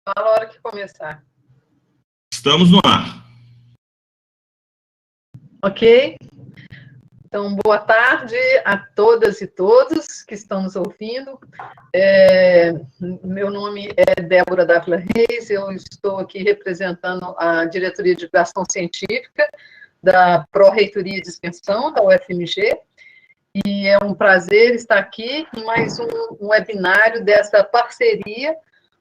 Fala a hora que começar. Estamos no ar. Ok? Então, boa tarde a todas e todos que estão nos ouvindo. Meu nome é Débora Dávila Reis, eu estou aqui representando a Diretoria de Divulgação Científica da Pró-Reitoria de Extensão, da UFMG, e é um prazer estar aqui em mais um webinário dessa parceria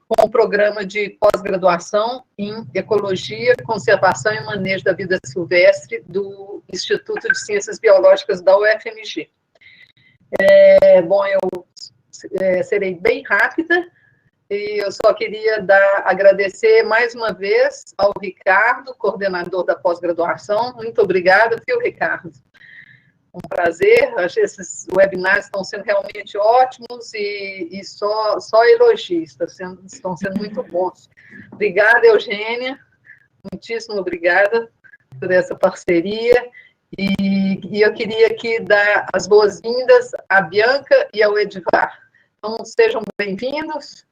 com o programa de pós-graduação em Ecologia, Conservação e Manejo da Vida Silvestre do Instituto de Ciências Biológicas da UFMG. Bom, eu serei bem rápida e eu só queria agradecer mais uma vez ao Ricardo, coordenador da pós-graduação. Muito obrigada, viu, Ricardo? Um prazer, acho que esses webinários estão sendo realmente ótimos e só elogios, estão sendo muito bons. Obrigada, Eugênia, muitíssimo obrigada por essa parceria, e eu queria aqui dar as boas-vindas à Bianca e ao Edivar. Então, sejam bem-vindos,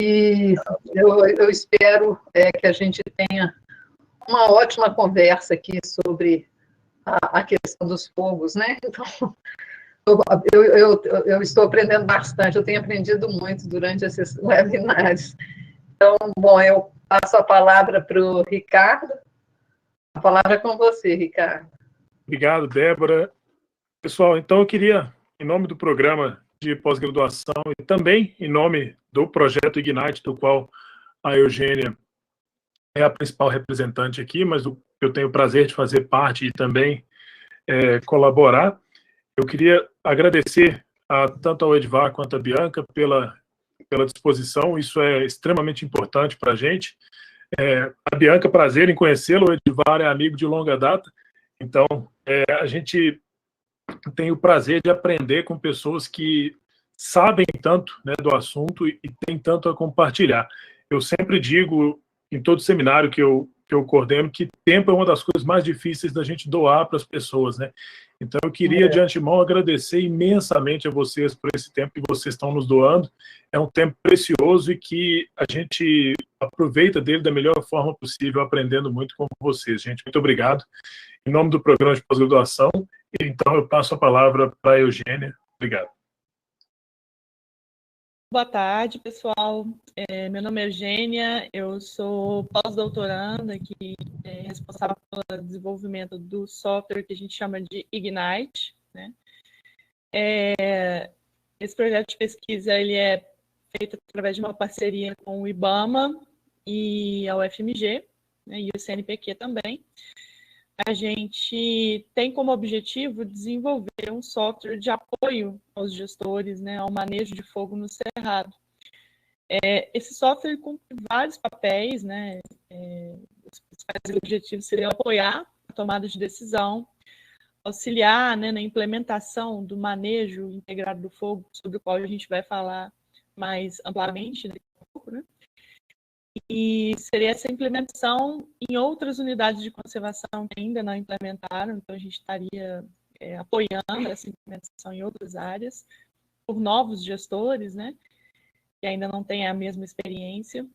e eu espero que a gente tenha uma ótima conversa aqui sobre a questão dos fogos, né? Então, eu estou aprendendo bastante, eu tenho aprendido muito durante esses webinários. Então, bom, eu passo a palavra para o Ricardo. A palavra é com você, Ricardo. Obrigado, Débora. Pessoal, então eu queria, em nome do programa de pós-graduação e também em nome do projeto Ignite, do qual a Eugênia é a principal representante aqui, mas eu tenho o prazer de fazer parte e também colaborar. Eu queria agradecer tanto ao Edivar quanto à Bianca pela disposição, isso é extremamente importante para a gente. A Bianca, prazer em conhecê-la, o Edivar é amigo de longa data, então a gente tem o prazer de aprender com pessoas que sabem tanto, né, do assunto e têm tanto a compartilhar. Eu sempre digo, em todo seminário que eu coordeno, que tempo é uma das coisas mais difíceis da gente doar para as pessoas, né? Então, eu queria, de antemão, agradecer imensamente a vocês por esse tempo que vocês estão nos doando. É um tempo precioso e que a gente aproveita dele da melhor forma possível, aprendendo muito com vocês, gente. Muito obrigado. Em nome do programa de pós-graduação, então eu passo a palavra para a Eugênia. Obrigado. Boa tarde, pessoal. Meu nome é Eugênia, eu sou pós-doutoranda aqui, responsável pelo desenvolvimento do software que a gente chama de Ignite, né? Esse projeto de pesquisa ele é feito através de uma parceria com o IBAMA e a UFMG, né, e o CNPq também. A gente tem como objetivo desenvolver um software de apoio aos gestores, né, ao manejo de fogo no cerrado. Esse software cumpre vários papéis, né, os principais objetivos seriam apoiar a tomada de decisão, auxiliar, né, na implementação do manejo integrado do fogo, sobre o qual a gente vai falar mais amplamente daqui a pouco, né? E seria essa implementação em outras unidades de conservação que ainda não implementaram, então a gente estaria apoiando essa implementação em outras áreas, por novos gestores, né, que ainda não têm a mesma experiência.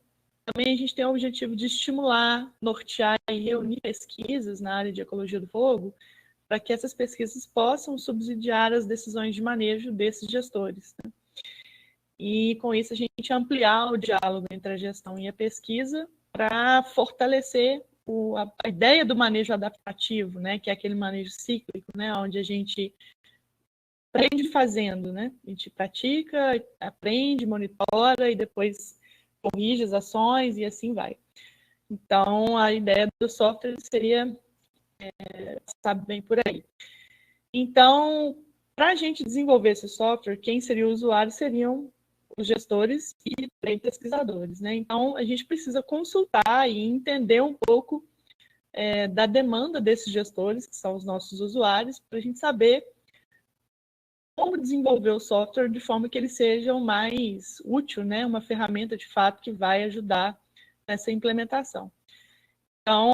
Também a gente tem o objetivo de estimular, nortear e reunir pesquisas na área de ecologia do fogo, para que essas pesquisas possam subsidiar as decisões de manejo desses gestores, né? E, com isso, a gente ampliar o diálogo entre a gestão e a pesquisa para fortalecer a ideia do manejo adaptativo, né, que é aquele manejo cíclico, né, onde a gente aprende fazendo, né? A gente pratica, aprende, monitora e depois corrige as ações e assim vai. Então, a ideia do software seria, sabe bem por aí. Então, para a gente desenvolver esse software, quem seria o usuário seriam os gestores e também pesquisadores, né? Então, a gente precisa consultar e entender um pouco da demanda desses gestores, que são os nossos usuários, para a gente saber como desenvolver o software de forma que ele seja o mais útil, né? Uma ferramenta, de fato, que vai ajudar nessa implementação. Então,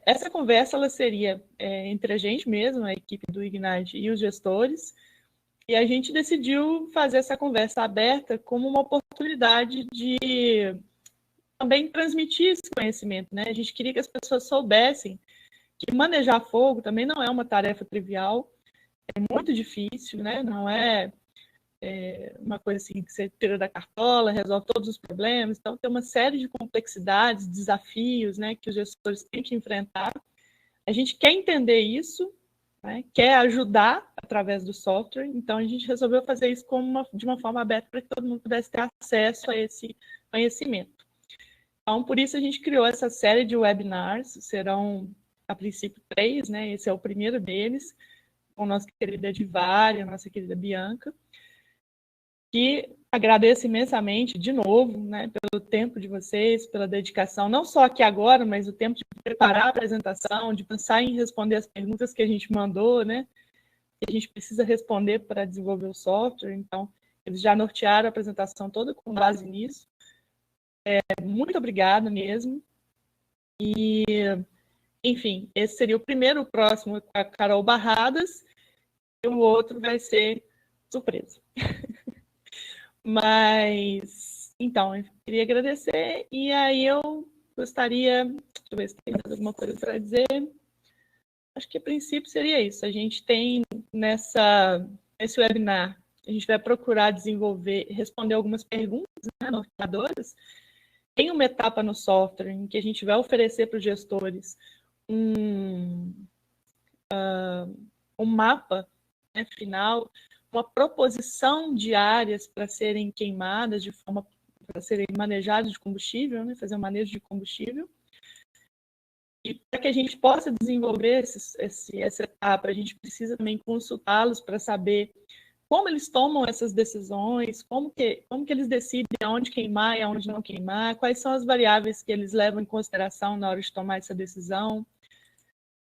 essa conversa ela seria entre a gente mesmo, a equipe do Ignite e os gestores, e a gente decidiu fazer essa conversa aberta como uma oportunidade de também transmitir esse conhecimento, né? A gente queria que as pessoas soubessem que manejar fogo também não é uma tarefa trivial, é muito difícil, né? Não é uma coisa assim que você tira da cartola, resolve todos os problemas. Então, tem uma série de complexidades, desafios, né, que os gestores têm que enfrentar. A gente quer entender isso, né, quer ajudar através do software, então a gente resolveu fazer isso de uma forma aberta para que todo mundo pudesse ter acesso a esse conhecimento. Então, por isso a gente criou essa série de webinars, serão, a princípio, 3, né, esse é o primeiro deles, com a nossa querida Edivária, a nossa querida Bianca, que agradeço imensamente, de novo, né, pelo tempo de vocês, pela dedicação, não só aqui agora, mas o tempo de preparar a apresentação, de pensar em responder as perguntas que a gente mandou, né, que a gente precisa responder para desenvolver o software. Então, eles já nortearam a apresentação toda com base nisso. Muito obrigada mesmo. E, enfim, esse seria o primeiro, o próximo com a Carol Barradas, e o outro vai ser surpresa. Mas, então, eu queria agradecer, e aí eu gostaria, deixa eu ver se tem mais alguma coisa para dizer. Acho que a princípio seria isso. A gente tem nesse webinar, a gente vai procurar responder algumas perguntas, né, norteadoras. Tem uma etapa no software em que a gente vai oferecer para os gestores um mapa, né, final, uma proposição de áreas para serem queimadas, para serem manejadas de combustível, né, fazer um manejo de combustível. E para que a gente possa desenvolver essa etapa, a gente precisa também consultá-los para saber como eles tomam essas decisões, como que eles decidem aonde queimar e aonde não queimar, quais são as variáveis que eles levam em consideração na hora de tomar essa decisão.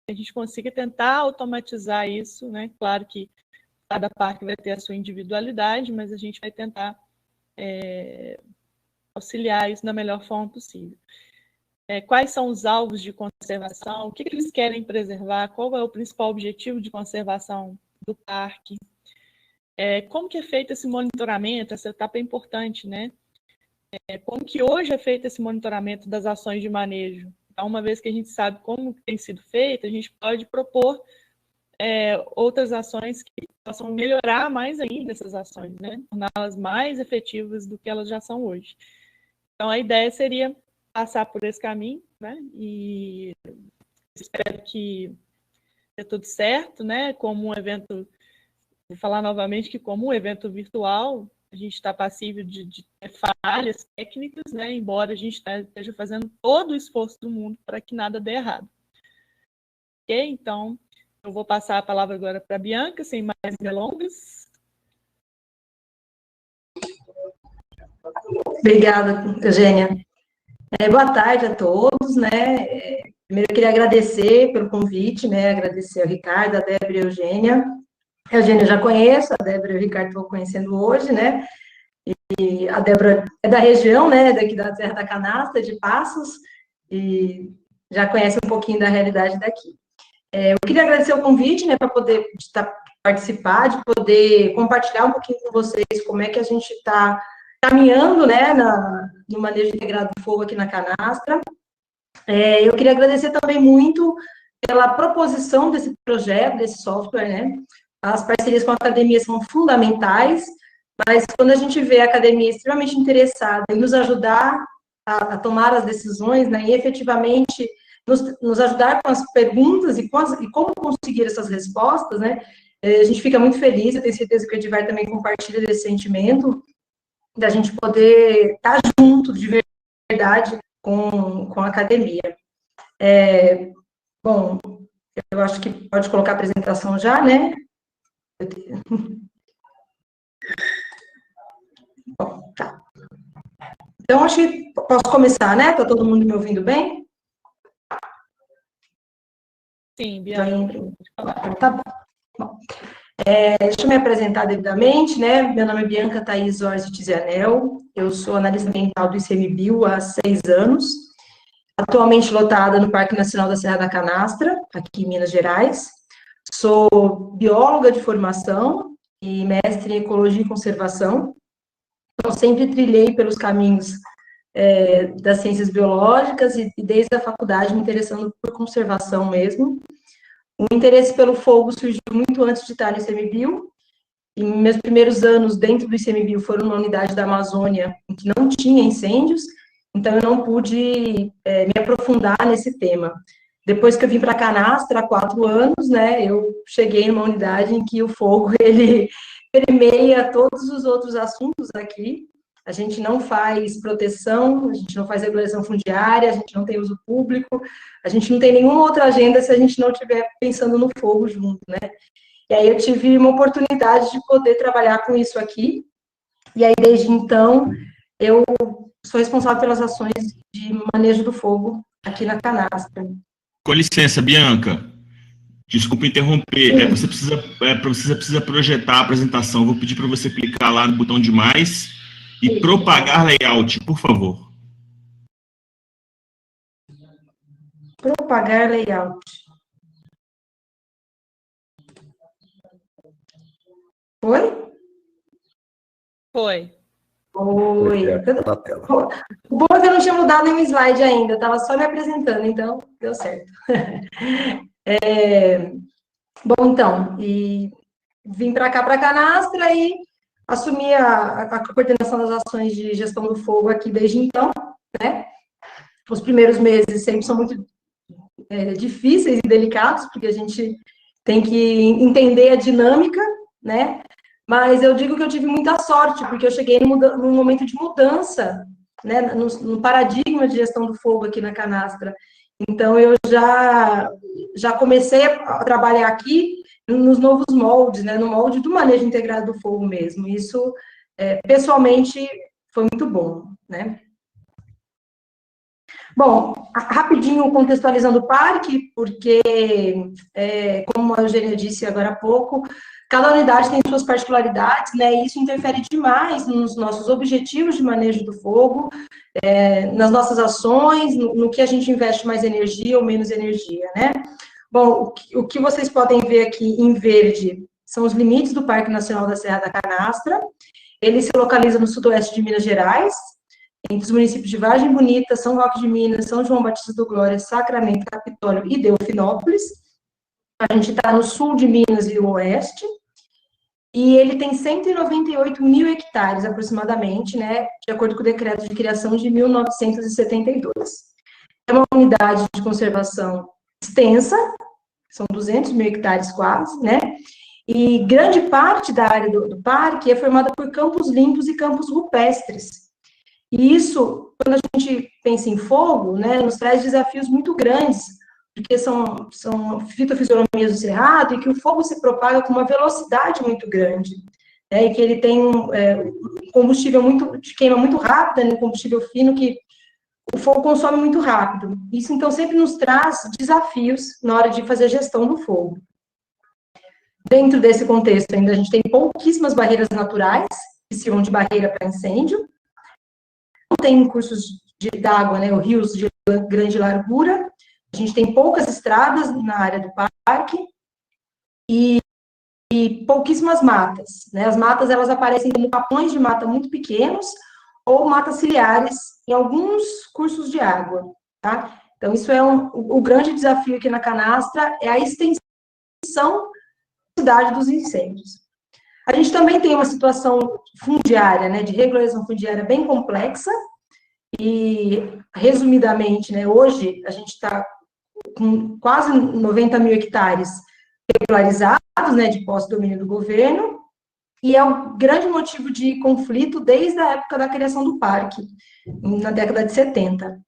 A gente consiga tentar automatizar isso, né? Claro que cada parque vai ter a sua individualidade, mas a gente vai tentar auxiliar isso da melhor forma possível. Quais são os alvos de conservação? O que eles querem preservar? Qual é o principal objetivo de conservação do parque? Como que é feito esse monitoramento? Essa etapa é importante, né? Como que hoje é feito esse monitoramento das ações de manejo? Então, uma vez que a gente sabe como tem sido feito, a gente pode propor outras ações que possam melhorar mais ainda essas ações, né? Torná-las mais efetivas do que elas já são hoje. Então, a ideia seria passar por esse caminho, né? E espero que dê tudo certo, né? Como um evento, vou falar novamente que como um evento virtual, a gente está passível de ter falhas técnicas, né? Embora a gente esteja fazendo todo o esforço do mundo para que nada dê errado. Ok? Então, eu vou passar a palavra agora para a Bianca, sem mais delongas. Obrigada, Eugênia. Boa tarde a todos, né? Primeiro eu queria agradecer pelo convite, né? Agradecer ao Ricardo, a Débora e a Eugênia. A Eugênia eu já conheço, a Débora e o Ricardo estou conhecendo hoje, né? E a Débora é da região, né? Daqui da Serra da Canastra, de Passos, e já conhece um pouquinho da realidade daqui. Eu queria agradecer o convite, né? Para poder participar, de poder compartilhar um pouquinho com vocês como é que a gente está caminhando, né, no manejo integrado do fogo aqui na Canastra. Eu queria agradecer também muito pela proposição desse projeto, desse software, né? As parcerias com a academia são fundamentais, mas quando a gente vê a academia extremamente interessada em nos ajudar a tomar as decisões, né, e efetivamente nos ajudar com as perguntas e como conseguir essas respostas, né, a gente fica muito feliz. Eu tenho certeza que o Edivar também compartilha desse sentimento, da gente poder estar junto de verdade com a academia. Bom, eu acho que pode colocar a apresentação já, né? Bom, tá. Então, acho que posso começar, né? Está todo mundo me ouvindo bem? Sim, Bianca. Tá bom. Bom. Deixa eu me apresentar devidamente, né? Meu nome é Bianca Thaís Orsi Tizianel, eu sou analista ambiental do ICMBio há 6 anos, atualmente lotada no Parque Nacional da Serra da Canastra, aqui em Minas Gerais. Sou bióloga de formação e mestre em Ecologia e Conservação, então sempre trilhei pelos caminhos das ciências biológicas e desde a faculdade me interessando por conservação mesmo. O interesse pelo fogo surgiu muito antes de estar no ICMBio, e meus primeiros anos dentro do ICMBio foram na unidade da Amazônia, em que não tinha incêndios, então eu não pude me aprofundar nesse tema. Depois que eu vim para a Canastra, há 4 anos, né, eu cheguei numa unidade em que o fogo, ele permeia todos os outros assuntos aqui. A gente não faz proteção, a gente não faz regulação fundiária, a gente não tem uso público, a gente não tem nenhuma outra agenda se a gente não estiver pensando no fogo junto, né? E aí eu tive uma oportunidade de poder trabalhar com isso aqui, e aí desde então eu sou responsável pelas ações de manejo do fogo aqui na Canastra. Com licença, Bianca, desculpa interromper, você precisa projetar a apresentação, vou pedir para você clicar lá no botão de mais e propagar layout, por favor. Propagar layout. Foi? Foi. Oi. O bom é que eu não tinha mudado nenhum slide ainda, eu estava só me apresentando, então deu certo. Bom, então, e vim para cá, para a Canastra, e assumi a coordenação das ações de gestão do fogo aqui desde então, né? Os primeiros meses sempre são muito difíceis e delicados, porque a gente tem que entender a dinâmica, né? Mas eu digo que eu tive muita sorte, porque eu cheguei num momento de mudança, né, no paradigma de gestão do fogo aqui na Canastra. Então, eu já comecei a trabalhar aqui nos novos moldes, né, no molde do manejo integrado do fogo mesmo. Isso, pessoalmente, foi muito bom, né? Bom, rapidinho contextualizando o parque, porque, como a Eugênia disse agora há pouco, cada unidade tem suas particularidades, né, e isso interfere demais nos nossos objetivos de manejo do fogo, nas nossas ações, no que a gente investe mais energia ou menos energia, né. Bom, o que vocês podem ver aqui em verde são os limites do Parque Nacional da Serra da Canastra. Ele se localiza no sudoeste de Minas Gerais, entre os municípios de Vargem Bonita, São Roque de Minas, São João Batista do Glória, Sacramento, Capitólio e Delfinópolis. A gente está no sul de Minas e oeste, e ele tem 198 mil hectares, aproximadamente, né, de acordo com o decreto de criação de 1972. É uma unidade de conservação extensa, são 200 mil hectares quase, né, e grande parte da área do parque é formada por campos limpos e campos rupestres. E isso, quando a gente pensa em fogo, né, nos traz desafios muito grandes, porque são fitofisiologias do cerrado, e que o fogo se propaga com uma velocidade muito grande, né, e que ele tem combustível queima muito rápido, né, combustível fino, que o fogo consome muito rápido. Isso, então, sempre nos traz desafios na hora de fazer a gestão do fogo. Dentro desse contexto, ainda a gente tem pouquíssimas barreiras naturais, que sirvam de barreira para incêndio. Não tem cursos d'água, né, rios de grande largura. A gente tem poucas estradas na área do parque e pouquíssimas matas, né? As matas, elas aparecem como capões de mata muito pequenos ou matas ciliares em alguns cursos de água, tá? Então, isso é o grande desafio aqui na Canastra, é a extensão da velocidade dos incêndios. A gente também tem uma situação fundiária, né, de regularização fundiária bem complexa, e, resumidamente, né, hoje a gente está com quase 90 mil hectares regularizados, né, de posse do domínio do governo, e é um grande motivo de conflito desde a época da criação do parque, na década de 70.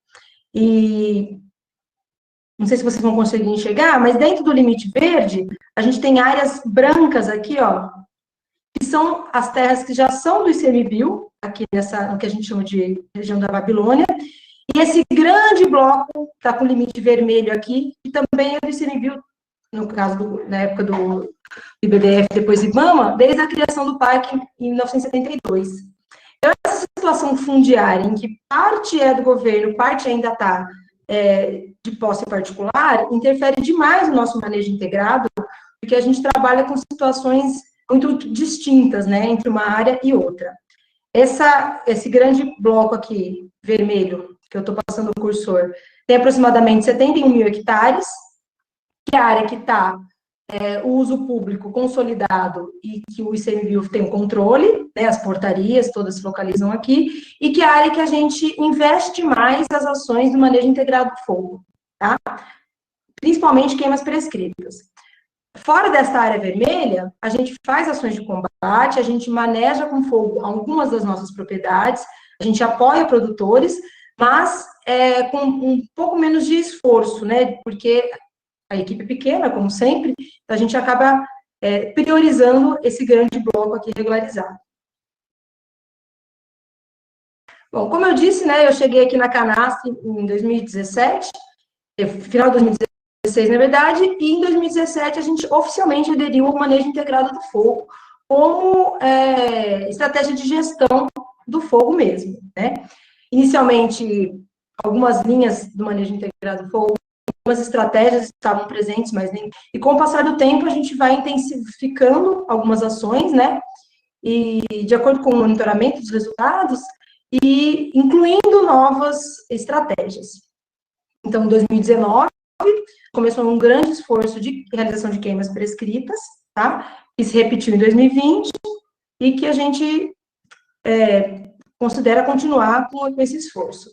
E não sei se vocês vão conseguir enxergar, mas dentro do limite verde, a gente tem áreas brancas aqui, ó, que são as terras que já são do ICMBio, aqui no que a gente chama de região da Babilônia, e esse grande bloco está com limite vermelho aqui, que também é do ICMBio, no caso na época do IBDF, depois IBAMA, desde a criação do parque em 1972. Então, essa situação fundiária, em que parte é do governo, parte ainda está de posse particular, interfere demais no nosso manejo integrado, porque a gente trabalha com situações muito distintas, né, entre uma área e outra. Esse grande bloco aqui, vermelho, que eu estou passando o cursor, tem aproximadamente 71 mil hectares, que é a área que está o uso público consolidado e que o ICMBio tem o controle, né, as portarias todas se localizam aqui, e que é a área que a gente investe mais as ações do manejo integrado do fogo, tá? Principalmente queimas prescritas. Fora dessa área vermelha, a gente faz ações de combate, a gente maneja com fogo algumas das nossas propriedades, a gente apoia produtores, mas com um pouco menos de esforço, né, porque a equipe é pequena, como sempre, então a gente acaba priorizando esse grande bloco aqui regularizado. Bom, como eu disse, né, eu cheguei aqui na Canastra em 2017, final de 2016, na verdade, e em 2017 a gente oficialmente aderiu ao manejo integrado do fogo, como estratégia de gestão do fogo mesmo, né? Inicialmente, algumas linhas do manejo integrado do fogo, algumas estratégias estavam presentes, mas nem... E com o passar do tempo, a gente vai intensificando algumas ações, né? E de acordo com o monitoramento dos resultados, e incluindo novas estratégias. Então, em 2019, começou um grande esforço de realização de queimas prescritas, tá? Que se repetiu em 2020 e que a gente considera continuar com esse esforço.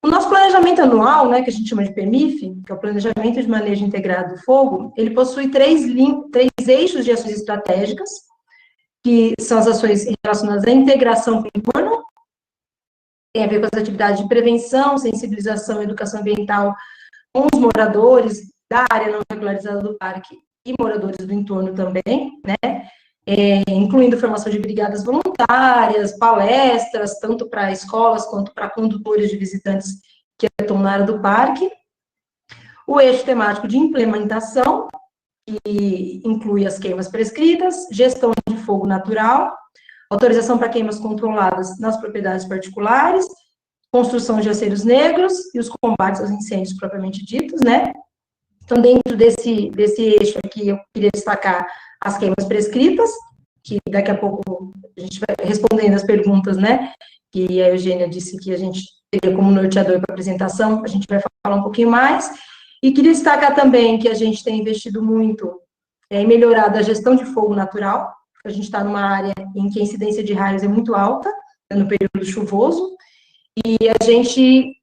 O nosso planejamento anual, né, que a gente chama de PMIF, que é o Planejamento de Manejo Integrado do Fogo, ele possui três eixos de ações estratégicas, que são as ações relacionadas à integração com o entorno, tem a ver com as atividades de prevenção, sensibilização e educação ambiental com os moradores da área não regularizada do parque e moradores do entorno também, né? Incluindo formação de brigadas voluntárias, palestras, tanto para escolas quanto para condutores de visitantes que atuam na área do parque. O eixo temático de implementação, que inclui as queimas prescritas, gestão de fogo natural, autorização para queimas controladas nas propriedades particulares, construção de aceiros negros e os combates aos incêndios propriamente ditos, né? Então, dentro desse eixo aqui, eu queria destacar as queimas prescritas, que daqui a pouco a gente vai respondendo as perguntas, né? Que a Eugênia disse que a gente teria como norteador para a apresentação, a gente vai falar um pouquinho mais. E queria destacar também que a gente tem investido muito em melhorar a gestão de fogo natural. A gente está numa área em que a incidência de raios é muito alta, no período chuvoso, e a gente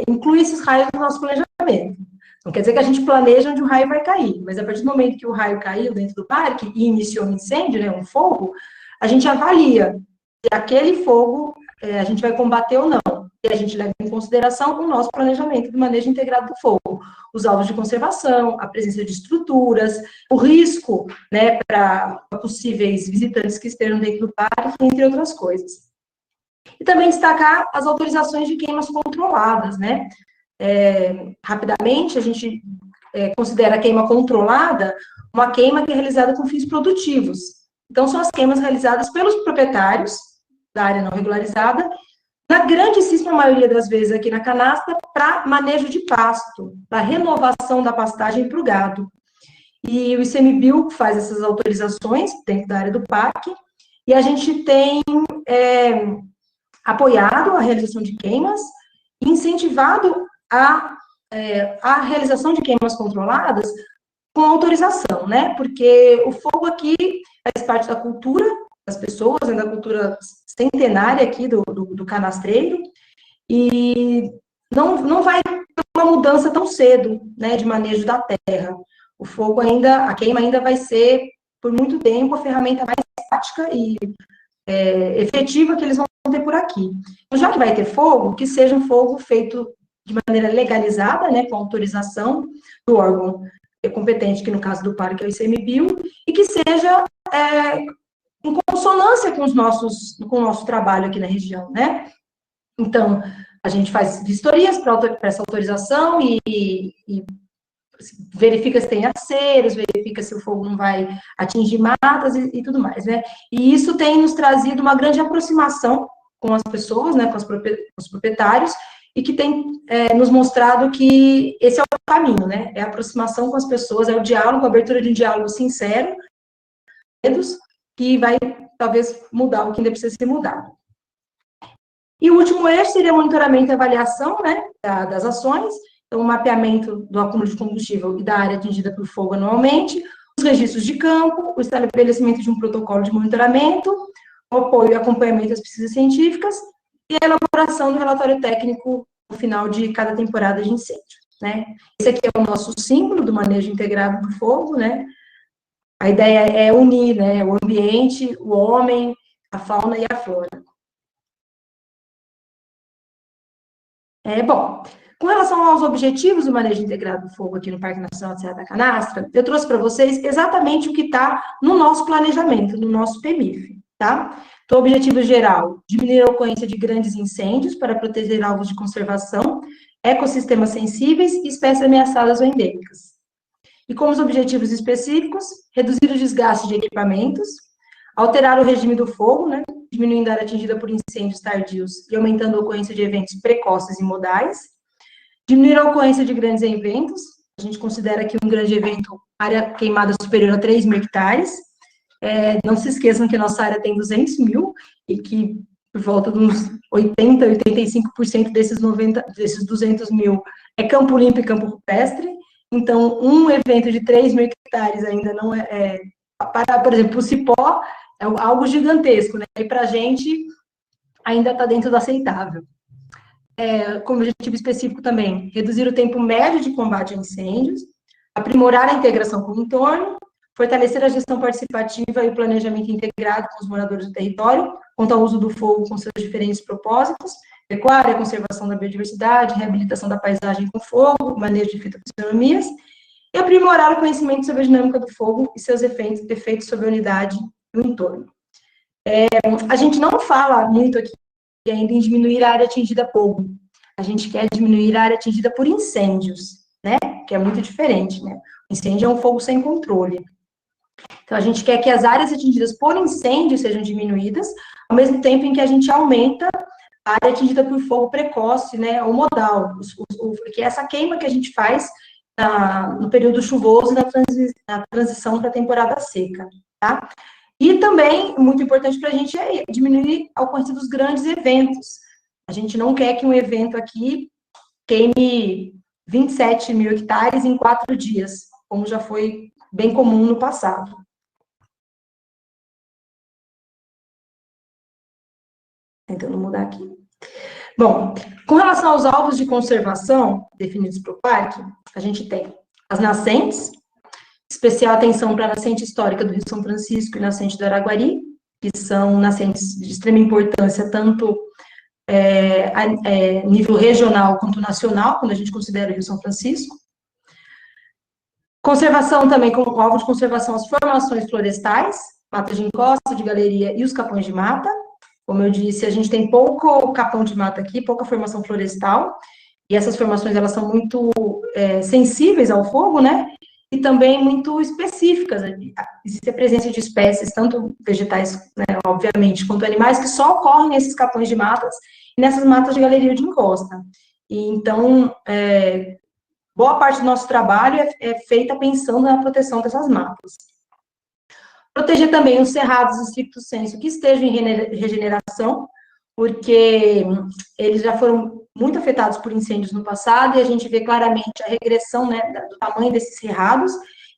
inclui esses raios no nosso planejamento. Não quer dizer que a gente planeja onde o raio vai cair, mas a partir do momento que o raio caiu dentro do parque e iniciou um incêndio, né, um fogo, a gente avalia se aquele fogo a gente vai combater ou não. E a gente leva em consideração o nosso planejamento de manejo integrado do fogo, os alvos de conservação, a presença de estruturas, o risco, né, para possíveis visitantes que estejam dentro do parque, entre outras coisas. E também destacar as autorizações de queimas controladas, né? Rapidamente, a gente considera a queima controlada uma queima que é realizada com fins produtivos. Então, são as queimas realizadas pelos proprietários da área não regularizada, na grandíssima maioria das vezes aqui na Canastra, para manejo de pasto, para renovação da pastagem para o gado. E o ICMBio faz essas autorizações dentro da área do parque, e a gente tem apoiado a realização de queimas, incentivado a realização de queimas controladas com autorização, né? Porque o fogo aqui faz parte da cultura das pessoas, né, da cultura centenária aqui do canastreiro, e não vai ter uma mudança tão cedo, né, de manejo da terra. O fogo ainda, a queima ainda vai ser, por muito tempo, a ferramenta mais prática e efetiva que eles vão ter por aqui. Então, já que vai ter fogo, que seja um fogo feito de maneira legalizada, né, com autorização do órgão competente, que no caso do parque é o ICMBio, e que seja em consonância com o nosso trabalho aqui na região, né? Então, a gente faz vistorias para essa autorização e verifica se tem aceiros, verifica se o fogo não vai atingir matas e tudo mais, né? E isso tem nos trazido uma grande aproximação com as pessoas, né, com os proprietários, e que tem nos mostrado que esse é o caminho, né? É a aproximação com as pessoas, é o diálogo, a abertura de um diálogo sincero, que vai, talvez, mudar o que ainda precisa ser mudado. E o último eixo seria monitoramento e avaliação, né, das ações, então o mapeamento do acúmulo de combustível e da área atingida por fogo anualmente, os registros de campo, o estabelecimento de um protocolo de monitoramento, o apoio e acompanhamento das pesquisas científicas e a elaboração do relatório técnico no final de cada temporada de incêndio, né. Esse aqui é o nosso símbolo do manejo integrado do fogo, né. A ideia é unir, né, o ambiente, o homem, a fauna e a flora. Bom, com relação aos objetivos do manejo integrado do fogo aqui no Parque Nacional de Serra da Canastra, eu trouxe para vocês exatamente o que está no nosso planejamento, no nosso PMIF, tá? Então, o objetivo geral, diminuir a ocorrência de grandes incêndios para proteger alvos de conservação, ecossistemas sensíveis e espécies ameaçadas ou endêmicas. E como os objetivos específicos, reduzir o desgaste de equipamentos, alterar o regime do fogo, né, diminuindo a área atingida por incêndios tardios e aumentando a ocorrência de eventos precoces e modais, diminuir a ocorrência de grandes eventos, a gente considera que um grande evento, área queimada superior a 3 mil hectares, não se esqueçam que a nossa área tem 200 mil, e que por volta de uns 80, 85% desses 200 mil é campo limpo e campo rupestre, então um evento de 3 mil hectares ainda não por exemplo, o Cipó é algo gigantesco, né? E para a gente ainda está dentro do aceitável. Como objetivo específico também, reduzir o tempo médio de combate a incêndios, aprimorar a integração com o entorno, fortalecer a gestão participativa e o planejamento integrado com os moradores do território, quanto ao uso do fogo com seus diferentes propósitos, pecuária, conservação da biodiversidade, reabilitação da paisagem com fogo, manejo de fitofisionomias, e aprimorar o conhecimento sobre a dinâmica do fogo e seus efeitos sobre a unidade e o entorno. A gente não fala muito aqui ainda em diminuir a área atingida por fogo. A gente quer diminuir a área atingida por incêndios, né? Que é muito diferente, né? O incêndio é um fogo sem controle. Então, a gente quer que as áreas atingidas por incêndio sejam diminuídas, ao mesmo tempo em que a gente aumenta a área atingida por fogo precoce, né? Ou modal, que é essa queima que a gente faz no período chuvoso e na transição para a temporada seca, tá? E também, muito importante para a gente, é diminuir a ocorrência dos grandes eventos. A gente não quer que um evento aqui queime 27 mil hectares em 4 dias, como já foi bem comum no passado. Tentando mudar aqui. Bom, com relação aos alvos de conservação definidos para o parque, a gente tem as nascentes, especial atenção para a nascente histórica do Rio São Francisco e nascente do Araguari, que são nascentes de extrema importância, tanto a nível regional quanto nacional, quando a gente considera o Rio São Francisco. Conservação também, como alvo de conservação, as formações florestais, mata de encosta, de galeria e os capões de mata. Como eu disse, a gente tem pouco capão de mata aqui, pouca formação florestal, e essas formações, elas são muito sensíveis ao fogo, né? E também muito específicas. Existe a presença de espécies, tanto vegetais, né, obviamente, quanto animais, que só ocorrem nesses capões de matas e nessas matas de galeria de encosta. E, então, boa parte do nosso trabalho é feita pensando na proteção dessas matas. Proteger também os cerrados, estricto sensu, que estejam em regeneração, porque eles já foram muito afetados por incêndios no passado, e a gente vê claramente a regressão, né, do tamanho desses cerrados,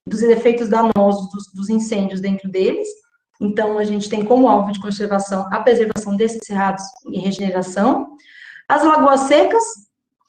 dos efeitos danosos dos incêndios dentro deles. Então, a gente tem como alvo de conservação a preservação desses cerrados em regeneração. As lagoas secas,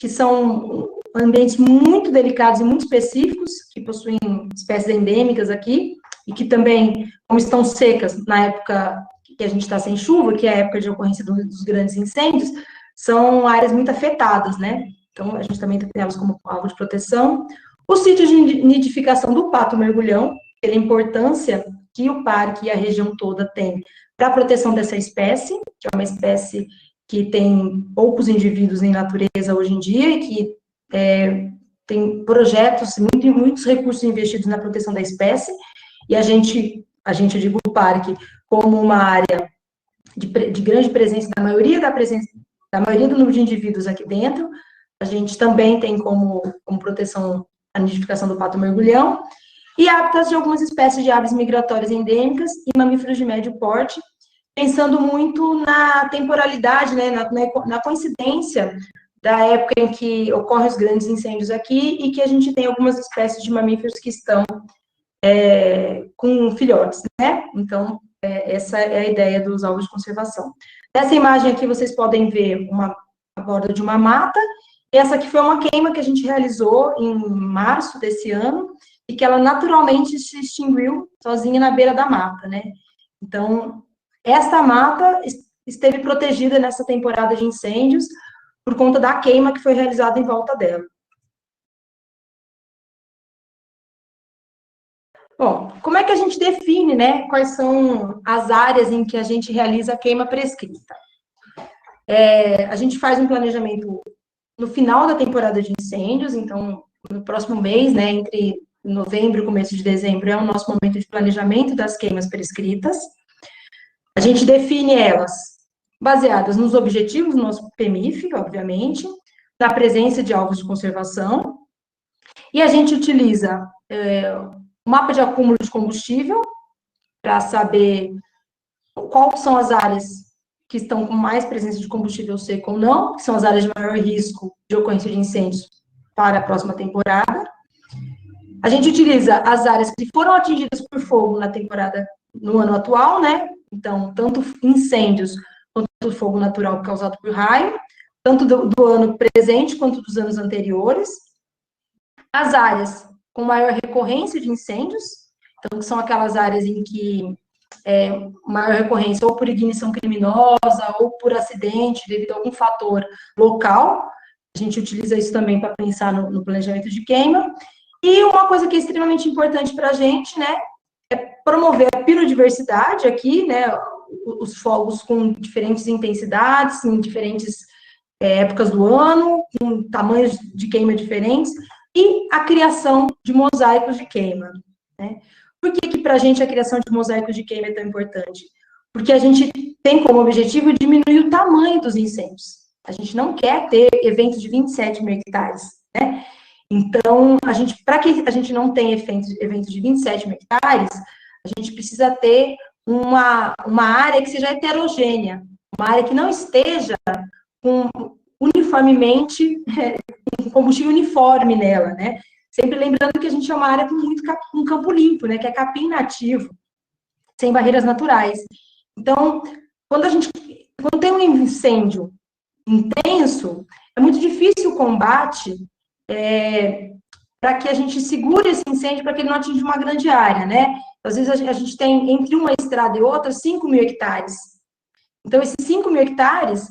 que são ambientes muito delicados e muito específicos, que possuem espécies endêmicas aqui, e que também, como estão secas na época que a gente está sem chuva, que é a época de ocorrência dos grandes incêndios, são áreas muito afetadas, né? Então, a gente também tem elas como alvo de proteção. Os sítios de nidificação do pato mergulhão, pela importância que o parque e a região toda tem para a proteção dessa espécie, que é uma espécie que tem poucos indivíduos em natureza hoje em dia, e que tem projetos, muitos recursos investidos na proteção da espécie, e a gente, eu digo o parque, como uma área de grande presença da maioria do número de indivíduos aqui dentro. A gente também tem como proteção a nidificação do pato mergulhão, e hábitats de algumas espécies de aves migratórias endêmicas e mamíferos de médio porte, pensando muito na temporalidade, né, na coincidência da época em que ocorrem os grandes incêndios aqui e que a gente tem algumas espécies de mamíferos que estão com filhotes, né? Então, essa é a ideia dos alvos de conservação. Nessa imagem aqui, vocês podem ver a borda de uma mata. Essa aqui foi uma queima que a gente realizou em março desse ano e que ela naturalmente se extinguiu sozinha na beira da mata, né? Então, essa mata esteve protegida nessa temporada de incêndios por conta da queima que foi realizada em volta dela. Bom, como é que a gente define, né, quais são as áreas em que a gente realiza a queima prescrita? A gente faz um planejamento no final da temporada de incêndios, então, no próximo mês, né, entre novembro e começo de dezembro, é o nosso momento de planejamento das queimas prescritas. A gente define elas baseadas nos objetivos do nosso PMIF, obviamente, na presença de alvos de conservação, e a gente utiliza o mapa de acúmulo de combustível para saber quais são as áreas que estão com mais presença de combustível seco ou não, que são as áreas de maior risco de ocorrência de incêndios para a próxima temporada. A gente utiliza as áreas que foram atingidas por fogo na temporada, no ano atual, né? Então, tanto incêndios quanto fogo natural causado por raio, tanto do ano presente quanto dos anos anteriores. As áreas com maior recorrência de incêndios, então, que são aquelas áreas em que maior recorrência ou por ignição criminosa ou por acidente, devido a algum fator local. A gente utiliza isso também para pensar no planejamento de queima. E uma coisa que é extremamente importante para a gente, né, é promover a biodiversidade aqui, né, os fogos com diferentes intensidades, em diferentes épocas do ano, com tamanhos de queima diferentes, e a criação de mosaicos de queima, né? Por que para a gente a criação de mosaicos de queima é tão importante? Porque a gente tem como objetivo diminuir o tamanho dos incêndios. A gente não quer ter eventos de 27 mil hectares, né? Então, para que a gente não tenha eventos de 27 mil hectares, a gente precisa ter uma área que seja heterogênea, uma área que não esteja uniformemente, com combustível uniforme nela, né? Sempre lembrando que a gente é uma área com campo limpo, né? Que é capim nativo, sem barreiras naturais. Então, quando tem um incêndio intenso, é muito difícil o combate para que a gente segure esse incêndio para que ele não atinja uma grande área, né? Às vezes a gente tem, entre uma estrada e outra, 5 mil hectares. Então, esses 5 mil hectares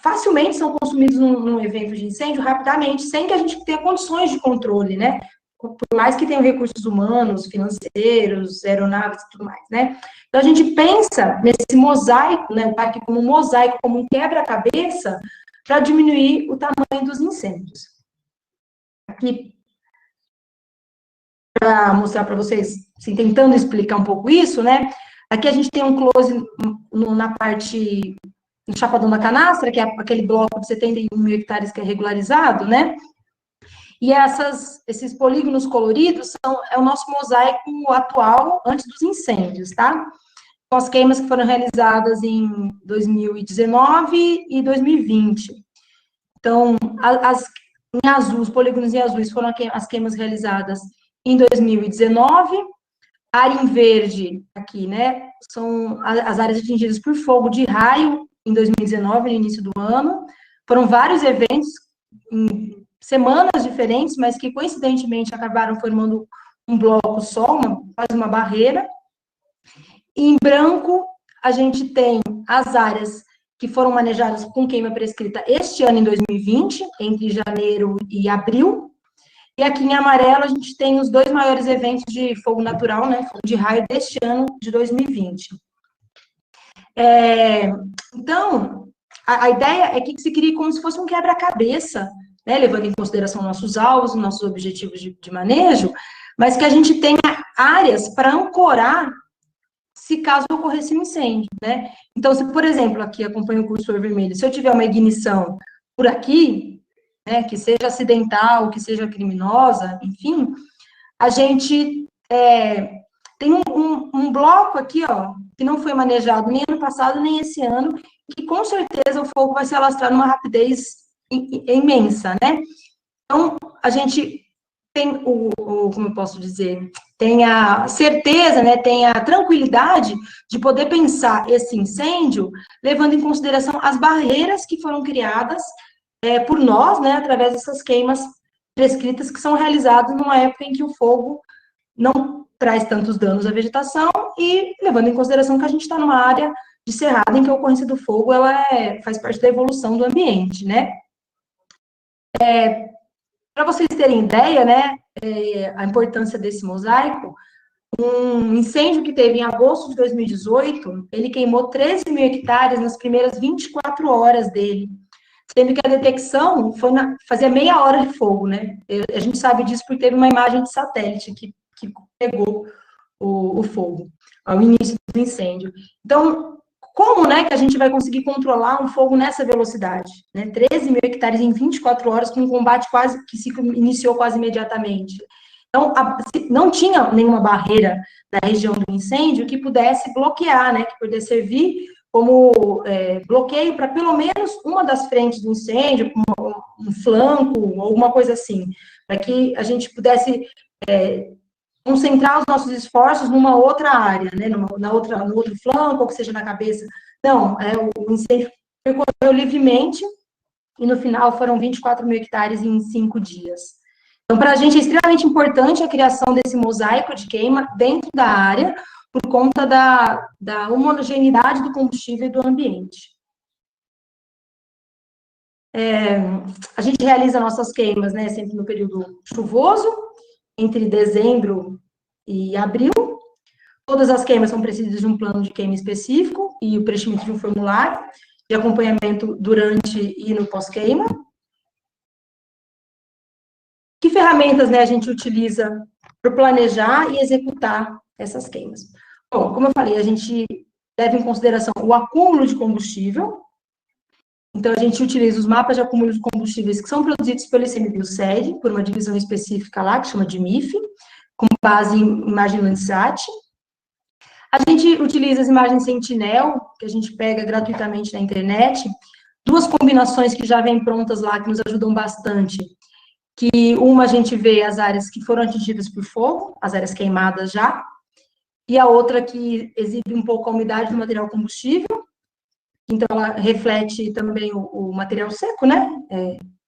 facilmente são consumidos num evento de incêndio rapidamente, sem que a gente tenha condições de controle, né? Por mais que tenham recursos humanos, financeiros, aeronaves e tudo mais, né? Então, a gente pensa nesse mosaico, né? O parque como um mosaico, como um quebra-cabeça, para diminuir o tamanho dos incêndios. Aqui, para mostrar para vocês, assim, tentando explicar um pouco isso, né? Aqui a gente tem um close na parte, no Chapadão da Canastra, que é aquele bloco de 71 mil hectares que é regularizado, né? E esses polígonos coloridos é o nosso mosaico atual, antes dos incêndios, tá? Com as queimas que foram realizadas em 2019 e 2020. Então, em azul, os polígonos em azuis foram as queimas realizadas em 2019. A área em verde, aqui, né, são as áreas atingidas por fogo de raio em 2019, no início do ano. Foram vários eventos em semanas diferentes, mas que coincidentemente acabaram formando um bloco só, quase uma barreira. E em branco, a gente tem as áreas que foram manejadas com queima prescrita este ano, em 2020, entre janeiro e abril. E aqui em amarelo, a gente tem os 2 maiores eventos de fogo natural, né, fogo de raio, deste ano, de 2020. Então, a ideia é que se crie como se fosse um quebra-cabeça, né, levando em consideração nossos alvos, nossos objetivos de manejo, mas que a gente tenha áreas para ancorar se caso ocorresse um incêndio, né? Então, se, por exemplo, aqui acompanha o cursor vermelho, se eu tiver uma ignição por aqui, né, que seja acidental, que seja criminosa, enfim, a gente tem um bloco aqui, ó, que não foi manejado nem ano passado, nem esse ano, e que com certeza o fogo vai se alastrar numa rapidez imensa, né? Então, a gente tem como eu posso dizer, tem a certeza, né, tem a tranquilidade de poder pensar esse incêndio levando em consideração as barreiras que foram criadas por nós, né, através dessas queimas prescritas que são realizadas numa época em que o fogo não traz tantos danos à vegetação e levando em consideração que a gente está numa área de cerrado em que a ocorrência do fogo faz parte da evolução do ambiente, né? Para vocês terem ideia, né, a importância desse mosaico, um incêndio que teve em agosto de 2018, ele queimou 13 mil hectares nas primeiras 24 horas dele, sendo que a detecção fazia meia hora de fogo, né? A gente sabe disso porque teve uma imagem de satélite que pegou o fogo ao início do incêndio. Então, como, né, que a gente vai conseguir controlar um fogo nessa velocidade? Né? 13 mil hectares em 24 horas, com um combate que se iniciou quase imediatamente. Então, não tinha nenhuma barreira na região do incêndio que pudesse bloquear, né, que pudesse servir como bloqueio para pelo menos uma das frentes do incêndio, um flanco, alguma coisa assim, para que a gente pudesse concentrar os nossos esforços numa outra área, né, no outro flanco, ou que seja na cabeça. Não, o incêndio percorreu livremente, e no final foram 24 mil hectares em 5 dias. Então, para a gente é extremamente importante a criação desse mosaico de queima dentro da área, por conta da homogeneidade do combustível e do ambiente. A gente realiza nossas queimas, né, sempre no período chuvoso, entre dezembro e abril. Todas as queimas são precedidas de um plano de queima específico e o preenchimento de um formulário de acompanhamento durante e no pós-queima. Que ferramentas, né, a gente utiliza para planejar e executar essas queimas? Bom, como eu falei, a gente leva em consideração o acúmulo de combustível. Então, a gente utiliza os mapas de acúmulo de combustíveis que são produzidos pelo ICMBio-SED, por uma divisão específica lá, que chama de MIF, com base em imagem Landsat. A gente utiliza as imagens Sentinel, que a gente pega gratuitamente na internet, duas combinações que já vêm prontas lá, que nos ajudam bastante, que uma a gente vê as áreas que foram atingidas por fogo, as áreas queimadas já, e a outra que exibe um pouco a umidade do material combustível, então ela reflete também o material seco, né,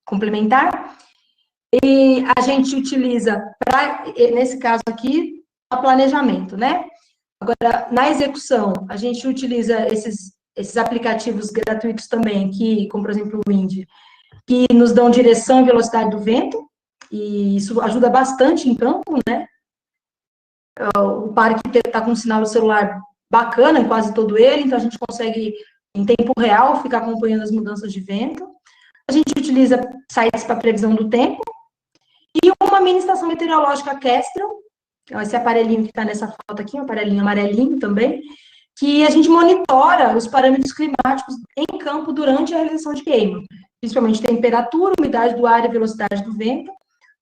complementar, e a gente utiliza, nesse caso aqui, o planejamento, né. Agora, na execução, a gente utiliza esses aplicativos gratuitos também, como, por exemplo, o Wind, que nos dão direção e velocidade do vento, e isso ajuda bastante em campo, né. O parque está com um sinal do celular bacana em quase todo ele, então a gente consegue, em tempo real, ficar acompanhando as mudanças de vento. A gente utiliza sites para previsão do tempo, e uma mini estação meteorológica Kestrel, esse aparelhinho que está nessa foto aqui, um aparelhinho amarelinho também, que a gente monitora os parâmetros climáticos em campo durante a realização de queima, principalmente temperatura, umidade do ar e velocidade do vento,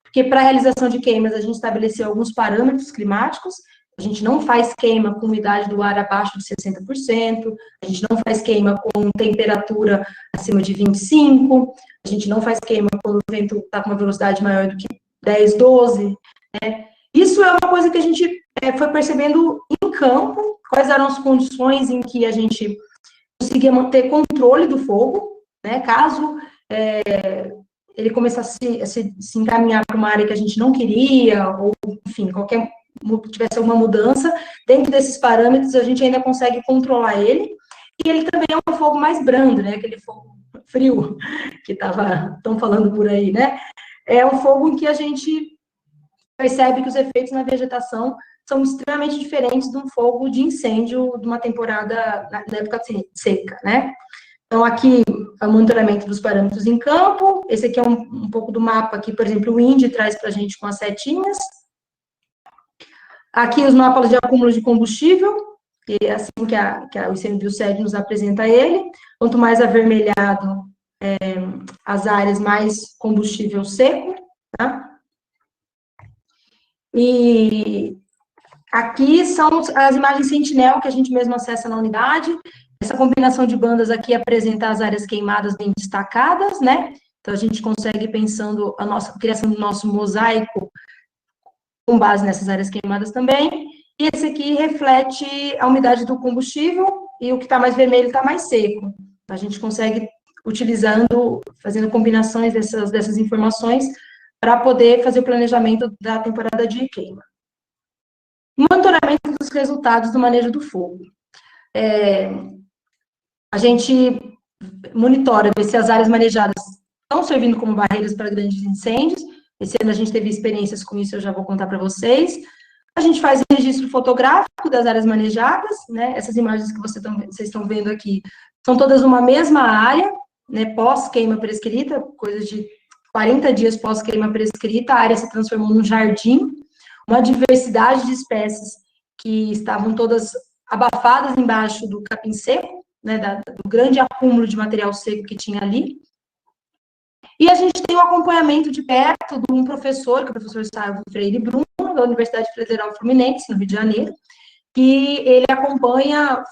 porque para a realização de queimas a gente estabeleceu alguns parâmetros climáticos, a gente não faz queima com umidade do ar abaixo de 60%, a gente não faz queima com temperatura acima de 25%, a gente não faz queima quando o vento está com uma velocidade maior do que 10, 12, né? Isso é uma coisa que a gente foi percebendo em campo, quais eram as condições em que a gente conseguia manter controle do fogo, né, caso ele começasse a se encaminhar para uma área que a gente não queria, ou, enfim, tivesse alguma mudança, dentro desses parâmetros a gente ainda consegue controlar ele, e ele também é um fogo mais brando, né, aquele fogo frio que estão falando por aí, né, é um fogo em que a gente percebe que os efeitos na vegetação são extremamente diferentes de um fogo de incêndio de uma temporada na época seca, né? Então, aqui é o monitoramento dos parâmetros em campo, esse aqui é um pouco do mapa que, por exemplo, o Indy traz para a gente com as setinhas. Aqui os mapas de acúmulo de combustível, que é assim que o ICMBio-SED nos apresenta ele. Quanto mais avermelhado as áreas, mais combustível seco, tá? E Aqui são as imagens Sentinel que a gente mesmo acessa na unidade. Essa combinação de bandas aqui apresenta as áreas queimadas bem destacadas, né? Então, a gente consegue, pensando a criação do nosso mosaico com base nessas áreas queimadas também. E esse aqui reflete a umidade do combustível, e o que está mais vermelho está mais seco. A gente consegue, fazendo combinações dessas informações, para poder fazer o planejamento da temporada de queima. Monitoramento dos resultados do manejo do fogo. A gente monitora, vê se as áreas manejadas estão servindo como barreiras para grandes incêndios. Esse ano a gente teve experiências com isso, eu já vou contar para vocês. A gente faz registro fotográfico das áreas manejadas, né? Essas imagens que vocês estão vendo aqui são todas uma mesma área, né? Pós-queima prescrita, coisa de 40 dias pós-queima prescrita, a área se transformou num jardim, uma diversidade de espécies que estavam todas abafadas embaixo do capim seco, né? Do grande acúmulo de material seco que tinha ali. E a gente tem um acompanhamento de perto de um professor, que é o professor Sávio Freire Bruno, da Universidade Federal Fluminense, no Rio de Janeiro, que ele acompanha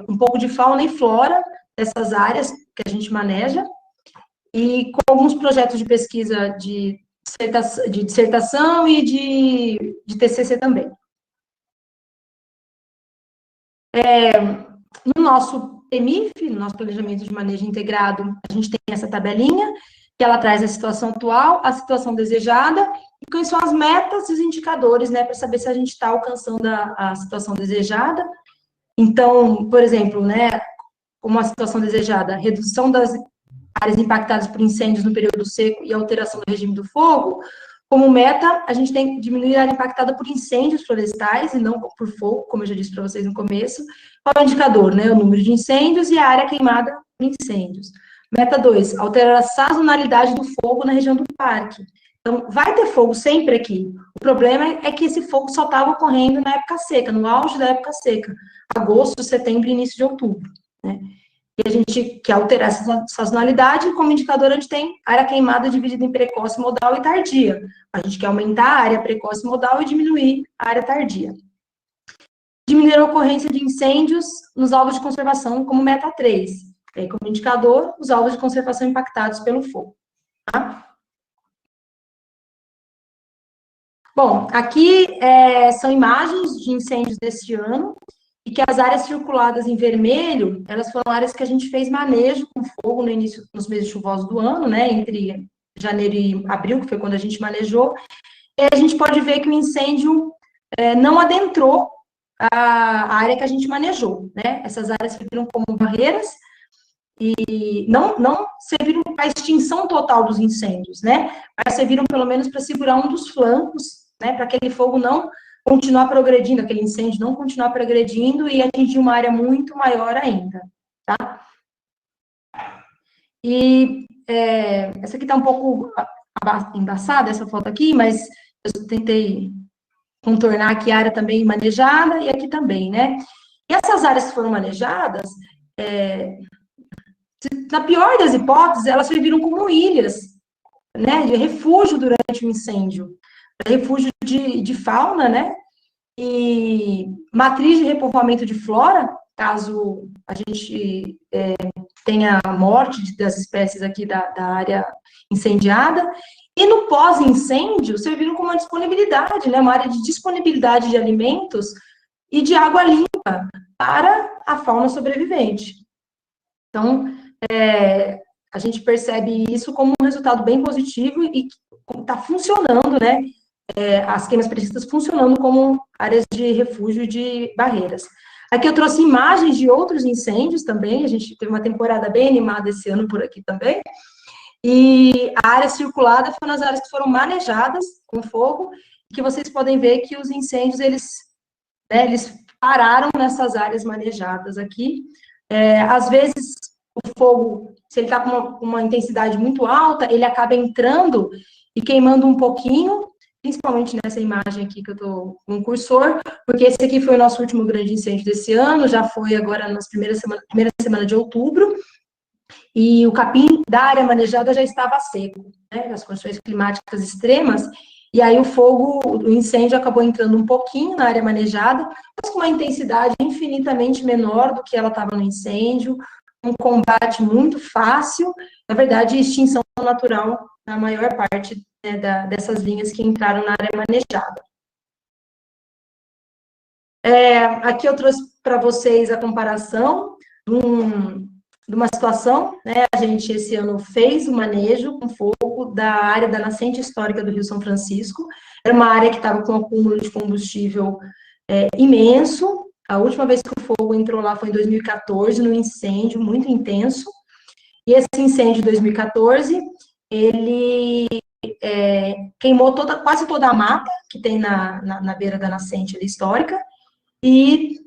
um pouco de fauna e flora dessas áreas que a gente maneja, e com alguns projetos de pesquisa de dissertação e de TCC também. No nosso PMIF, no nosso Planejamento de Manejo Integrado, a gente tem essa tabelinha, que ela traz a situação atual, a situação desejada, e quais são as metas e os indicadores, né, para saber se a gente está alcançando a situação desejada. Então, por exemplo, né, como a situação desejada, redução das áreas impactadas por incêndios no período seco e alteração do regime do fogo, como meta, a gente tem que diminuir a área impactada por incêndios florestais e não por fogo, como eu já disse para vocês no começo. Qual é o indicador, né? O número de incêndios e a área queimada por incêndios. Meta 2, alterar a sazonalidade do fogo na região do parque. Então, vai ter fogo sempre aqui. O problema é que esse fogo só estava ocorrendo na época seca, no auge da época seca. Agosto, setembro e início de outubro, né? E a gente quer alterar essa sazonalidade, como indicador a gente tem área queimada dividida em precoce, modal e tardia. A gente quer aumentar a área precoce modal e diminuir a área tardia. Diminuir a ocorrência de incêndios nos alvos de conservação, como meta 3. E aí, como indicador, os alvos de conservação impactados pelo fogo. Tá? Bom, aqui são imagens de incêndios deste ano, e que as áreas circuladas em vermelho, elas foram áreas que a gente fez manejo com fogo no início, nos meses chuvosos do ano, né, entre janeiro e abril, que foi quando a gente manejou, e a gente pode ver que o incêndio não adentrou a área que a gente manejou, né, essas áreas serviram como barreiras, e não serviram para a extinção total dos incêndios, né, mas serviram pelo menos para segurar um dos flancos, né, para aquele fogo não continuar progredindo, aquele incêndio não continuar progredindo e atingir uma área muito maior ainda, tá? E essa aqui tá um pouco embaçada, essa foto aqui, mas eu tentei contornar aqui a área também manejada e aqui também, né? E essas áreas que foram manejadas, na pior das hipóteses, elas serviram como ilhas, né, de refúgio durante o incêndio. Refúgio de fauna, né, e matriz de repovoamento de flora, caso a gente tenha a morte das espécies aqui da área incendiada, e no pós-incêndio serviram como uma disponibilidade, né, uma área de disponibilidade de alimentos e de água limpa para a fauna sobrevivente. Então, a gente percebe isso como um resultado bem positivo e está funcionando, né, as queimas prescritas funcionando como áreas de refúgio de barreiras. Aqui eu trouxe imagens de outros incêndios também, a gente teve uma temporada bem animada esse ano por aqui também, e a área circulada foram as áreas que foram manejadas com fogo, que vocês podem ver que os incêndios, eles pararam nessas áreas manejadas aqui. Às vezes, o fogo, se ele está com uma intensidade muito alta, ele acaba entrando e queimando um pouquinho, principalmente nessa imagem aqui que eu estou com o cursor, porque esse aqui foi o nosso último grande incêndio desse ano, já foi agora na primeira semana de outubro, e o capim da área manejada já estava seco, né, as condições climáticas extremas, e aí o incêndio acabou entrando um pouquinho na área manejada, mas com uma intensidade infinitamente menor do que ela estava no incêndio, um combate muito fácil, na verdade, extinção natural na maior parte, né, dessas linhas que entraram na área manejada. Aqui eu trouxe para vocês a comparação de uma situação, né, a gente esse ano fez o manejo com fogo da área da nascente histórica do Rio São Francisco, era uma área que estava com um acúmulo de combustível imenso, a última vez que o fogo entrou lá foi em 2014, num incêndio muito intenso, e esse incêndio de 2014, ele queimou quase toda a mata que tem na beira da nascente ali, histórica, e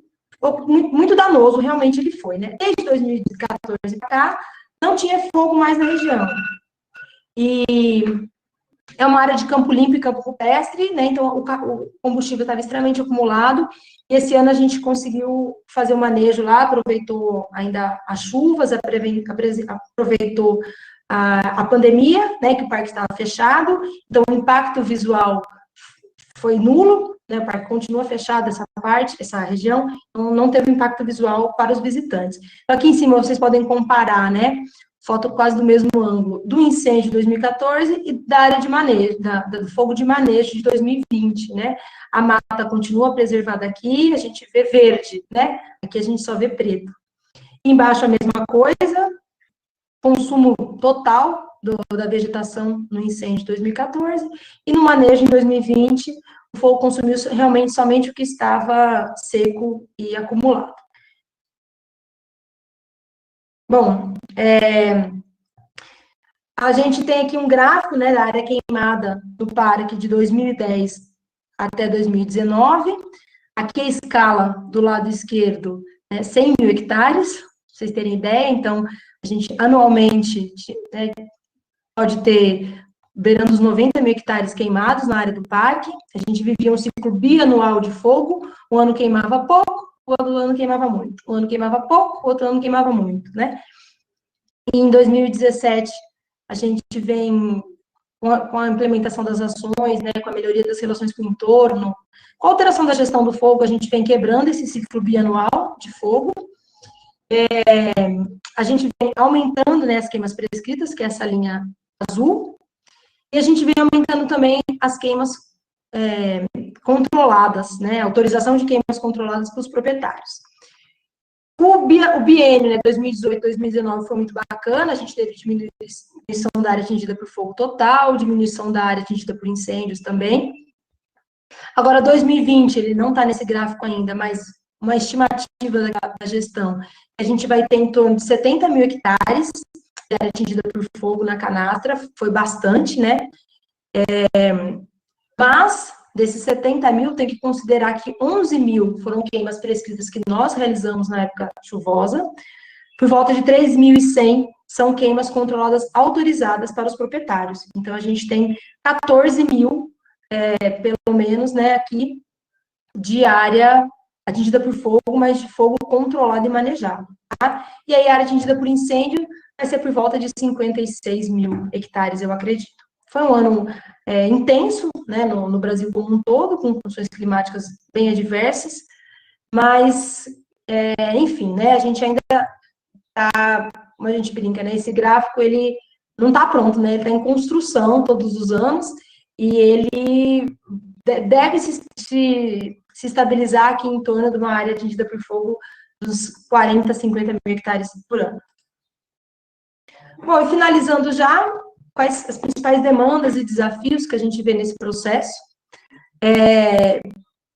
muito danoso, realmente ele foi, né? Desde 2014 para cá, não tinha fogo mais na região. E é uma área de campo limpo e campo rupestre, né? Então, o combustível estava extremamente acumulado, e esse ano a gente conseguiu fazer o manejo lá, aproveitou ainda as chuvas, aproveitou a pandemia, né? Que o parque estava fechado, então o impacto visual foi nulo, né, o parque continua fechado, essa região, então não teve impacto visual para os visitantes. Então, aqui em cima vocês podem comparar, né, foto quase do mesmo ângulo, do incêndio de 2014 e da área de manejo, do fogo de manejo de 2020, né, a mata continua preservada aqui, a gente vê verde, né, aqui a gente só vê preto. Embaixo a mesma coisa, consumo total da vegetação no incêndio de 2014, e no manejo em 2020, o fogo consumiu realmente somente o que estava seco e acumulado. Bom, a gente tem aqui um gráfico, né, da área queimada do parque de 2010 até 2019. Aqui a escala do lado esquerdo, 100 mil hectares, pra vocês terem ideia. Então, a gente anualmente, né, pode ter beirando os 90 mil hectares queimados na área do parque. A gente vivia um ciclo bianual de fogo, um ano queimava pouco, o outro ano queimava muito. Um ano queimava pouco, o outro ano queimava muito, né? E em 2017, a gente vem com a implementação das ações, né, com a melhoria das relações com o entorno, com a alteração da gestão do fogo, a gente vem quebrando esse ciclo bianual de fogo. A gente vem aumentando, né, as queimas prescritas, que é essa linha azul, e a gente vem aumentando também as queimas controladas, né, autorização de queimas controladas pelos proprietários. O biênio, né, 2018, 2019 foi muito bacana, a gente teve diminuição da área atingida por fogo total, diminuição da área atingida por incêndios também. Agora, 2020, ele não está nesse gráfico ainda, mas uma estimativa da gestão, a gente vai ter em torno de 70 mil hectares de área atingida por fogo na canastra, foi bastante, né? Mas, desses 70 mil, tem que considerar que 11 mil foram queimas prescritas que nós realizamos na época chuvosa, por volta de 3.100 são queimas controladas autorizadas para os proprietários. Então, a gente tem 14 mil, pelo menos, né, aqui, de área atingida por fogo, mas de fogo controlado e manejado, tá? E aí, a área atingida por incêndio vai ser por volta de 56 mil hectares, eu acredito. Foi um ano intenso, né, no Brasil como um todo, com condições climáticas bem adversas, mas, enfim, né, a gente ainda está, como a gente brinca, né, esse gráfico, ele não está pronto, né, ele está em construção todos os anos, e ele deve se estabilizar aqui em torno de uma área atingida por fogo dos 40, 50 mil hectares por ano. Bom, e finalizando já, quais as principais demandas e desafios que a gente vê nesse processo?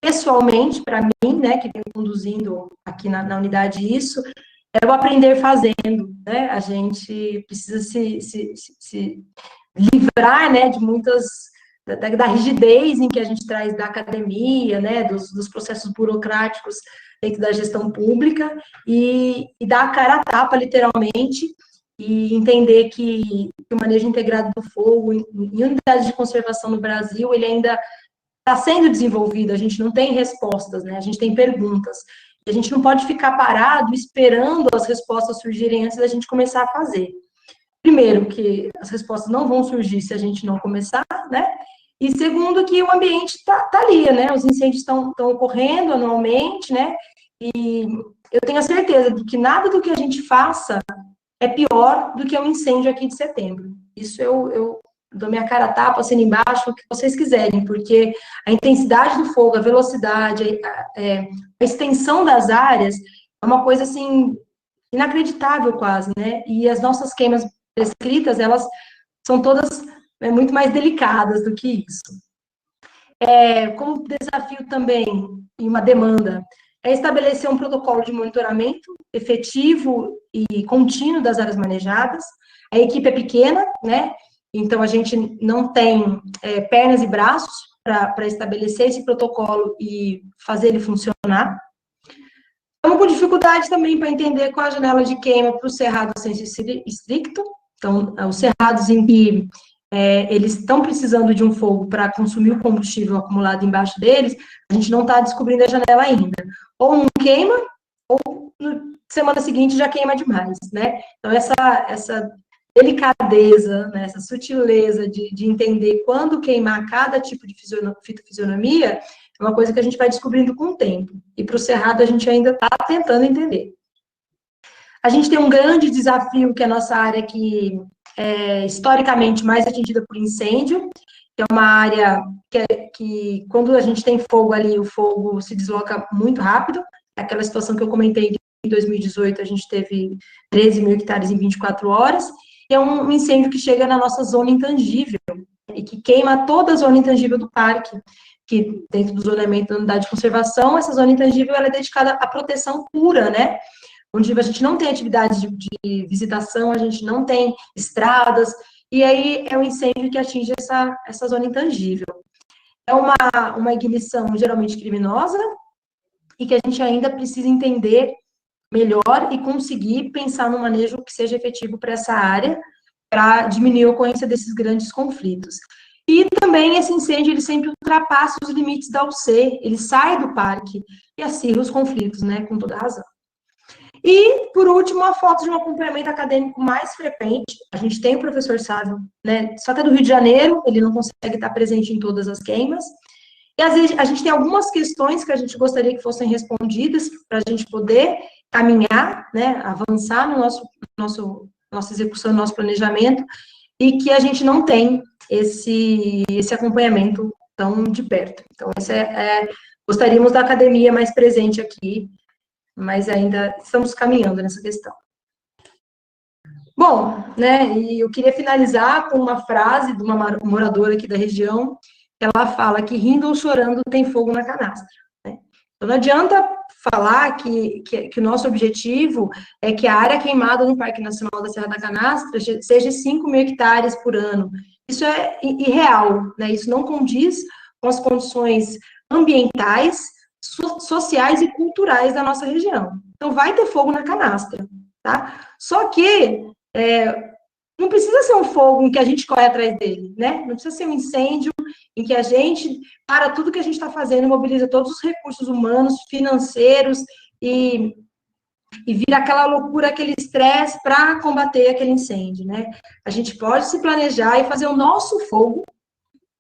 Pessoalmente, para mim, né, que venho conduzindo aqui na unidade isso, é o aprender fazendo, né? A gente precisa se livrar, né, de muitas, da rigidez em que a gente traz da academia, né, dos processos burocráticos dentro da gestão pública, e dar a cara a tapa, literalmente, e entender que o manejo integrado do fogo em unidades de conservação no Brasil, ele ainda está sendo desenvolvido, a gente não tem respostas, né, a gente tem perguntas, e a gente não pode ficar parado esperando as respostas surgirem antes da gente começar a fazer. Primeiro, que as respostas não vão surgir se a gente não começar, né, E segundo, que o ambiente está ali, né? Os incêndios estão ocorrendo anualmente, né? E eu tenho a certeza de que nada do que a gente faça é pior do que um incêndio aqui de setembro. Isso eu dou minha cara a tapa, assino embaixo, o que vocês quiserem, porque a intensidade do fogo, a velocidade, a extensão das áreas é uma coisa, assim, inacreditável quase, né? E as nossas queimas prescritas, elas são todas muito mais delicadas do que isso. Como desafio também, e uma demanda, é estabelecer um protocolo de monitoramento efetivo e contínuo das áreas manejadas. A equipe é pequena, né? Então, a gente não tem pernas e braços para estabelecer esse protocolo e fazer ele funcionar. Estamos com dificuldade também para entender qual a janela de queima para o cerrado senso estricto. Então, os cerrados em que eles estão precisando de um fogo para consumir o combustível acumulado embaixo deles, a gente não está descobrindo a janela ainda. Ou não queima, ou na semana seguinte já queima demais, né? Então, essa delicadeza, né, essa sutileza de entender quando queimar cada tipo de fitofisionomia é uma coisa que a gente vai descobrindo com o tempo. E para o cerrado a gente ainda está tentando entender. A gente tem um grande desafio, que é a nossa área que é historicamente mais atingida por incêndio, que é uma área que quando a gente tem fogo ali, o fogo se desloca muito rápido. Aquela situação que eu comentei, em 2018 a gente teve 13 mil hectares em 24 horas, e é um incêndio que chega na nossa zona intangível, e que queima toda a zona intangível do parque, que dentro do zoneamento da unidade de conservação, essa zona intangível ela é dedicada à proteção pura, né? Onde a gente não tem atividades de visitação, a gente não tem estradas, e aí é um incêndio que atinge essa zona intangível. É uma ignição geralmente criminosa, e que a gente ainda precisa entender melhor e conseguir pensar no manejo que seja efetivo para essa área, para diminuir a ocorrência desses grandes conflitos. E também esse incêndio, ele sempre ultrapassa os limites da UC, ele sai do parque e acirra os conflitos, né, com toda razão. E, por último, a falta de um acompanhamento acadêmico mais frequente. A gente tem o professor Sávio, né, só que é do Rio de Janeiro, ele não consegue estar presente em todas as queimas. E, às vezes, a gente tem algumas questões que a gente gostaria que fossem respondidas para a gente poder caminhar, né, avançar no nossa execução, no nosso planejamento, e que a gente não tem esse acompanhamento tão de perto. Então, gostaríamos da academia mais presente aqui, mas ainda estamos caminhando nessa questão. Bom, né, e eu queria finalizar com uma frase de uma moradora aqui da região, que ela fala que rindo ou chorando tem fogo na canastra, né? Então, não adianta falar que o nosso objetivo é que a área queimada no Parque Nacional da Serra da Canastra seja 5 mil hectares por ano. Isso é irreal, né? Isso não condiz com as condições ambientais, sociais e culturais da nossa região. Então, vai ter fogo na canastra, tá? Só que não precisa ser um fogo em que a gente corre atrás dele, né? Não precisa ser um incêndio em que a gente para tudo que a gente está fazendo, mobiliza todos os recursos humanos, financeiros e vira aquela loucura, aquele estresse para combater aquele incêndio, né? A gente pode se planejar e fazer o nosso fogo,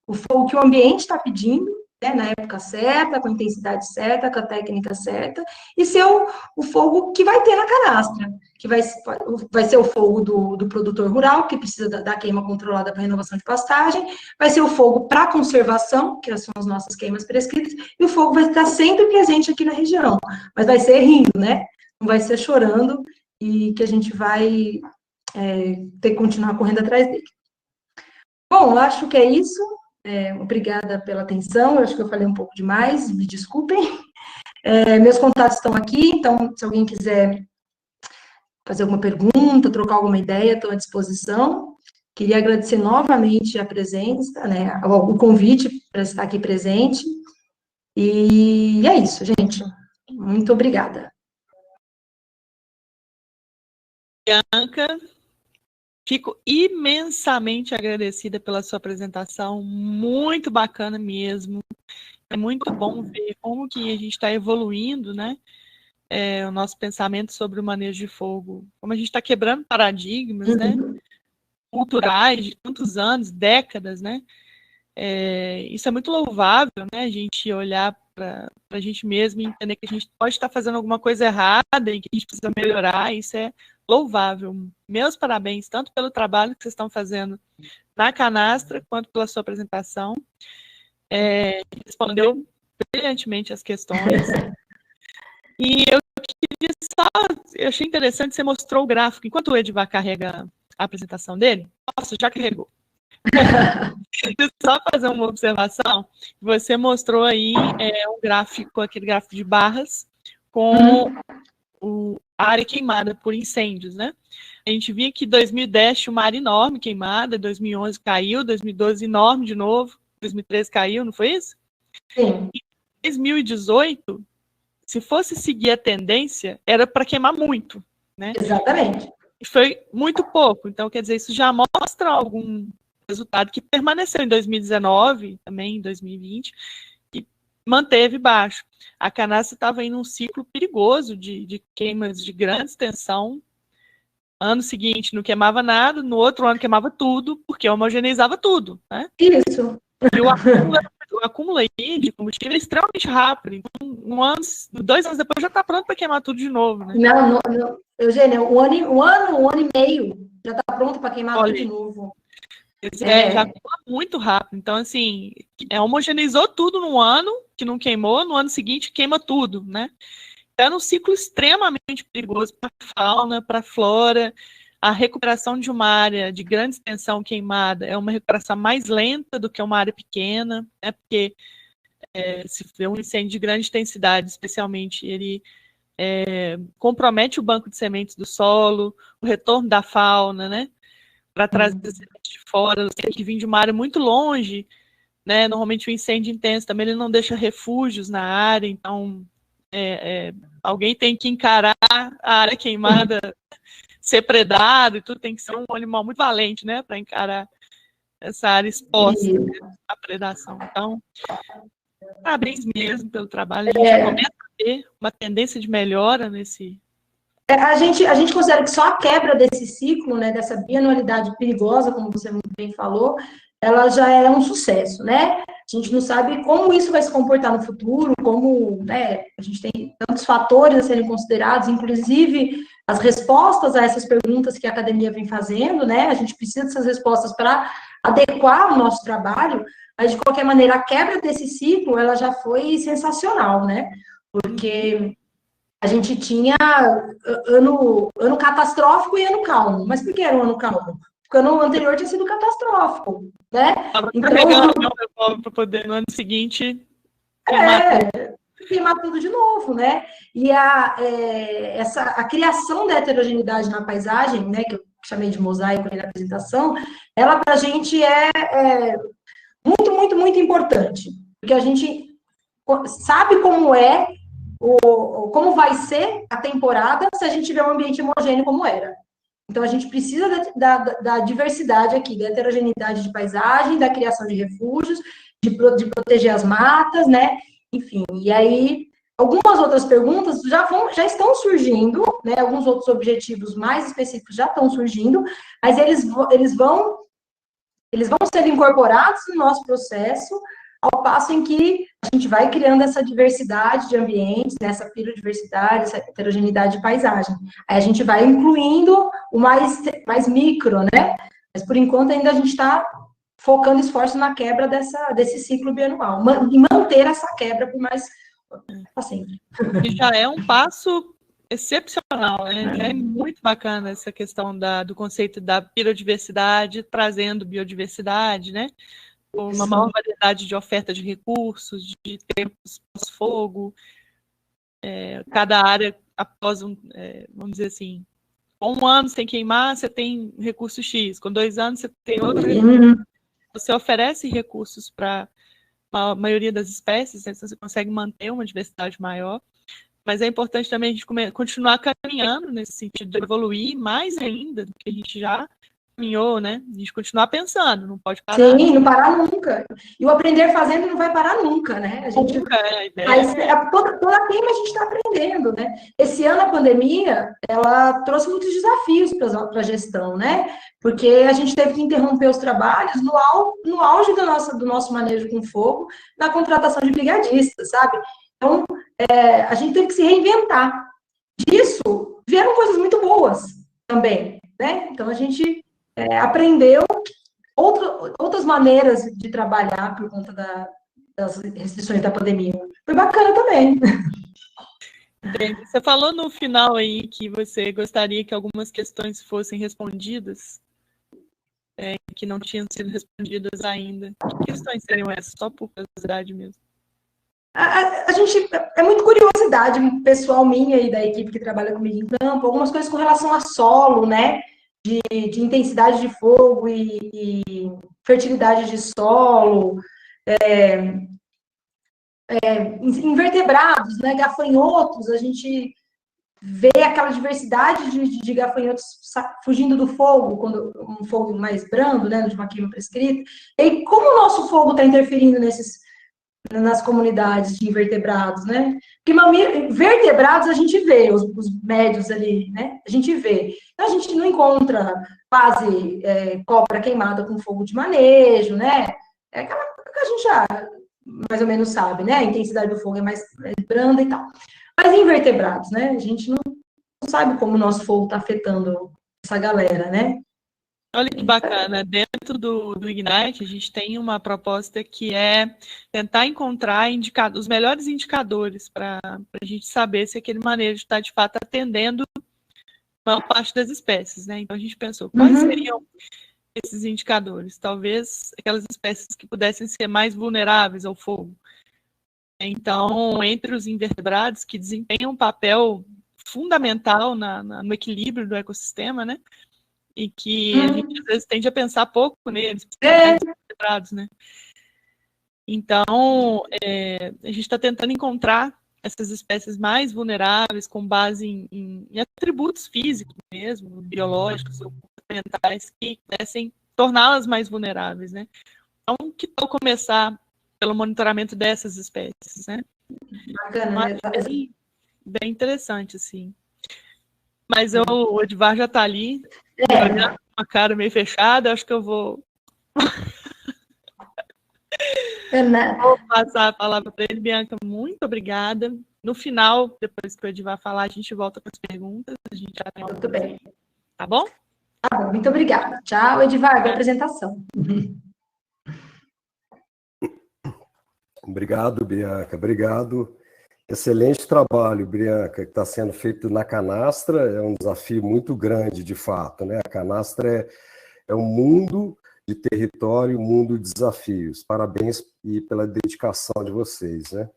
o fogo que o ambiente está pedindo, né, na época certa, com a intensidade certa, com a técnica certa, e ser o fogo que vai ter na canastra, que vai ser o fogo do produtor rural, que precisa da queima controlada para renovação de pastagem, vai ser o fogo para conservação, que são as nossas queimas prescritas, e o fogo vai estar sempre presente aqui na região, mas vai ser rindo, né? Não vai ser chorando, e que a gente vai ter que continuar correndo atrás dele. Bom, eu acho que é isso. Obrigada pela atenção, eu acho que eu falei um pouco demais, me desculpem. Meus contatos estão aqui, então, se alguém quiser fazer alguma pergunta, trocar alguma ideia, estou à disposição. Queria agradecer novamente a presença, né, o convite para estar aqui presente. E é isso, gente. Muito obrigada. Bianca, fico imensamente agradecida pela sua apresentação, muito bacana mesmo. É muito bom ver como que a gente está evoluindo, né? O nosso pensamento sobre o manejo de fogo, como a gente está quebrando paradigmas, né? Culturais de tantos anos, décadas, né? Isso é muito louvável, né? A gente olhar para a gente mesmo e entender que a gente pode estar fazendo alguma coisa errada e que a gente precisa melhorar. Isso é louvável. Meus parabéns, tanto pelo trabalho que vocês estão fazendo na Canastra, quanto pela sua apresentação. Respondeu brilhantemente as questões. E eu queria eu achei interessante, você mostrou o gráfico. Enquanto o Edivar carrega a apresentação dele, nossa, já carregou. Só fazer uma observação, você mostrou aí um gráfico, aquele gráfico de barras, com a área queimada por incêndios, né? A gente via que em 2010 tinha uma área enorme queimada, 2011 caiu, 2012 enorme de novo, 2013 caiu, não foi isso? Sim. Em 2018, se fosse seguir a tendência, era para queimar muito, né? Exatamente. E foi muito pouco, então quer dizer, isso já mostra algum resultado que permaneceu em 2019, também em 2020, e manteve baixo. A Canastra estava em um ciclo perigoso de queimas de grande extensão. Ano seguinte não queimava nada, no outro ano queimava tudo, porque homogeneizava tudo, né? Isso. E o acúmulo aí de combustível é extremamente rápido. Então, 2 anos depois já está pronto para queimar tudo de novo, né? Não, Eugênia, um ano e meio já está pronto para queimar tudo de novo. Já queima muito rápido. Então, assim, homogeneizou tudo num ano, que não queimou, no ano seguinte queima tudo, né? Então, é um ciclo extremamente perigoso para a fauna, para a flora. A recuperação de uma área de grande extensão queimada é uma recuperação mais lenta do que uma área pequena, né? Porque se for um incêndio de grande intensidade, especialmente, ele compromete o banco de sementes do solo, o retorno da fauna, né? Para trazer sementes de fora, tem que vir de uma área muito longe, né? Normalmente o incêndio intenso também ele não deixa refúgios na área, então alguém tem que encarar a área queimada, ser predado e tudo, tem que ser um animal muito valente, né? Para encarar essa área exposta à predação. Então, parabéns mesmo pelo trabalho, a gente começa a ter uma tendência de melhora nesse... A gente considera que só a quebra desse ciclo, né, dessa bianualidade perigosa, como você muito bem falou, ela já é um sucesso, né? A gente não sabe como isso vai se comportar no futuro, como, né, a gente tem tantos fatores a serem considerados, inclusive as respostas a essas perguntas que a academia vem fazendo, né? A gente precisa dessas respostas para adequar o nosso trabalho, mas, de qualquer maneira, a quebra desse ciclo, ela já foi sensacional, né? Porque a gente tinha ano catastrófico e ano calmo. Mas por que era um ano calmo? Porque o ano anterior tinha sido catastrófico, né? Então, para poder, no ano seguinte, queimar tudo de novo, né? E a criação da heterogeneidade na paisagem, né, que eu chamei de mosaico aí na apresentação, ela para a gente é muito, muito, muito importante. Porque a gente sabe como como vai ser a temporada se a gente tiver um ambiente homogêneo como era. Então, a gente precisa da diversidade aqui, da heterogeneidade de paisagem, da criação de refúgios, de proteger as matas, né? Enfim, e aí, algumas outras perguntas já estão surgindo, né? Alguns outros objetivos mais específicos já estão surgindo, mas eles vão ser incorporados no nosso processo, ao passo em que a gente vai criando essa diversidade de ambientes, né, essa biodiversidade, essa heterogeneidade de paisagem. Aí a gente vai incluindo o mais micro, né? Mas, por enquanto, ainda a gente está focando esforço na quebra desse ciclo bianual. E manter essa quebra por mais sempre. E já é um passo excepcional, né? Já é muito bacana essa questão do conceito da biodiversidade, trazendo biodiversidade, né? Uma maior variedade de oferta de recursos, de tempos pós-fogo, cada área após vamos dizer assim, com 1 ano sem queimar, você tem recurso X, com 2 anos você tem outro recurso. Você oferece recursos para a maioria das espécies, né, você consegue manter uma diversidade maior, mas é importante também a gente continuar caminhando nesse sentido de evoluir mais ainda do que a gente já caminhou, né? A gente continuar pensando, não pode parar. Sim, não parar nunca. E o aprender fazendo não vai parar nunca, né? A gente Nunca, a ideia toda queima a gente está aprendendo, né? Esse ano a pandemia, ela trouxe muitos desafios para a gestão, né? Porque a gente teve que interromper os trabalhos no auge do nosso manejo com fogo, na contratação de brigadistas, sabe? Então, a gente teve que se reinventar. Disso, vieram coisas muito boas também, né? Então, a gente aprendeu outras maneiras de trabalhar por conta das restrições da pandemia. Foi bacana também. Você falou no final aí que você gostaria que algumas questões fossem respondidas, que não tinham sido respondidas ainda. Que questões seriam essas? Só por curiosidade mesmo. A gente, é muito curiosidade pessoal minha e da equipe que trabalha comigo em campo, algumas coisas com relação a solo, né? De intensidade de fogo e fertilidade de solo, invertebrados, né? Gafanhotos, a gente vê aquela diversidade de gafanhotos fugindo do fogo, quando um fogo mais brando, né? De uma queima prescrita. E como o nosso fogo está interferindo nas comunidades de invertebrados, né? Porque vertebrados a gente vê, os médios ali, né? A gente vê. Então, a gente não encontra quase cobra queimada com fogo de manejo, né? É aquela que a gente já mais ou menos sabe, né? A intensidade do fogo é mais branda e tal. Mas invertebrados, né? A gente não sabe como o nosso fogo está afetando essa galera, né? Olha que bacana, dentro do Ignite a gente tem uma proposta que é tentar encontrar os melhores indicadores para a gente saber se aquele manejo está de fato atendendo a maior parte das espécies, né? Então a gente pensou, quais seriam esses indicadores? Talvez aquelas espécies que pudessem ser mais vulneráveis ao fogo. Então, entre os invertebrados que desempenham um papel fundamental no equilíbrio do ecossistema, né? E que a gente às vezes tende a pensar pouco neles, invertebrados, né? Então, a gente está tentando encontrar essas espécies mais vulneráveis com base em atributos físicos mesmo, biológicos ou comportamentais que pudessem torná-las mais vulneráveis, né? Então, que tal começar pelo monitoramento dessas espécies, né? Bacana, né? Bem interessante, assim. Mas o Edivar já está ali, olhando com uma cara meio fechada, acho que eu vou passar a palavra para ele. Bianca, muito obrigada. No final, depois que o Edivar falar, a gente volta com as perguntas. A gente já tem Tudo bem. Tá bom? Tá bom, muito obrigada. Tchau, Edivar, boa apresentação. Obrigado, Bianca. Obrigado. Excelente trabalho, Bianca, que está sendo feito na canastra. É um desafio muito grande, de fato, né? A canastra é um mundo de território, um mundo de desafios. Parabéns e pela dedicação de vocês, né?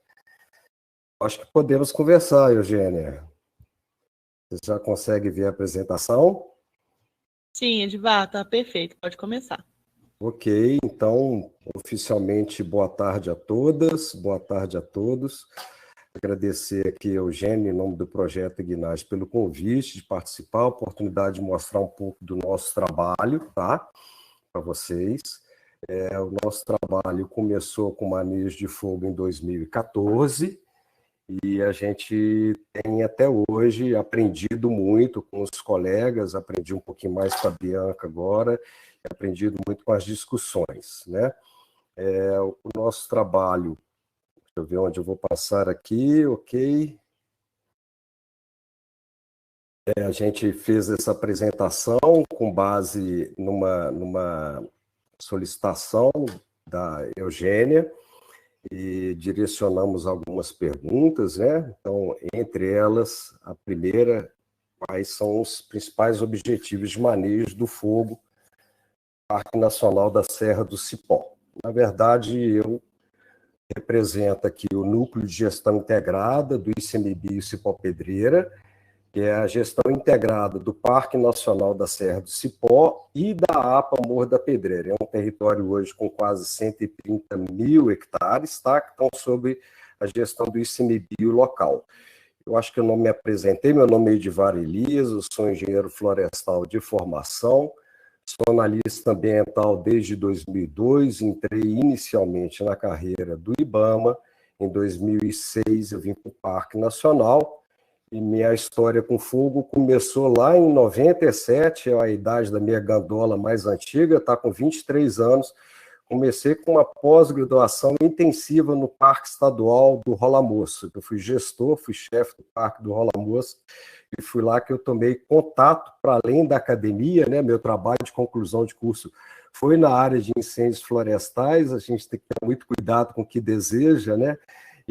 Acho que podemos conversar, Eugênia. Você já consegue ver a apresentação? Sim, Edivar, tá perfeito. Pode começar. Ok, então, oficialmente, boa tarde a todas, boa tarde a todos. Agradecer aqui, Eugênio, em nome do Projeto Ignite, pelo convite de participar, a oportunidade de mostrar um pouco do nosso trabalho, tá? Para vocês. O nosso trabalho começou com manejo de fogo em 2014 e a gente tem até hoje aprendido muito com os colegas, aprendi um pouquinho mais com a Bianca agora, aprendido muito com as discussões, né? O nosso trabalho, deixa eu ver onde eu vou passar aqui, ok. A gente fez essa apresentação com base numa solicitação da Eugênia e direcionamos algumas perguntas, né? Então, entre elas, a primeira, quais são os principais objetivos de manejo do fogo no Parque Nacional da Serra do Cipó? Na verdade, eu represento aqui o Núcleo de Gestão Integrada do ICMBio Cipó Pedreira, que é a gestão integrada do Parque Nacional da Serra do Cipó e da APA Morro da Pedreira. É um território hoje com quase 130 mil hectares, tá? Que estão sob a gestão do ICMBio local. Eu acho que eu não me apresentei, meu nome é Edivar Elias, eu sou engenheiro florestal de formação, Sou analista ambiental desde 2002, entrei inicialmente na carreira do IBAMA. Em 2006 eu vim para o Parque Nacional e minha história com fogo começou lá em 97, é a idade da minha gandola mais antiga, está com 23 anos. Comecei com uma pós-graduação intensiva no Parque Estadual do Rola Moça. Eu fui gestor, fui chefe do Parque do Rola Moça, e fui lá que eu tomei contato, para além da academia, né? Meu trabalho de conclusão de curso foi na área de incêndios florestais. A gente tem que ter muito cuidado com o que deseja, né?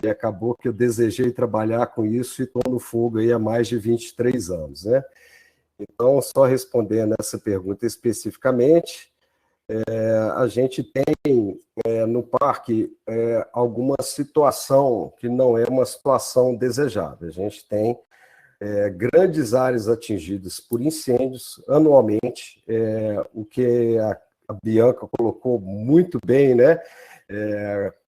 E acabou que eu desejei trabalhar com isso e estou no fogo aí há mais de 23 anos, né? Então, só respondendo essa pergunta especificamente, a gente tem no parque alguma situação que não é uma situação desejável. A gente tem grandes áreas atingidas por incêndios anualmente, o que a Bianca colocou muito bem, né?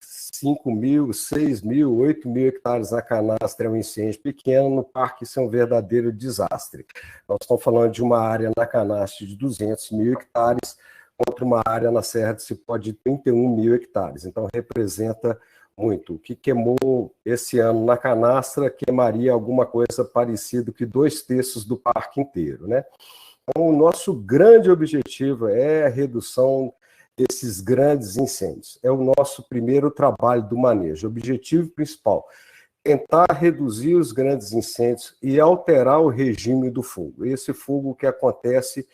5 mil, 6 mil, 8 mil hectares na canastra é um incêndio pequeno, no parque isso é um verdadeiro desastre. Nós estamos falando de uma área na canastra de 200 mil hectares contra uma área na Serra do Cipó de 31 mil hectares, então representa muito. O que queimou esse ano na canastra queimaria alguma coisa parecida que 2/3 do parque inteiro, né? Então, o nosso grande objetivo é a redução desses grandes incêndios. É o nosso primeiro trabalho do manejo. O objetivo principal, tentar reduzir os grandes incêndios e alterar o regime do fogo. Esse fogo que acontece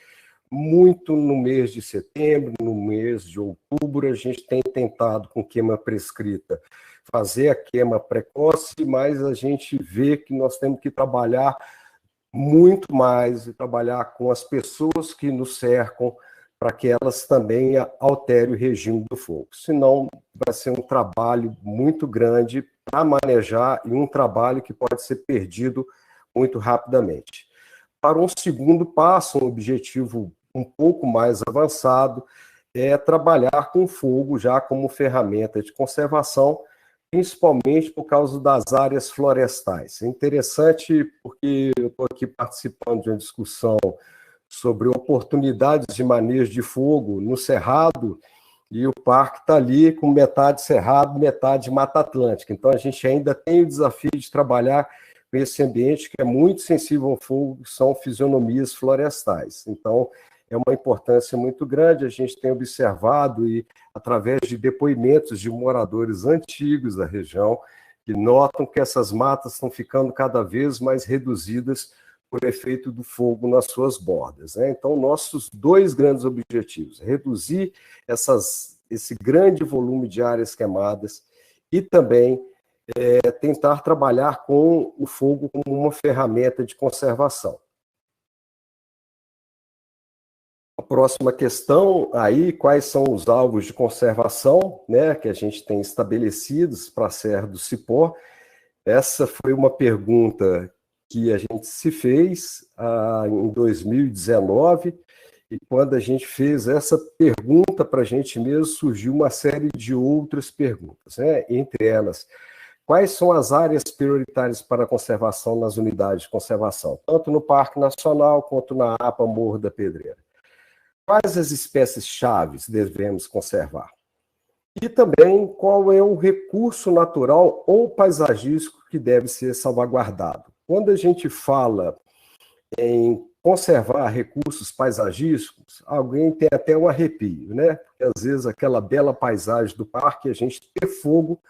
muito no mês de setembro, no mês de outubro, a gente tem tentado com queima prescrita fazer a queima precoce, mas a gente vê que nós temos que trabalhar muito mais e trabalhar com as pessoas que nos cercam para que elas também alterem o regime do fogo. Senão, vai ser um trabalho muito grande para manejar e um trabalho que pode ser perdido muito rapidamente. Para um segundo passo, um objetivo um pouco mais avançado, é trabalhar com fogo já como ferramenta de conservação, principalmente por causa das áreas florestais. É interessante porque eu estou aqui participando de uma discussão sobre oportunidades de manejo de fogo no Cerrado, e o parque está ali com metade Cerrado, metade Mata Atlântica. Então, a gente ainda tem o desafio de trabalhar com esse ambiente que é muito sensível ao fogo, que são fisionomias florestais. Então, é uma importância muito grande. A gente tem observado, e através de depoimentos de moradores antigos da região, que notam que essas matas estão ficando cada vez mais reduzidas por efeito do fogo nas suas bordas, né? Então, nossos dois grandes objetivos, reduzir esse grande volume de áreas queimadas e também tentar trabalhar com o fogo como uma ferramenta de conservação. A próxima questão aí, quais são os alvos de conservação, né, que a gente tem estabelecidos para a Serra do Cipó? Essa foi uma pergunta que a gente se fez em 2019, e quando a gente fez essa pergunta para a gente mesmo, surgiu uma série de outras perguntas, né? Entre elas, quais são as áreas prioritárias para a conservação nas unidades de conservação, tanto no Parque Nacional quanto na APA Morro da Pedreira? Quais as espécies-chave devemos conservar? E também qual é o recurso natural ou paisagístico que deve ser salvaguardado? Quando a gente fala em conservar recursos paisagísticos, alguém tem até um arrepio, né? Porque às vezes aquela bela paisagem do parque, a gente ter fogo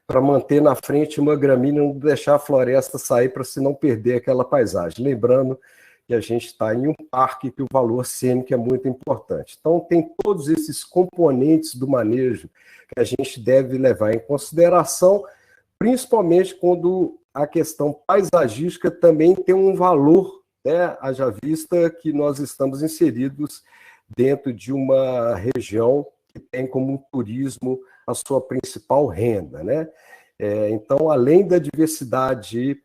para manter na frente uma gramínea, não deixar a floresta sair para se não perder aquela paisagem. Lembrando que a gente está em um parque que o valor cênico é muito importante. Então, tem todos esses componentes do manejo que a gente deve levar em consideração, principalmente quando a questão paisagística também tem um valor, né? Haja vista que nós estamos inseridos dentro de uma região que tem como turismo a sua principal renda, né? Então, além da diversidade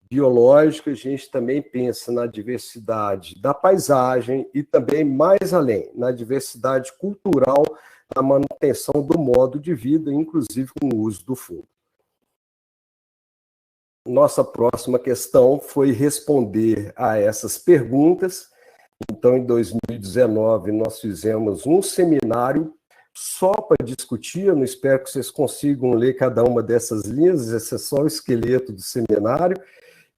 biológica, a gente também pensa na diversidade da paisagem e também, mais além, na diversidade cultural, na manutenção do modo de vida, inclusive com o uso do fogo. Nossa próxima questão foi responder a essas perguntas. Então, em 2019, nós fizemos um seminário só para discutir. Eu não espero que vocês consigam ler cada uma dessas linhas, esse é só o esqueleto do seminário,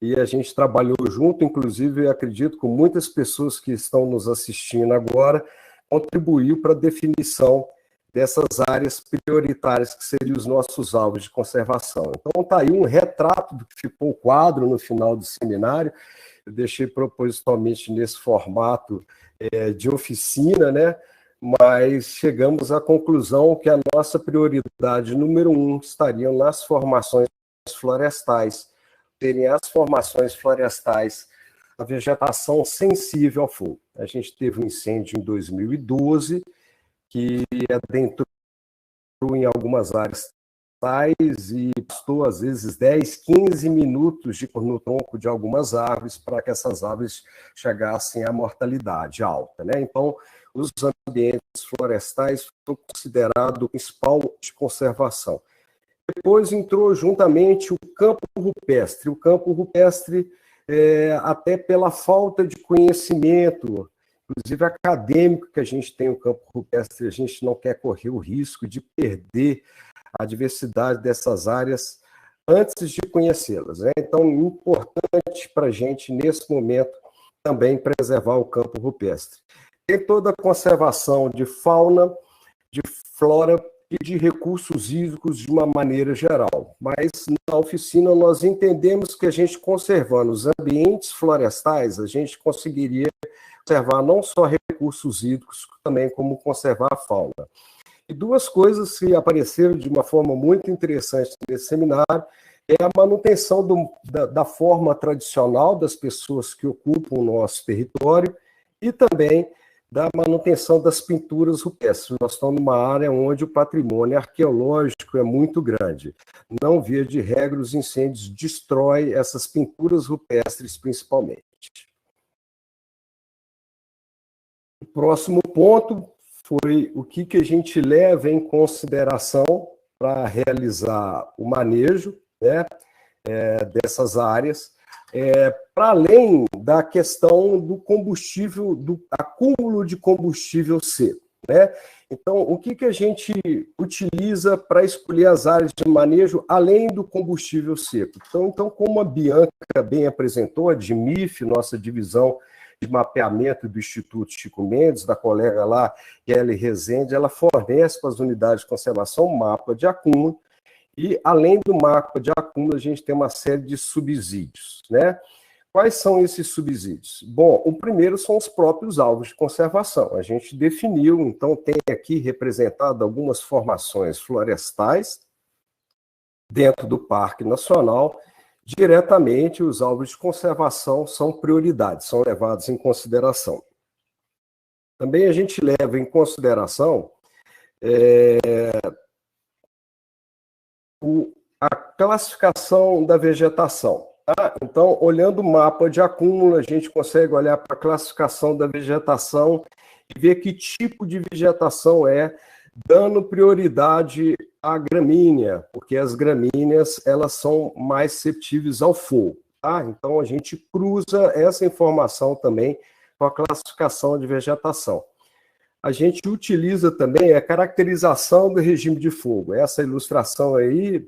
e a gente trabalhou junto, inclusive, eu acredito, com muitas pessoas que estão nos assistindo agora, contribuiu para a definição dessas áreas prioritárias que seriam os nossos alvos de conservação. Então, está aí um retrato do que ficou o quadro no final do seminário. Eu deixei propositalmente nesse formato de oficina, né? Mas chegamos à conclusão que a nossa prioridade número 1 estariam nas formações florestais, serem as formações florestais, a vegetação sensível ao fogo. A gente teve um incêndio em 2012, que adentrou em algumas áreas e passou, às vezes, 10, 15 minutos no tronco de algumas árvores para que essas árvores chegassem à mortalidade alta, né? Então, os ambientes florestais foram considerados o principal de conservação. Depois entrou juntamente o campo rupestre. O campo rupestre, até pela falta de conhecimento, inclusive acadêmico, que a gente tem no campo rupestre, a gente não quer correr o risco de perder a diversidade dessas áreas antes de conhecê-las, né? Então, é importante para a gente, nesse momento, também preservar o campo rupestre. Tem toda a conservação de fauna, de flora e de recursos hídricos de uma maneira geral. Mas, na oficina, nós entendemos que a gente, conservando os ambientes florestais, a gente conseguiria conservar não só recursos hídricos, também como conservar a fauna. E duas coisas que apareceram de uma forma muito interessante nesse seminário é a manutenção da forma tradicional das pessoas que ocupam o nosso território e também da manutenção das pinturas rupestres. Nós estamos numa área onde o patrimônio arqueológico é muito grande. Não, via de regra, os incêndios destroem essas pinturas rupestres, principalmente. O próximo ponto foi o que a gente leva em consideração para realizar o manejo, né, dessas áreas, para além da questão do combustível, do acúmulo de combustível seco, né? Então, o que a gente utiliza para escolher as áreas de manejo além do combustível seco? Então, como a Bianca bem apresentou, a DIMIF, nossa divisão de mapeamento do Instituto Chico Mendes, da colega lá, Kelly Rezende, ela fornece para as unidades de conservação um mapa de acúmulo, e além do mapa de acúmulo, a gente tem uma série de subsídios, né? Quais são esses subsídios? Bom, o primeiro são os próprios alvos de conservação. A gente definiu, então tem aqui representado algumas formações florestais dentro do Parque Nacional. Diretamente, os alvos de conservação são prioridades, são levados em consideração. Também a gente leva em consideração a classificação da vegetação. Tá? Então, olhando o mapa de acúmulo, a gente consegue olhar para a classificação da vegetação e ver que tipo de vegetação dando prioridade à gramínea, porque as gramíneas elas são mais suscetíveis ao fogo. Tá? Então, a gente cruza essa informação também com a classificação de vegetação. A gente utiliza também a caracterização do regime de fogo. Essa ilustração aí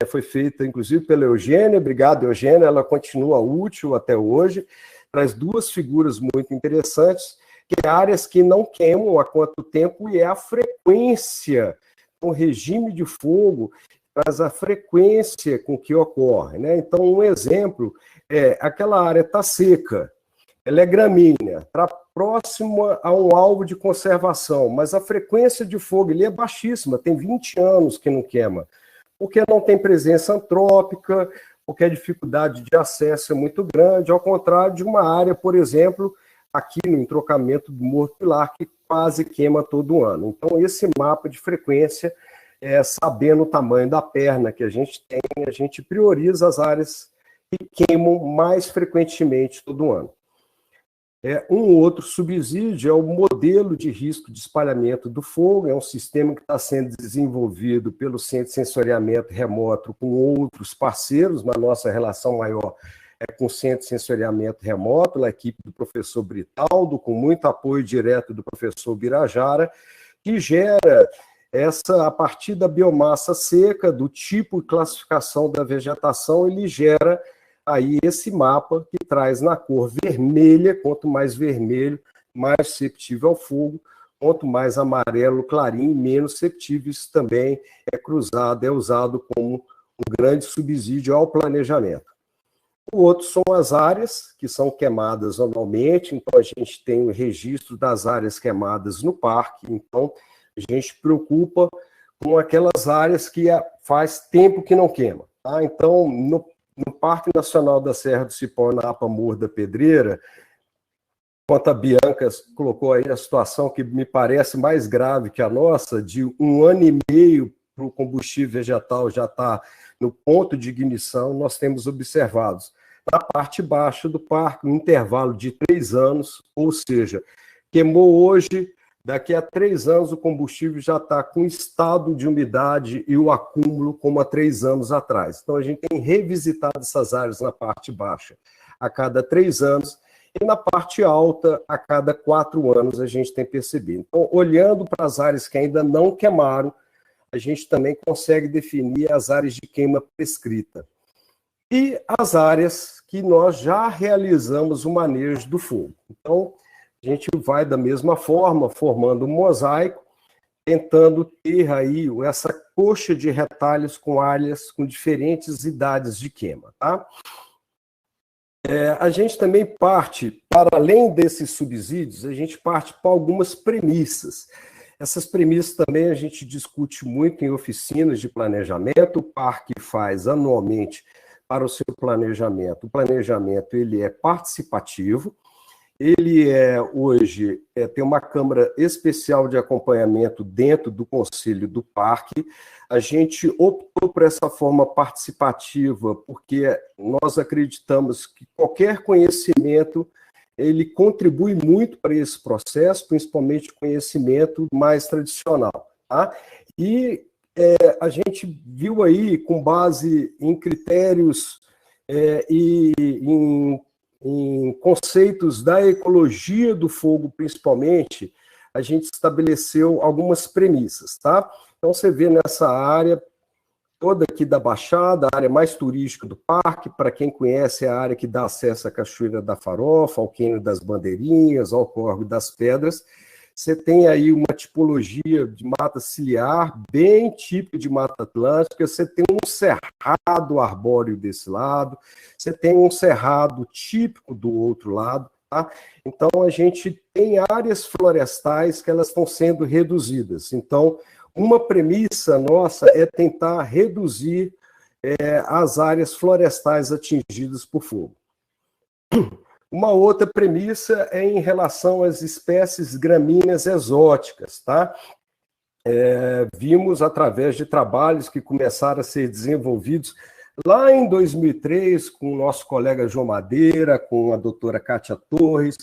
foi feita, inclusive, pela Eugênia. Obrigado, Eugênia. Ela continua útil até hoje. Traz duas figuras muito interessantes, que é áreas que não queimam há quanto tempo e é a frequência. O regime de fogo traz a frequência com que ocorre, né? Então, um exemplo aquela área está seca, ela é gramínea, está próxima a um alvo de conservação, mas a frequência de fogo ele é baixíssima, tem 20 anos que não queima, porque não tem presença antrópica, porque a dificuldade de acesso é muito grande, ao contrário de uma área, por exemplo, aqui no entrocamento do Morro Pilar, que quase queima todo ano. Então, esse mapa de frequência, sabendo o tamanho da perna que a gente tem, a gente prioriza as áreas que queimam mais frequentemente todo ano. Um outro subsídio é o modelo de risco de espalhamento do fogo, é um sistema que está sendo desenvolvido pelo Centro de Sensoriamento Remoto com outros parceiros, mas nossa relação maior com centro de sensoriamento remoto, a equipe do professor Britaldo, com muito apoio direto do professor Birajara, que gera a partir da biomassa seca, do tipo e classificação da vegetação, ele gera aí esse mapa que traz na cor vermelha, quanto mais vermelho, mais susceptível ao fogo, quanto mais amarelo clarinho, menos susceptível. Isso também é usado como um grande subsídio ao planejamento. O outro são as áreas que são queimadas anualmente, então a gente tem o registro das áreas queimadas no parque, então a gente preocupa com aquelas áreas que faz tempo que não queima. Tá? Então, no Parque Nacional da Serra do Cipó, na Apamur da Pedreira, enquanto a Bianca colocou aí a situação que me parece mais grave que a nossa, de 1 ano e meio para o combustível vegetal já está no ponto de ignição, nós temos observados na parte baixa do parque um intervalo de 3 anos, ou seja, queimou hoje, daqui a 3 anos o combustível já está com estado de umidade e o acúmulo como há 3 anos atrás. Então a gente tem revisitado essas áreas na parte baixa a cada 3 anos, e na parte alta, a cada 4 anos, a gente tem percebido. Então, olhando para as áreas que ainda não queimaram, a gente também consegue definir as áreas de queima prescrita. E as áreas que nós já realizamos o manejo do fogo. Então, a gente vai da mesma forma, formando um mosaico, tentando ter aí essa coxa de retalhos com áreas com diferentes idades de queima, tá? A gente também parte, para além desses subsídios, a gente parte para algumas premissas. Essas premissas também a gente discute muito em oficinas de planejamento. O parque faz anualmente para o seu planejamento. O planejamento ele é participativo, ele hoje tem uma Câmara Especial de Acompanhamento dentro do Conselho do Parque. A gente optou por essa forma participativa porque nós acreditamos que qualquer conhecimento ele contribui muito para esse processo, principalmente conhecimento mais tradicional. Tá? E a gente viu aí, com base em critérios e em conceitos da ecologia do fogo, principalmente, a gente estabeleceu algumas premissas, tá? Então, você vê nessa área toda aqui da Baixada, a área mais turística do parque, para quem conhece, é a área que dá acesso à Cachoeira da Farofa, ao Cânion das Bandeirinhas, ao Córrego das Pedras. Você tem aí uma tipologia de mata ciliar, bem típica de Mata Atlântica, você tem um cerrado arbóreo desse lado, você tem um cerrado típico do outro lado, tá? Então, a gente tem áreas florestais que elas estão sendo reduzidas. Então, uma premissa nossa é tentar reduzir as áreas florestais atingidas por fogo. Uma outra premissa é em relação às espécies gramíneas exóticas, tá? Vimos através de trabalhos que começaram a ser desenvolvidos lá em 2003 com o nosso colega João Madeira, com a doutora Kátia Torres,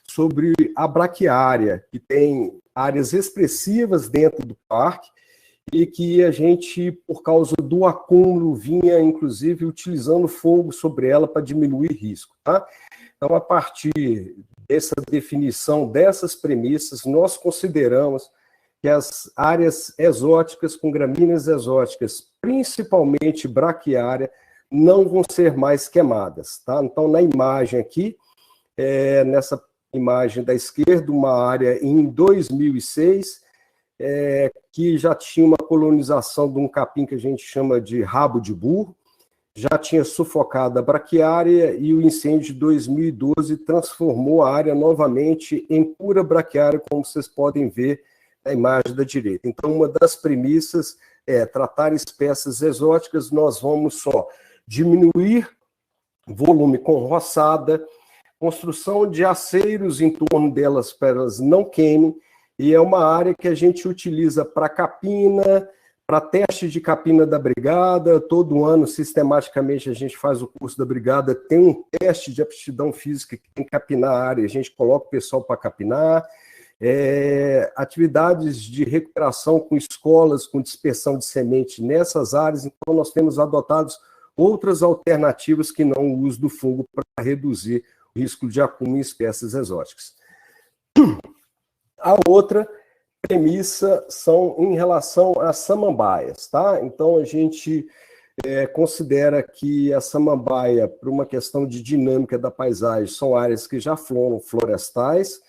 sobre a braquiária, que tem áreas expressivas dentro do parque e que a gente, por causa do acúmulo, vinha, inclusive, utilizando fogo sobre ela para diminuir risco, tá? Então, a partir dessa definição, dessas premissas, nós consideramos que as áreas exóticas com gramíneas exóticas, principalmente braquiária, não vão ser mais queimadas, tá? Então, na imagem aqui, nessa imagem da esquerda, uma área em 2006, que já tinha uma colonização de um capim que a gente chama de rabo de burro, já tinha sufocado a braquiária e o incêndio de 2012 transformou a área novamente em pura braquiária, como vocês podem ver na imagem da direita. Então, uma das premissas é tratar espécies exóticas, nós vamos só diminuir volume com roçada, construção de aceiros em torno delas para elas não queimem, e é uma área que a gente utiliza para capina, para teste de capina da brigada. Todo ano, sistematicamente, a gente faz o curso da brigada, tem um teste de aptidão física que tem que capinar a área, a gente coloca o pessoal para capinar. Atividades de recuperação com escolas, com dispersão de semente nessas áreas. Então, nós temos adotados outras alternativas que não o uso do fogo para reduzir o risco de acúmulo em espécies exóticas. A outra premissa são em relação às samambaias, tá? Então, a gente considera que a samambaia, por uma questão de dinâmica da paisagem, são áreas que já foram florestais.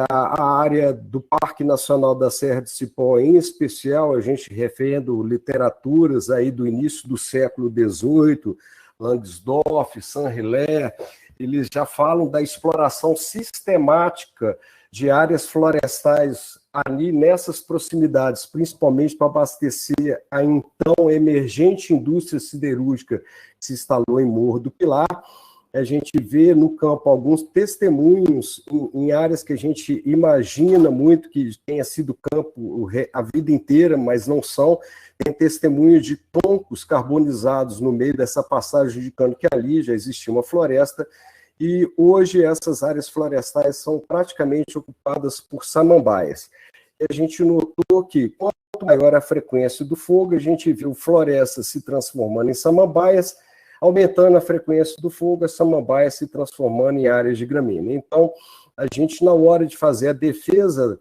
A área do Parque Nacional da Serra de Cipó, em especial, a gente referindo literaturas aí do início do século XVIII, Langsdorff, Saint-Hilaire, eles já falam da exploração sistemática de áreas florestais ali nessas proximidades, principalmente para abastecer a então emergente indústria siderúrgica que se instalou em Morro do Pilar. A gente vê no campo alguns testemunhos em áreas que a gente imagina muito que tenha sido campo a vida inteira, mas não são. Tem testemunhos de troncos carbonizados no meio dessa passagem de cano, que ali já existia uma floresta, e hoje essas áreas florestais são praticamente ocupadas por samambaias. E a gente notou que, quanto maior a frequência do fogo, a gente viu florestas se transformando em samambaias, aumentando a frequência do fogo, a samambaia se transformando em áreas de gramínea. Então, a gente, na hora de fazer a defesa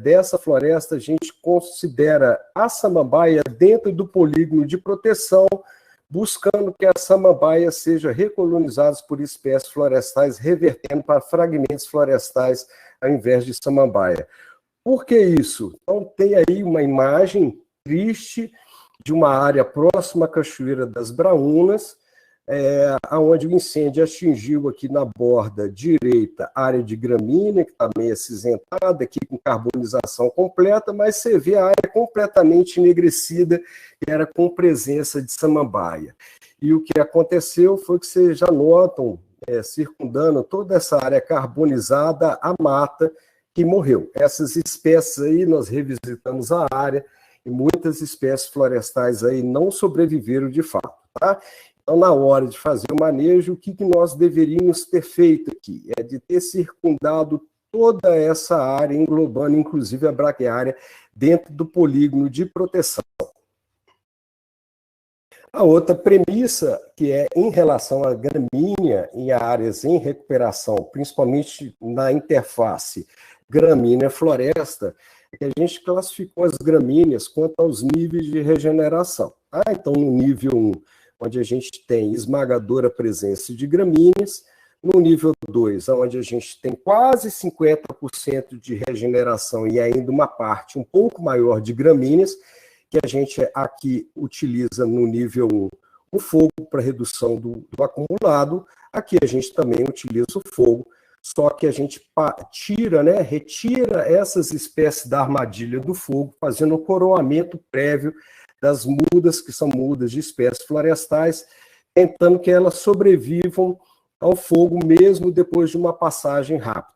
dessa floresta, a gente considera a samambaia dentro do polígono de proteção, buscando que as samambaias sejam recolonizadas por espécies florestais, revertendo para fragmentos florestais ao invés de samambaia. Por que isso? Então, tem aí uma imagem triste de uma área próxima à Cachoeira das Braúnas, onde o incêndio atingiu aqui na borda direita a área de gramínea, que está meio acinzentada, aqui com carbonização completa, mas você vê a área completamente enegrecida, que era com presença de samambaia. E o que aconteceu foi que vocês já notam, circundando toda essa área carbonizada, a mata que morreu. Essas espécies aí, nós revisitamos a área, e muitas espécies florestais aí não sobreviveram de fato, tá? Então, na hora de fazer o manejo, o que nós deveríamos ter feito aqui? É de ter circundado toda essa área, englobando inclusive a braquiária, dentro do polígono de proteção. A outra premissa, que é em relação à gramínea em áreas em recuperação, principalmente na interface gramínea-floresta, é que a gente classificou as gramíneas quanto aos níveis de regeneração. Então, no nível 1, onde a gente tem esmagadora presença de gramíneas, no nível 2, onde a gente tem quase 50% de regeneração e ainda uma parte um pouco maior de gramíneas, que a gente aqui utiliza no nível 1 o fogo para redução do acumulado, aqui a gente também utiliza o fogo, só que a gente retira essas espécies da armadilha do fogo, fazendo um coroamento prévio das mudas, que são mudas de espécies florestais, tentando que elas sobrevivam ao fogo mesmo depois de uma passagem rápida.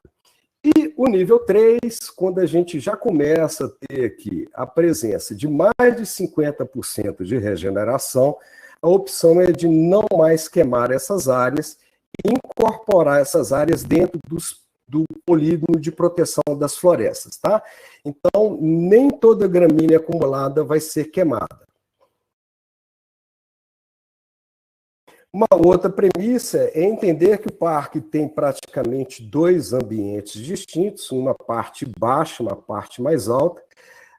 E o nível 3, quando a gente já começa a ter aqui a presença de mais de 50% de regeneração, a opção é de não mais queimar essas áreas e incorporar essas áreas dentro do polígono de proteção das florestas, tá? Então, nem toda gramínea acumulada vai ser queimada. Uma outra premissa é entender que o parque tem praticamente 2 ambientes distintos, uma parte baixa, uma parte mais alta.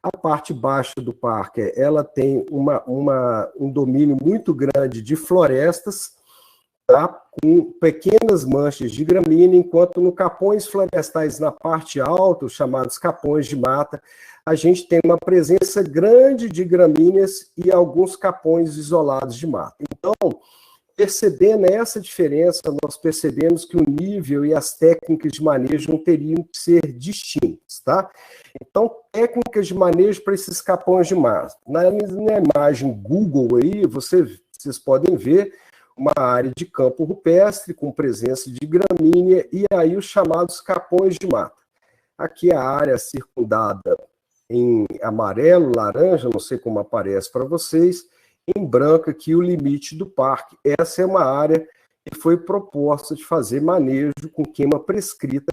A parte baixa do parque, ela tem um domínio muito grande de florestas, tá? Com pequenas manchas de gramínea, enquanto no capões florestais na parte alta, os chamados capões de mata, a gente tem uma presença grande de gramíneas e alguns capões isolados de mata. Então, percebendo essa diferença, nós percebemos que o nível e as técnicas de manejo não teriam que ser distintas, tá? Então, técnicas de manejo para esses capões de mata. Na imagem Google aí, vocês podem ver uma área de campo rupestre com presença de gramínea e aí os chamados capões de mata. Aqui a área circundada em amarelo, laranja, não sei como aparece para vocês, em branco aqui o limite do parque. Essa é uma área que foi proposta de fazer manejo com queima prescrita,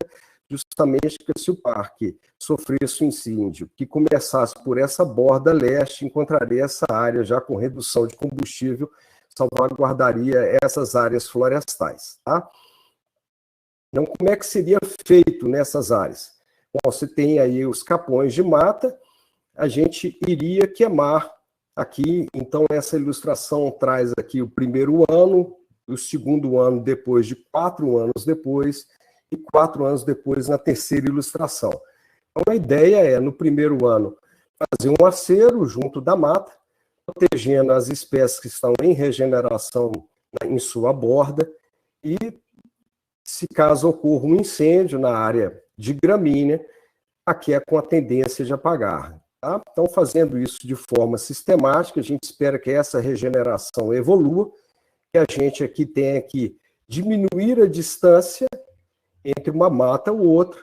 justamente que se o parque sofresse um incêndio que começasse por essa borda leste, encontraria essa área já com redução de combustível salvaguardaria essas áreas florestais. Tá? Então, como é que seria feito nessas áreas? Bom, você tem aí os capões de mata, a gente iria queimar aqui, então essa ilustração traz aqui o primeiro ano, o segundo ano depois de 4 anos depois, e 4 anos depois na terceira ilustração. Então a ideia é, no primeiro ano, fazer um acero junto da mata, protegendo as espécies que estão em regeneração em sua borda, e se caso ocorra um incêndio na área de gramínea, aqui é com a tendência de apagar. Tá? Então, fazendo isso de forma sistemática, a gente espera que essa regeneração evolua, que a gente aqui tenha que diminuir a distância entre uma mata e outra,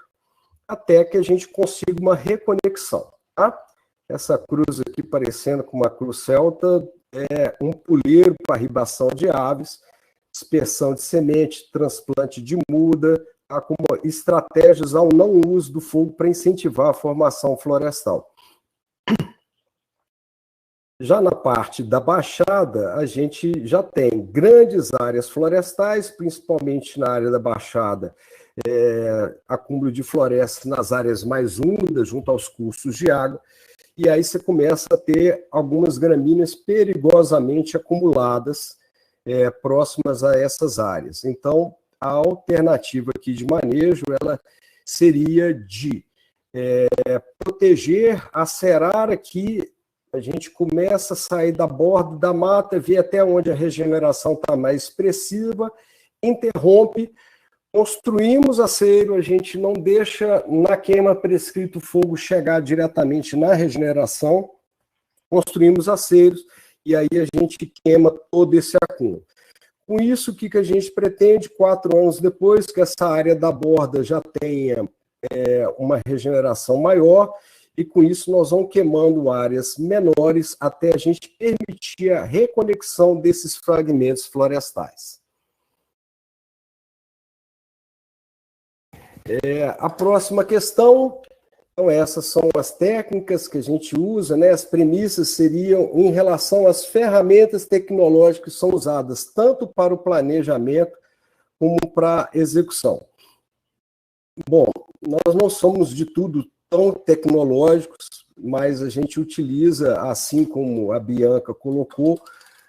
até que a gente consiga uma reconexão. Tá? Essa cruz aqui, parecendo com uma cruz celta, é um puleiro para ribação de aves, dispersão de semente, transplante de muda, tá? Como estratégias ao não uso do fogo para incentivar a formação florestal. Já na parte da Baixada, a gente já tem grandes áreas florestais, principalmente na área da Baixada, acúmulo de florestas nas áreas mais úmidas, junto aos cursos de água, e aí você começa a ter algumas gramíneas perigosamente acumuladas próximas a essas áreas. Então, a alternativa aqui de manejo, ela seria de proteger, acerar aqui. A gente começa a sair da borda da mata, vê até onde a regeneração está mais expressiva, interrompe, construímos acero, a gente não deixa na queima prescrito o fogo chegar diretamente na regeneração, construímos aceros e aí a gente queima todo esse acúmulo. Com isso, o que a gente pretende, 4 anos depois, que essa área da borda já tenha uma regeneração maior, e com isso nós vamos queimando áreas menores até a gente permitir a reconexão desses fragmentos florestais. A próxima questão, então essas são as técnicas que a gente usa, né? As premissas seriam em relação às ferramentas tecnológicas que são usadas tanto para o planejamento como para a execução. Bom, nós não somos de tudo tão tecnológicos, mas a gente utiliza, assim como a Bianca colocou,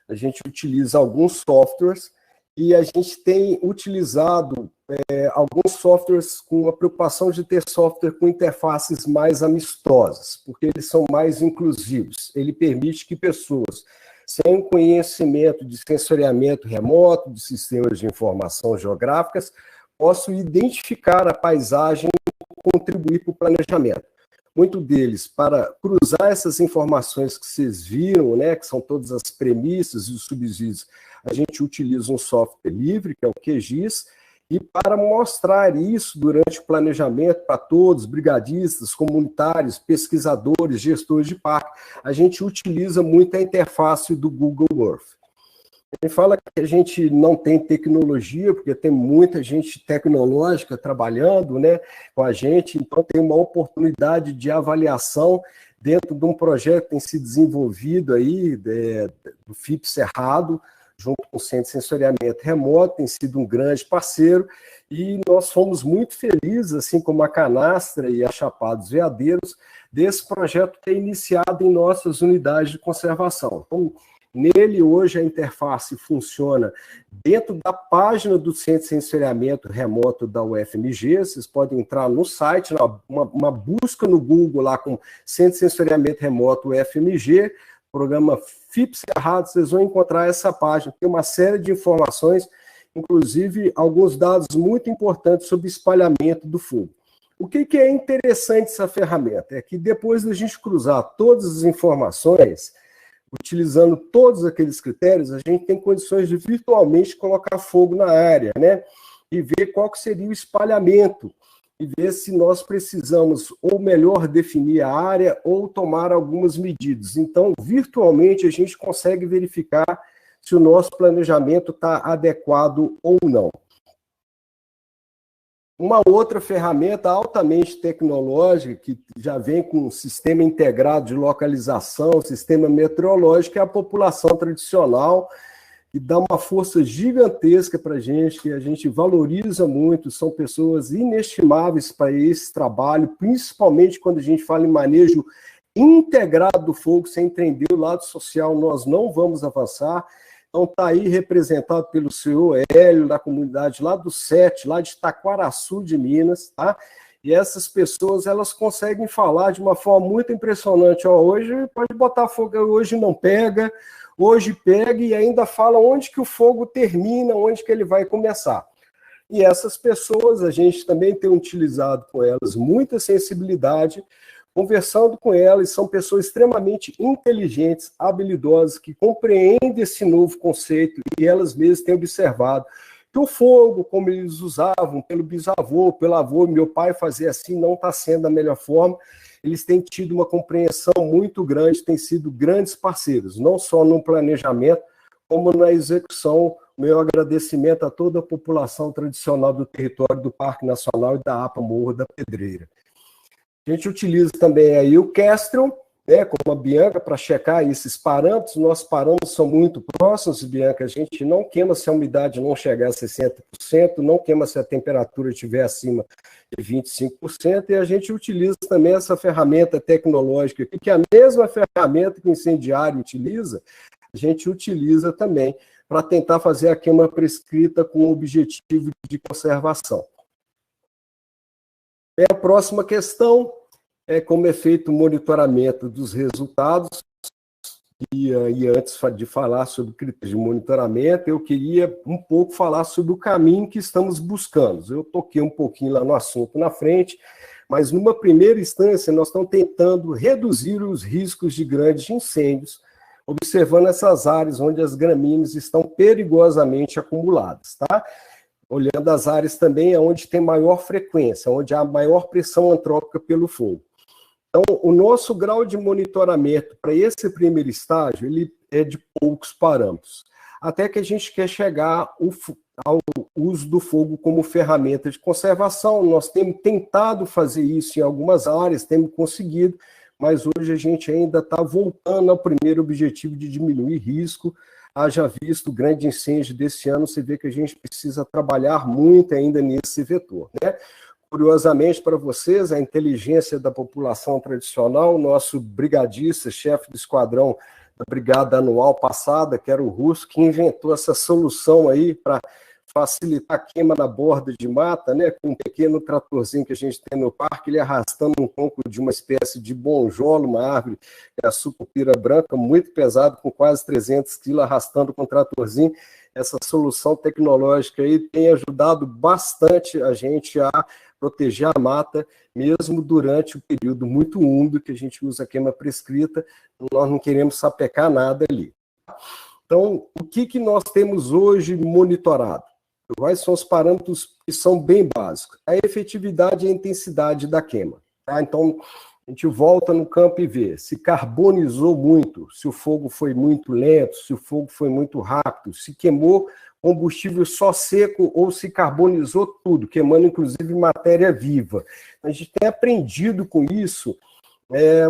a gente utiliza alguns softwares e a gente tem utilizado alguns softwares com a preocupação de ter software com interfaces mais amistosas, porque eles são mais inclusivos. Ele permite que pessoas sem conhecimento de sensoriamento remoto, de sistemas de informação geográficas, possam identificar a paisagem e contribuir para o planejamento. Muito deles, para cruzar essas informações que vocês viram, né, que são todas as premissas e os subsídios, a gente utiliza um software livre, que é o QGIS, e para mostrar isso durante o planejamento para todos, brigadistas, comunitários, pesquisadores, gestores de parque, a gente utiliza muito a interface do Google Earth. Ele fala que a gente não tem tecnologia, porque tem muita gente tecnológica trabalhando, né, com a gente, então tem uma oportunidade de avaliação dentro de um projeto que tem sido desenvolvido aí, do FIP Cerrado, junto com o Centro de Sensoriamento Remoto, tem sido um grande parceiro, e nós fomos muito felizes, assim como a Canastra e a Chapados Veadeiros, desse projeto ter iniciado em nossas unidades de conservação. Então, nele, hoje, a interface funciona dentro da página do Centro de Sensoriamento Remoto da UFMG. Vocês podem entrar no site, uma busca no Google lá com Centro de Sensoriamento Remoto UFMG, programa FIP Cerrado, vocês vão encontrar essa página. Tem uma série de informações, inclusive alguns dados muito importantes sobre espalhamento do fogo. O que é interessante essa ferramenta? É que depois da gente cruzar todas as informações, utilizando todos aqueles critérios, a gente tem condições de virtualmente colocar fogo na área, né? E ver qual que seria o espalhamento, e ver se nós precisamos, ou melhor, definir a área, ou tomar algumas medidas. Então, virtualmente, a gente consegue verificar se o nosso planejamento está adequado ou não. Uma outra ferramenta altamente tecnológica, que já vem com um sistema integrado de localização, sistema meteorológico, é a população tradicional, e dá uma força gigantesca para a gente, que a gente valoriza muito, são pessoas inestimáveis para esse trabalho, principalmente quando a gente fala em manejo integrado do fogo, sem entender o lado social, nós não vamos avançar. Então está aí representado pelo senhor Hélio, da comunidade lá do SET, lá de Taquaraçu de Minas, tá? E essas pessoas, elas conseguem falar de uma forma muito impressionante. Ó, hoje pode botar fogo, hoje não pega, hoje pega, e ainda fala onde que o fogo termina, onde que ele vai começar. E essas pessoas, a gente também tem utilizado com elas muita sensibilidade, conversando com elas, são pessoas extremamente inteligentes, habilidosas, que compreendem esse novo conceito, e elas mesmas têm observado que o fogo, como eles usavam, pelo bisavô, pelo avô, meu pai fazia assim, não está sendo da melhor forma. Eles têm tido uma compreensão muito grande, têm sido grandes parceiros, não só no planejamento, como na execução. Meu agradecimento a toda a população tradicional do território do Parque Nacional e da APA Morro da Pedreira. A gente utiliza também aí o Kestrel, né, como a Bianca, para checar esses parâmetros. Nossos parâmetros são muito próximos, Bianca. A gente não queima se a umidade não chegar a 60%, não queima se a temperatura estiver acima de 25%, e a gente utiliza também essa ferramenta tecnológica aqui, que é a mesma ferramenta que o incendiário utiliza, a gente utiliza também para tentar fazer a queima prescrita com o objetivo de conservação. A próxima questão é como é feito o monitoramento dos resultados. E antes de falar sobre critérios de monitoramento, eu queria um pouco falar sobre o caminho que estamos buscando. Eu toquei um pouquinho lá no assunto na frente, mas numa primeira instância nós estamos tentando reduzir os riscos de grandes incêndios, observando essas áreas onde as gramíneas estão perigosamente acumuladas, tá? Olhando as áreas também onde tem maior frequência, onde há maior pressão antrópica pelo fogo. Então, o nosso grau de monitoramento para esse primeiro estágio, ele é de poucos parâmetros, até que a gente quer chegar ao uso do fogo como ferramenta de conservação. Nós temos tentado fazer isso em algumas áreas, temos conseguido, mas hoje a gente ainda está voltando ao primeiro objetivo de diminuir risco. Haja visto o grande incêndio desse ano, você vê que a gente precisa trabalhar muito ainda nesse vetor, né? Curiosamente para vocês, a inteligência da população tradicional, nosso brigadista, chefe do esquadrão da brigada anual passada, que era o Russo, que inventou essa solução aí para facilitar a queima na borda de mata, né, com um pequeno tratorzinho que a gente tem no parque, ele arrastando um tronco de uma espécie de bonjolo, uma árvore, que é a sucupira branca, muito pesado, com quase 300 quilos, arrastando com um tratorzinho. Essa solução tecnológica aí tem ajudado bastante a gente a proteger a mata, mesmo durante o período muito úmido que a gente usa a queima prescrita, nós não queremos sapecar nada ali. Então, o que nós temos hoje monitorado? Quais são os parâmetros que são bem básicos? A efetividade e a intensidade da queima. Tá? Então, a gente volta no campo e vê se carbonizou muito, se o fogo foi muito lento, se o fogo foi muito rápido, se queimou combustível só seco ou se carbonizou tudo, queimando inclusive matéria viva. A gente tem aprendido com isso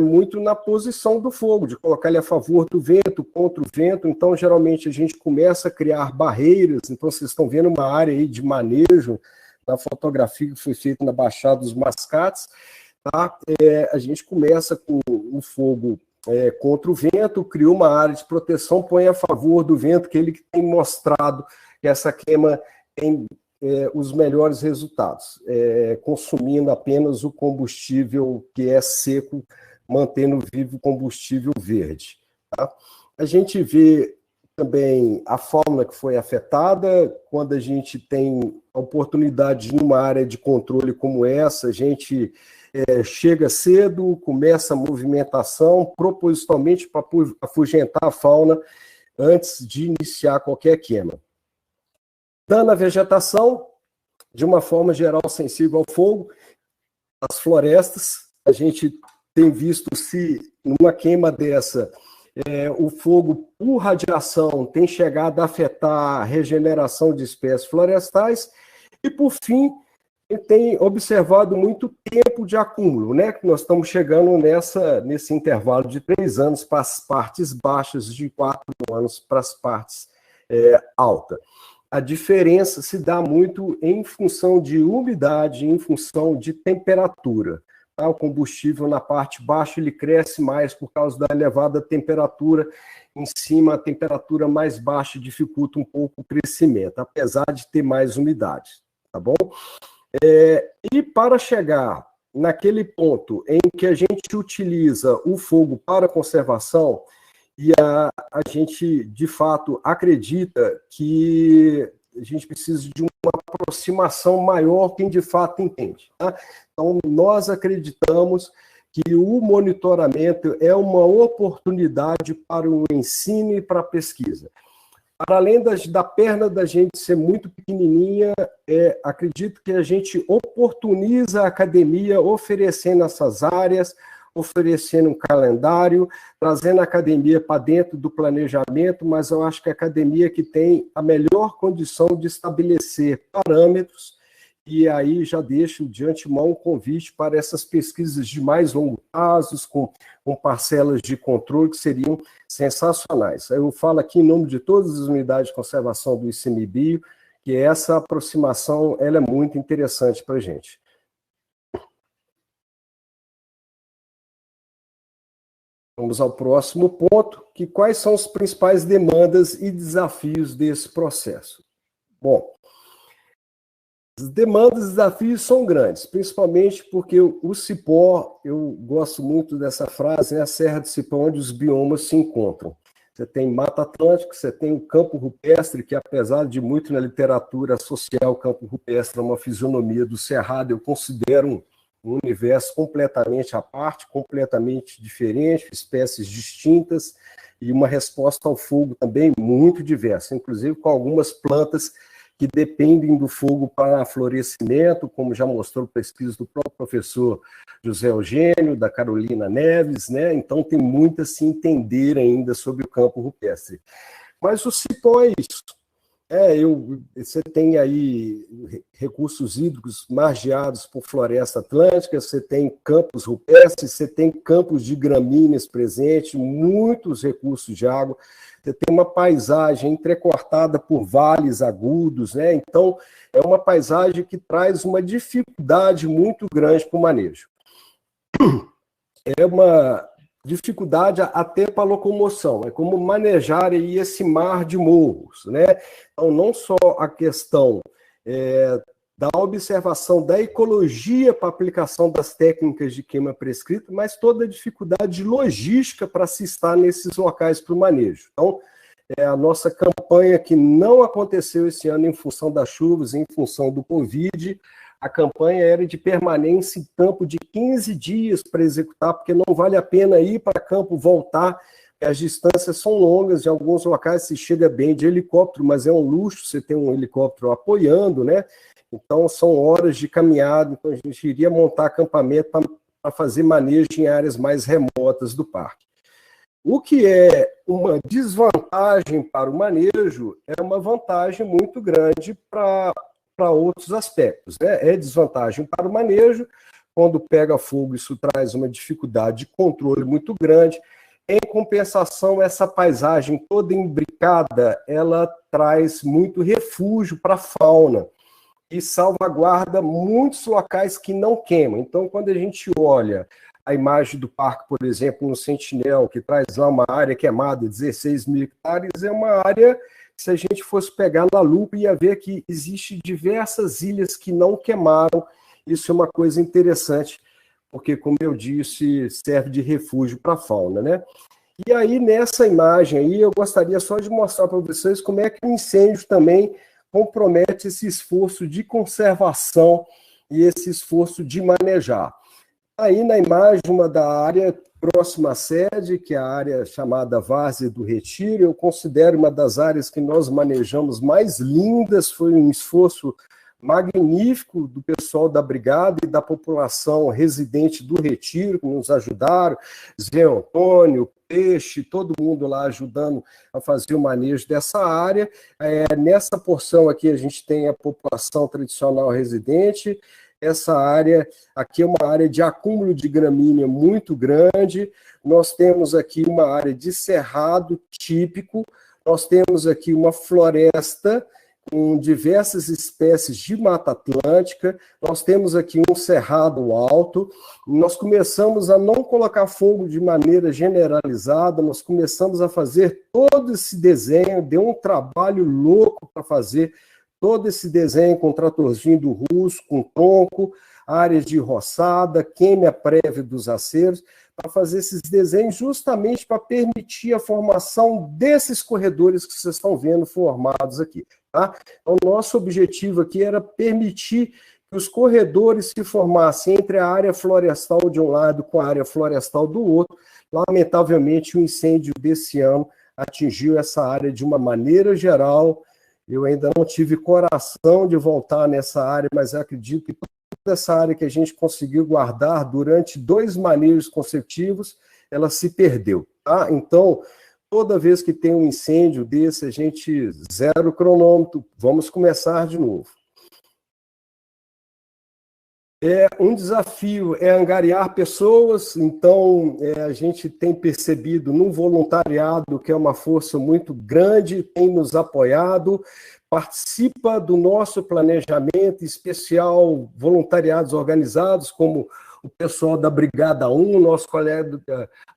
muito na posição do fogo, de colocar ele a favor do vento, contra o vento. Então, geralmente, a gente começa a criar barreiras. Então, vocês estão vendo uma área aí de manejo na fotografia que foi feita na Baixada dos Mascates. Tá? A gente começa com o fogo contra o vento, cria uma área de proteção, põe a favor do vento, que ele tem mostrado que essa queima tem os melhores resultados, consumindo apenas o combustível que é seco, mantendo vivo o combustível verde. Tá? A gente vê também a fauna que foi afetada. Quando a gente tem a oportunidade de uma área de controle como essa, a gente chega cedo, começa a movimentação propositalmente para afugentar a fauna antes de iniciar qualquer queima. Dano à vegetação, de uma forma geral sensível ao fogo, as florestas, a gente tem visto se numa queima dessa, o fogo por radiação tem chegado a afetar a regeneração de espécies florestais, e por fim, tem observado muito tempo de acúmulo, né? Que nós estamos chegando nesse intervalo de 3 anos para as partes baixas, de 4 anos para as partes alta. A diferença se dá muito em função de umidade, em função de temperatura. Tá? O combustível na parte baixa ele cresce mais por causa da elevada temperatura. Em cima, a temperatura mais baixa dificulta um pouco o crescimento, apesar de ter mais umidade. Tá bom? E para chegar naquele ponto em que a gente utiliza o fogo para conservação, e a gente, de fato, acredita que a gente precisa de uma aproximação maior quem de fato entende. Tá? Então, nós acreditamos que o monitoramento é uma oportunidade para o ensino e para a pesquisa. Para além da perna da gente ser muito pequenininha, acredito que a gente oportuniza a academia oferecendo essas áreas, oferecendo um calendário, trazendo a academia para dentro do planejamento, mas eu acho que a academia que tem a melhor condição de estabelecer parâmetros, e aí já deixo de antemão um convite para essas pesquisas de mais longo prazo, com parcelas de controle que seriam sensacionais. Eu falo aqui em nome de todas as unidades de conservação do ICMBio, que essa aproximação ela é muito interessante para a gente. Vamos ao próximo ponto, que quais são as principais demandas e desafios desse processo? Bom, as demandas e desafios são grandes, principalmente porque o cipó, eu gosto muito dessa frase, a Serra do Cipó, onde os biomas se encontram. Você tem Mata Atlântica, você tem o campo rupestre, que apesar de muito na literatura associar o campo rupestre a uma fisionomia do cerrado, eu considero um universo completamente à parte, completamente diferente, espécies distintas e uma resposta ao fogo também muito diversa, inclusive com algumas plantas que dependem do fogo para florescimento, como já mostrou pesquisa do próprio professor José Eugênio, da Carolina Neves, né? Então tem muito a se entender ainda sobre o campo rupestre. Mas o cipó é isso. Você tem aí recursos hídricos margeados por floresta atlântica, você tem campos rupestres, você tem campos de gramíneas presentes, muitos recursos de água, você tem uma paisagem entrecortada por vales agudos, né? Então, é uma paisagem que traz uma dificuldade muito grande para o manejo. É uma dificuldade até para a locomoção, é como manejar aí esse mar de morros, né? Então, não só a questão da observação da ecologia para a aplicação das técnicas de queima prescrita, mas toda a dificuldade logística para se estar nesses locais para o manejo. Então, a nossa campanha que não aconteceu esse ano em função das chuvas, em função do Covid, a campanha era de permanência em campo de 15 dias para executar, porque não vale a pena ir para campo, voltar, as distâncias são longas, em alguns locais se chega bem de helicóptero, mas é um luxo você ter um helicóptero apoiando, né? Então são horas de caminhada, então a gente iria montar acampamento para fazer manejo em áreas mais remotas do parque. O que é uma desvantagem para o manejo é uma vantagem muito grande para outros aspectos, né? É desvantagem para o manejo, quando pega fogo isso traz uma dificuldade de controle muito grande. Em compensação, essa paisagem toda imbricada, ela traz muito refúgio para a fauna e salvaguarda muitos locais que não queimam. Então, quando a gente olha a imagem do parque, por exemplo, no Sentinel, que traz lá uma área queimada, 16 mil hectares, é uma área que, se a gente fosse pegar na lupa, ia ver que existe diversas ilhas que não queimaram. Isso é uma coisa interessante, porque, como eu disse, serve de refúgio para a fauna, né? E aí, nessa imagem aí, eu gostaria só de mostrar para vocês como é que o incêndio também compromete esse esforço de conservação e esse esforço de manejar. Aí, na imagem, uma da área próxima à sede, que é a área chamada Várzea do Retiro, eu considero uma das áreas que nós manejamos mais lindas, foi um esforço magnífico do pessoal da brigada e da população residente do Retiro, que nos ajudaram, Zé Antônio, Peixe, todo mundo lá ajudando a fazer o manejo dessa área. Nessa porção aqui a gente tem a população tradicional residente. Essa área aqui é uma área de acúmulo de gramínea muito grande. Nós temos aqui uma área de cerrado típico. Nós temos aqui uma floresta com diversas espécies de Mata Atlântica, nós temos aqui um cerrado alto, nós começamos a não colocar fogo de maneira generalizada, nós começamos a fazer todo esse desenho, deu um trabalho louco para fazer todo esse desenho com tratorzinho do Russo, com tronco, áreas de roçada, queima prévia dos aceros, para fazer esses desenhos justamente para permitir a formação desses corredores que vocês estão vendo formados aqui. Tá? Então, nosso objetivo aqui era permitir que os corredores se formassem entre a área florestal de um lado com a área florestal do outro. Lamentavelmente, o incêndio desse ano atingiu essa área de uma maneira geral. Eu ainda não tive coração de voltar nessa área, mas eu acredito que toda essa área que a gente conseguiu guardar durante 2 manejos consecutivos, ela se perdeu. Tá? Então, toda vez que tem um incêndio desse, a gente zera o cronômetro, vamos começar de novo. Um desafio é angariar pessoas, então a gente tem percebido no voluntariado, que é uma força muito grande, tem nos apoiado, participa do nosso planejamento, em especial voluntariados organizados, como o pessoal da Brigada 1, nosso colega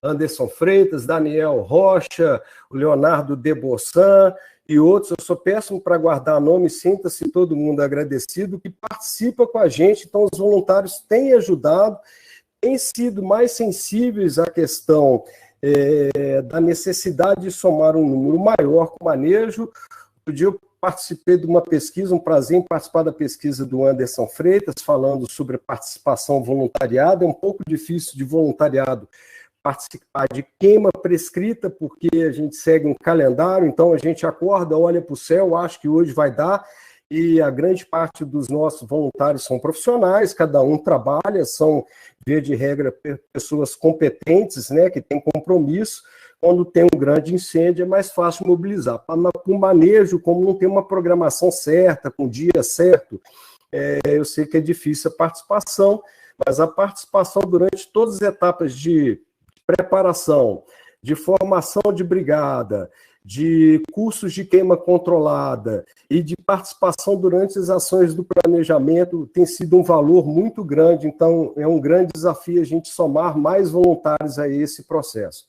Anderson Freitas, Daniel Rocha, o Leonardo Debossan e outros. Eu sou péssimo para guardar nome, sinta-se todo mundo agradecido que participa com a gente. Então, os voluntários têm ajudado, têm sido mais sensíveis à questão da necessidade de somar um número maior com o manejo. Outro dia eu participei de uma pesquisa, um prazer em participar da pesquisa do Anderson Freitas, falando sobre a participação voluntariada. É um pouco difícil de voluntariado participar de queima prescrita, porque a gente segue um calendário, então a gente acorda, olha para o céu, acho que hoje vai dar, e a grande parte dos nossos voluntários são profissionais, cada um trabalha, são, via de regra, pessoas competentes, né, que têm compromisso. Quando tem um grande incêndio, é mais fácil mobilizar. Com o manejo, como não tem uma programação certa, com o dia certo, eu sei que é difícil a participação, mas a participação durante todas as etapas de preparação, de formação de brigada, de cursos de queima controlada e de participação durante as ações do planejamento tem sido um valor muito grande, então é um grande desafio a gente somar mais voluntários a esse processo.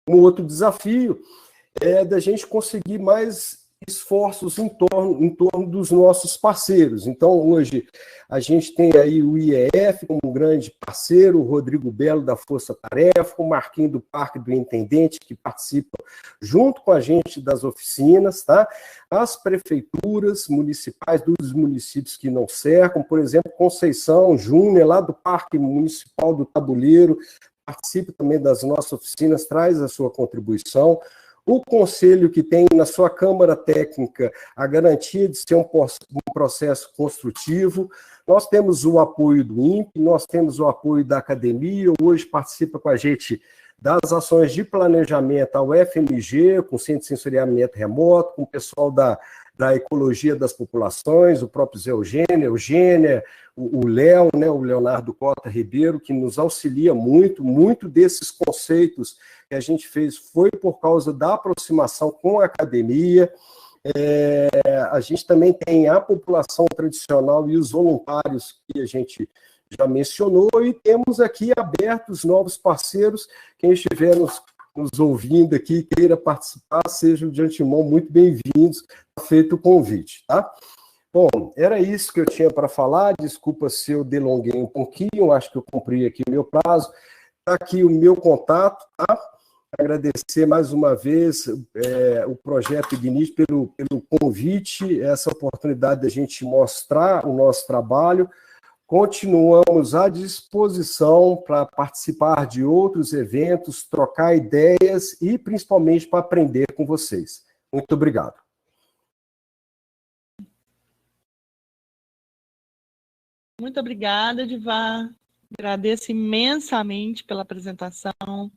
Um outro desafio é da gente conseguir mais esforços em torno dos nossos parceiros. Então, hoje, a gente tem aí o IEF como um grande parceiro, o Rodrigo Belo da Força Tarefa, o Marquinho do Parque do Intendente, que participa junto com a gente das oficinas, tá? As prefeituras municipais dos municípios que não cercam, por exemplo, Conceição Júnior, lá do Parque Municipal do Tabuleiro, participe também das nossas oficinas, traz a sua contribuição. O Conselho, que tem na sua Câmara Técnica a garantia de ser um processo construtivo. Nós temos o apoio do INPE, nós temos o apoio da academia, hoje participa com a gente das ações de planejamento, a UFMG, com Centro de Sensoriamento Remoto, com o pessoal da Ecologia das Populações, o próprio Zé Eugênia, o Léo, né, o Leonardo Cota Ribeiro, que nos auxilia muito desses conceitos que a gente fez foi por causa da aproximação com a academia. A gente também tem a população tradicional e os voluntários que a gente já mencionou, e temos aqui abertos novos parceiros. Quem estiver nos ouvindo aqui, queira participar, sejam de antemão muito bem-vindos, feito o convite, tá? Bom, era isso que eu tinha para falar, desculpa se eu delonguei um pouquinho, acho que eu cumpri aqui o meu prazo. Está aqui o meu contato, tá? Agradecer mais uma vez o Projeto Ignite pelo convite, essa oportunidade de a gente mostrar o nosso trabalho. Continuamos à disposição para participar de outros eventos, trocar ideias e principalmente para aprender com vocês. Muito obrigado. Muito obrigada, Divar. Agradeço imensamente pela apresentação.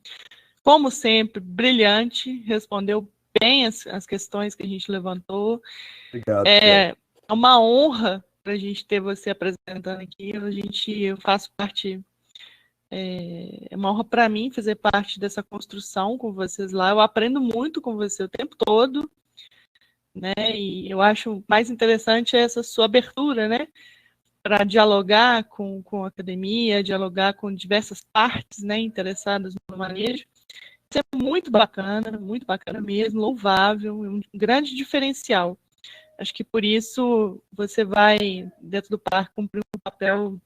Como sempre, brilhante, respondeu bem as questões que a gente levantou. Obrigado. É uma honra para a gente ter você apresentando aqui. Eu faço parte É uma honra para mim fazer parte dessa construção com vocês lá. Eu aprendo muito com você o tempo todo, né? E eu acho mais interessante essa sua abertura, né? Para dialogar com a academia, dialogar com diversas partes, né, interessadas no manejo. Isso é muito bacana mesmo, louvável, um grande diferencial. Acho que por isso você vai, dentro do parque, cumprir um papel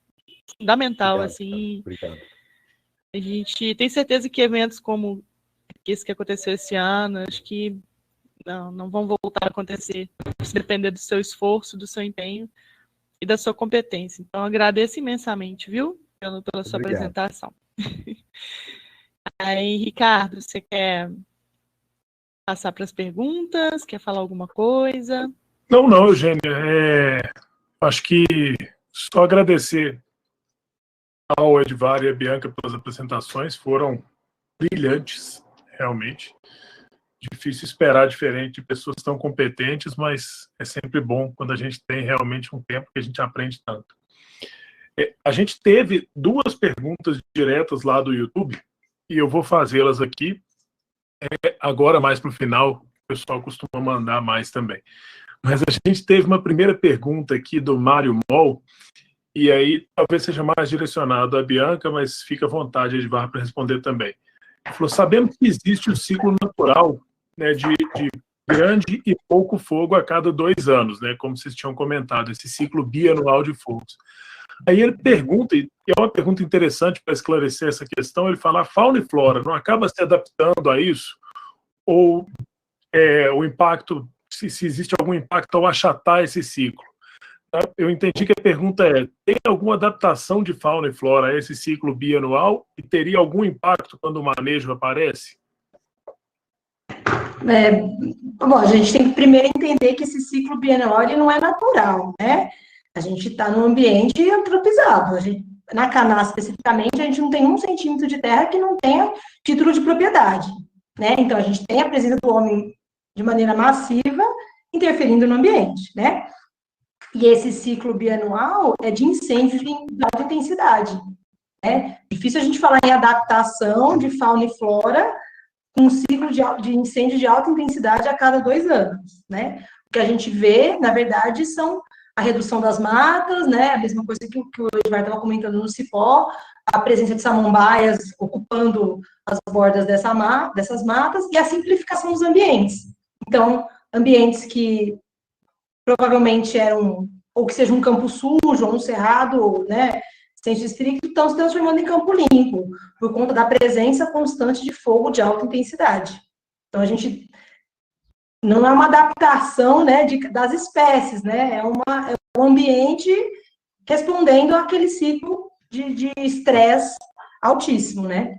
fundamental. Obrigado, assim. obrigado. A gente tem certeza que eventos como esse que aconteceu esse ano, acho que não vão voltar a acontecer, se depender do seu esforço, do seu empenho e da sua competência. Então, agradeço imensamente, viu, pela sua apresentação. Aí, Ricardo, você quer passar para as perguntas? Quer falar alguma coisa? Não, Eugênia. Acho que só agradecer ao Edvar e a Bianca pelas apresentações, foram brilhantes, realmente. Difícil esperar diferente de pessoas tão competentes, mas é sempre bom quando a gente tem realmente um tempo que a gente aprende tanto. A gente teve 2 perguntas diretas lá do YouTube, e eu vou fazê-las aqui. Agora, mais para o final, o pessoal costuma mandar mais também. Mas a gente teve uma primeira pergunta aqui do Mário Moll, e aí talvez seja mais direcionado à Bianca, mas fica à vontade, Edvar, para responder também. Ele falou: sabemos que existe o ciclo natural, né, de grande e pouco fogo a cada 2 anos, né, como vocês tinham comentado, esse ciclo bianual de fogos. Aí ele pergunta, e é uma pergunta interessante para esclarecer essa questão, ele fala: a fauna e flora não acaba se adaptando a isso? Ou o impacto, se existe algum impacto ao achatar esse ciclo? Eu entendi que a pergunta é: tem alguma adaptação de fauna e flora a esse ciclo bianual e teria algum impacto quando o manejo aparece? Bom, a gente tem que primeiro entender que esse ciclo bianual ele não é natural, né? A gente está num ambiente antropizado. Na Caná, especificamente, a gente não tem 1 centímetro de terra que não tenha título de propriedade, né? Então, a gente tem a presença do homem de maneira massiva interferindo no ambiente, né? E esse ciclo bianual é de incêndios de alta intensidade, né? Difícil a gente falar em adaptação de fauna e flora com um ciclo de incêndio de alta intensidade a cada 2 anos, né? O que a gente vê, na verdade, são a redução das matas, né? A mesma coisa que o Edvar estava comentando no Cipó, a presença de samambaias ocupando as bordas dessas matas e a simplificação dos ambientes. Então, ambientes que provavelmente eram, ou que seja um campo sujo, ou um cerrado, né, senso estricto, estão se transformando em campo limpo, por conta da presença constante de fogo de alta intensidade. Então, a gente não é uma adaptação, né, das espécies, né, é um ambiente respondendo àquele ciclo de estresse altíssimo, né.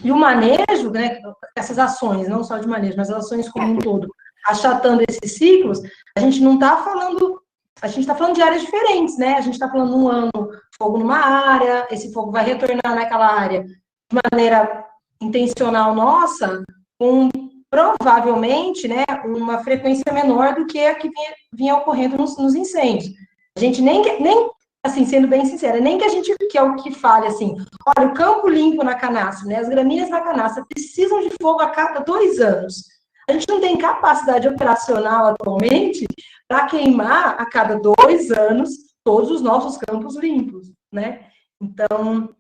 E o manejo, né, essas ações, não só de manejo, mas as ações como um todo, achatando esses ciclos, a gente está falando de áreas diferentes, né? A gente está falando um ano fogo numa área, esse fogo vai retornar naquela área de maneira intencional nossa, com provavelmente, né, uma frequência menor do que a que vinha ocorrendo nos incêndios. A gente nem assim, sendo bem sincera, nem que a gente que é o que fale assim, olha, o campo limpo na canastra, né, as gramíneas na canastra precisam de fogo a cada 2 anos. A gente não tem capacidade operacional atualmente para queimar a cada 2 anos todos os nossos campos limpos, né? Então,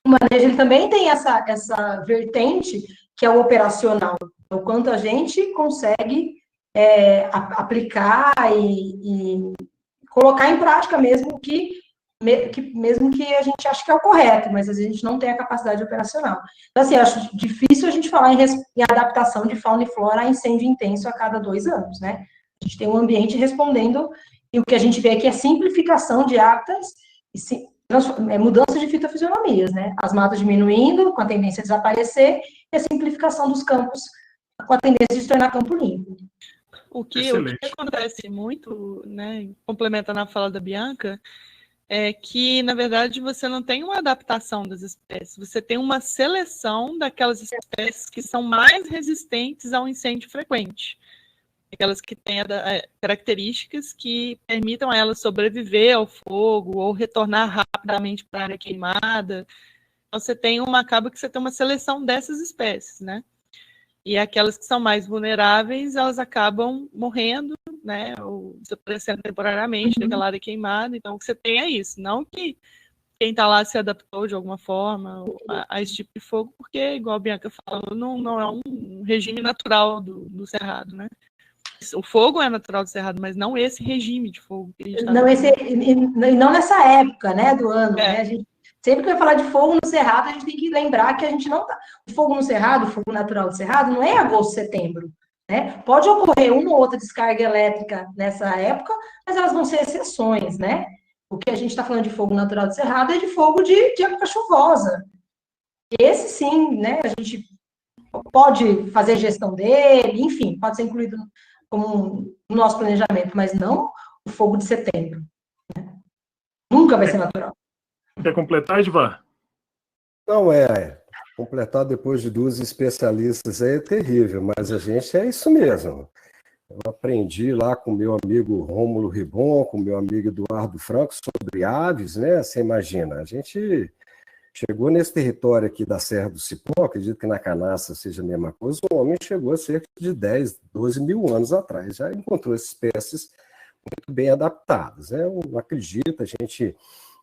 o manejo ele também tem essa vertente que é o operacional, o quanto a gente consegue aplicar e colocar em prática mesmo que a gente acha que é o correto, mas às vezes a gente não tem a capacidade operacional. Então, assim, acho difícil a gente falar em adaptação de fauna e flora a incêndio intenso a cada 2 anos, né? A gente tem um ambiente respondendo, e o que a gente vê aqui é simplificação de hábitats e mudança de fitofisionomias, né? As matas diminuindo, com a tendência a desaparecer, e a simplificação dos campos, com a tendência de se tornar campo limpo. O que acontece muito, né, complementando a fala da Bianca, é que, na verdade, você não tem uma adaptação das espécies, você tem uma seleção daquelas espécies que são mais resistentes ao incêndio frequente. Aquelas que têm características que permitam a elas sobreviver ao fogo ou retornar rapidamente para a área queimada. Então, acaba que você tem uma seleção dessas espécies, né? E aquelas que são mais vulneráveis, elas acabam morrendo, né? Ou desaparecendo temporariamente daquela área queimada. Então, o que você tem é isso. Não que quem está lá se adaptou de alguma forma a esse tipo de fogo, porque, igual a Bianca falou, não é um regime natural do cerrado, né? O fogo é natural do cerrado, mas não esse regime de fogo que a gente não nessa época, né, do ano, né? A gente, sempre que vai falar de fogo no cerrado, a gente tem que lembrar que a gente não tá... O fogo no cerrado, o fogo natural do cerrado, não é agosto, setembro, né? Pode ocorrer uma ou outra descarga elétrica nessa época, mas elas vão ser exceções, né? O que a gente está falando de fogo natural do cerrado é de fogo de época chuvosa. Esse sim, né? A gente pode fazer gestão dele, enfim, pode ser incluído como no nosso planejamento, mas não o fogo de setembro. Né? Nunca vai ser natural. Quer completar, Edvar? Não, completar depois de 2 especialistas é terrível, mas a gente é isso mesmo. Eu aprendi lá com meu amigo Rômulo Ribon, com meu amigo Eduardo Franco, sobre aves, né? Você imagina, a gente chegou nesse território aqui da Serra do Cipó, acredito que na Canaça seja a mesma coisa, o homem chegou a cerca de 10, 12 mil anos atrás, já encontrou espécies muito bem adaptadas, né? Eu acredito, a gente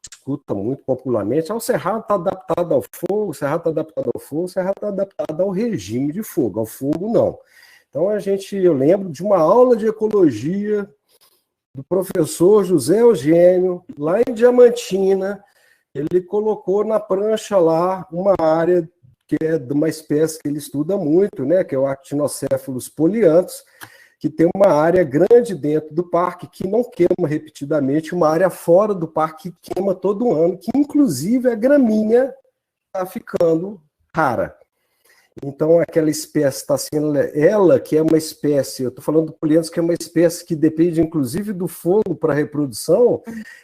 escuta muito popularmente, o cerrado está adaptado ao fogo, o cerrado está adaptado ao fogo, o cerrado está adaptado ao regime de fogo, ao fogo não. Então eu lembro de uma aula de ecologia do professor José Eugênio, lá em Diamantina. Ele colocou na prancha lá uma área que é de uma espécie que ele estuda muito, né, que é o Actinocéfalos polianthus, que tem uma área grande dentro do parque que não queima repetidamente, uma área fora do parque que queima todo ano, que inclusive a graminha está ficando rara. Então, aquela espécie está sendo... Ela, que é uma espécie... Eu estou falando do polianthus, que é uma espécie que depende, inclusive, do fogo para a reprodução,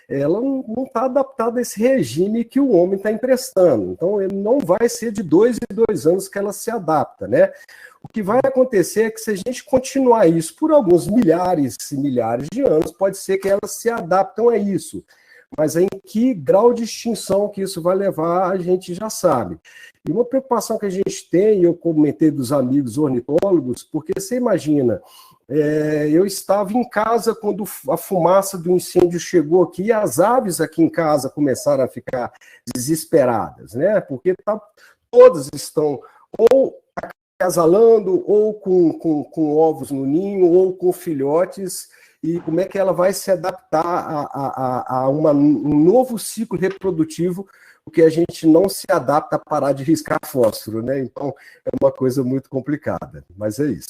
ela não está adaptada a esse regime que o homem está emprestando. Então, ele não vai ser de 2 em 2 anos que ela se adapta, né? O que vai acontecer é que, se a gente continuar isso por alguns milhares e milhares de anos, pode ser que elas se adaptam a isso. Mas em que grau de extinção que isso vai levar, a gente já sabe. E uma preocupação que a gente tem, eu comentei dos amigos ornitólogos, porque você imagina, eu estava em casa quando a fumaça do incêndio chegou aqui e as aves aqui em casa começaram a ficar desesperadas, né? Porque todas estão ou acasalando, ou com ovos no ninho, ou com filhotes. E como é que ela vai se adaptar a um novo ciclo reprodutivo, porque a gente não se adapta a parar de riscar fósforo, né? Então, é uma coisa muito complicada, mas é isso.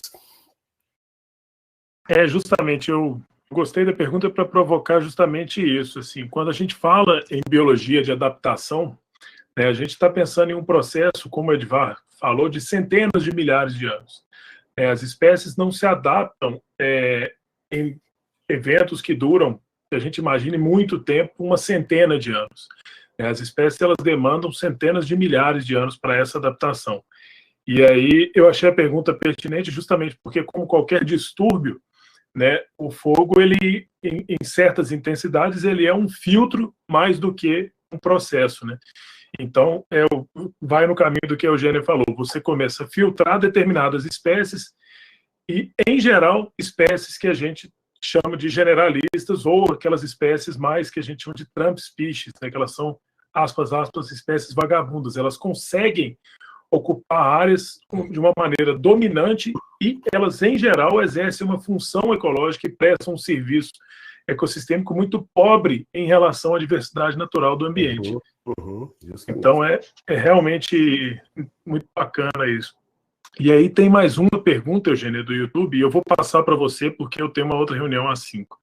Justamente, eu gostei da pergunta para provocar justamente isso. Assim, quando a gente fala em biologia de adaptação, né, a gente está pensando em um processo, como o Edvar falou, de centenas de milhares de anos. As espécies não se adaptam em eventos que duram, que a gente imagine, muito tempo, uma centena de anos. As espécies, elas demandam centenas de milhares de anos para essa adaptação. E aí eu achei a pergunta pertinente justamente porque, como qualquer distúrbio, né, o fogo, ele, em certas intensidades, ele é um filtro mais do que um processo, né? Então, vai no caminho do que a Eugênia falou, você começa a filtrar determinadas espécies e, em geral, espécies que a gente chama de generalistas, ou aquelas espécies mais que a gente chama de Trump species, né, que elas são, aspas, espécies vagabundas. Elas conseguem ocupar áreas de uma maneira dominante e elas, em geral, exercem uma função ecológica e prestam um serviço ecossistêmico muito pobre em relação à diversidade natural do ambiente. Então, é realmente muito bacana isso. E aí tem mais uma pergunta, Eugênia, do YouTube, e eu vou passar para você, porque eu tenho uma outra reunião às 5.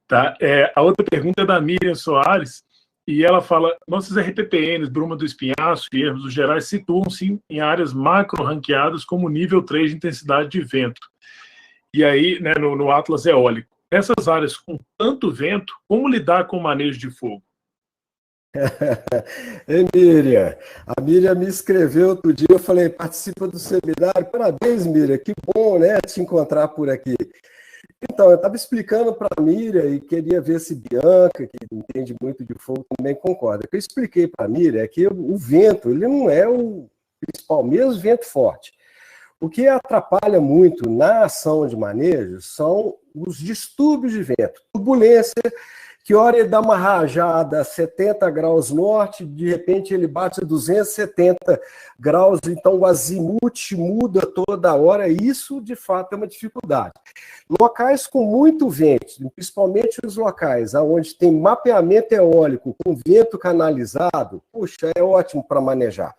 Tá? A outra pergunta é da Miriam Soares, e ela fala: nossas RPPNs, Bruma do Espinhaço e Ermos dos Gerais, situam-se em áreas macro-ranqueadas como nível 3 de intensidade de vento. E aí, né, no Atlas Eólico. Nessas áreas com tanto vento, como lidar com o manejo de fogo? Miriam, a Miriam me escreveu outro dia, eu falei, participa do seminário, parabéns, Miriam, que bom, né, te encontrar por aqui. Então, eu estava explicando para a Miriam e queria ver se Bianca, que entende muito de fogo, também concorda. O que eu expliquei para a Miriam é que o vento, ele não é o principal, mesmo vento forte. O que atrapalha muito na ação de manejo são os distúrbios de vento, turbulência, que hora ele dá uma rajada a 70 graus norte, de repente ele bate a 270 graus, então o azimute muda toda hora, e isso de fato é uma dificuldade. Locais com muito vento, principalmente os locais onde tem mapeamento eólico com vento canalizado, puxa, é ótimo para manejar.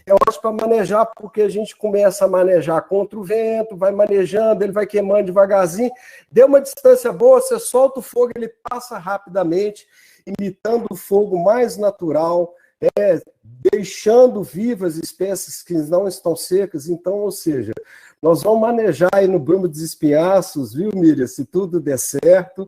É ótimo para manejar porque a gente começa a manejar contra o vento, vai manejando, ele vai queimando devagarzinho, deu uma distância boa, você solta o fogo, ele passa rapidamente, imitando o fogo mais natural, deixando vivas espécies que não estão secas. Então, ou seja, nós vamos manejar aí no Brumo dos Espinhaços, viu, Miriam, se tudo der certo,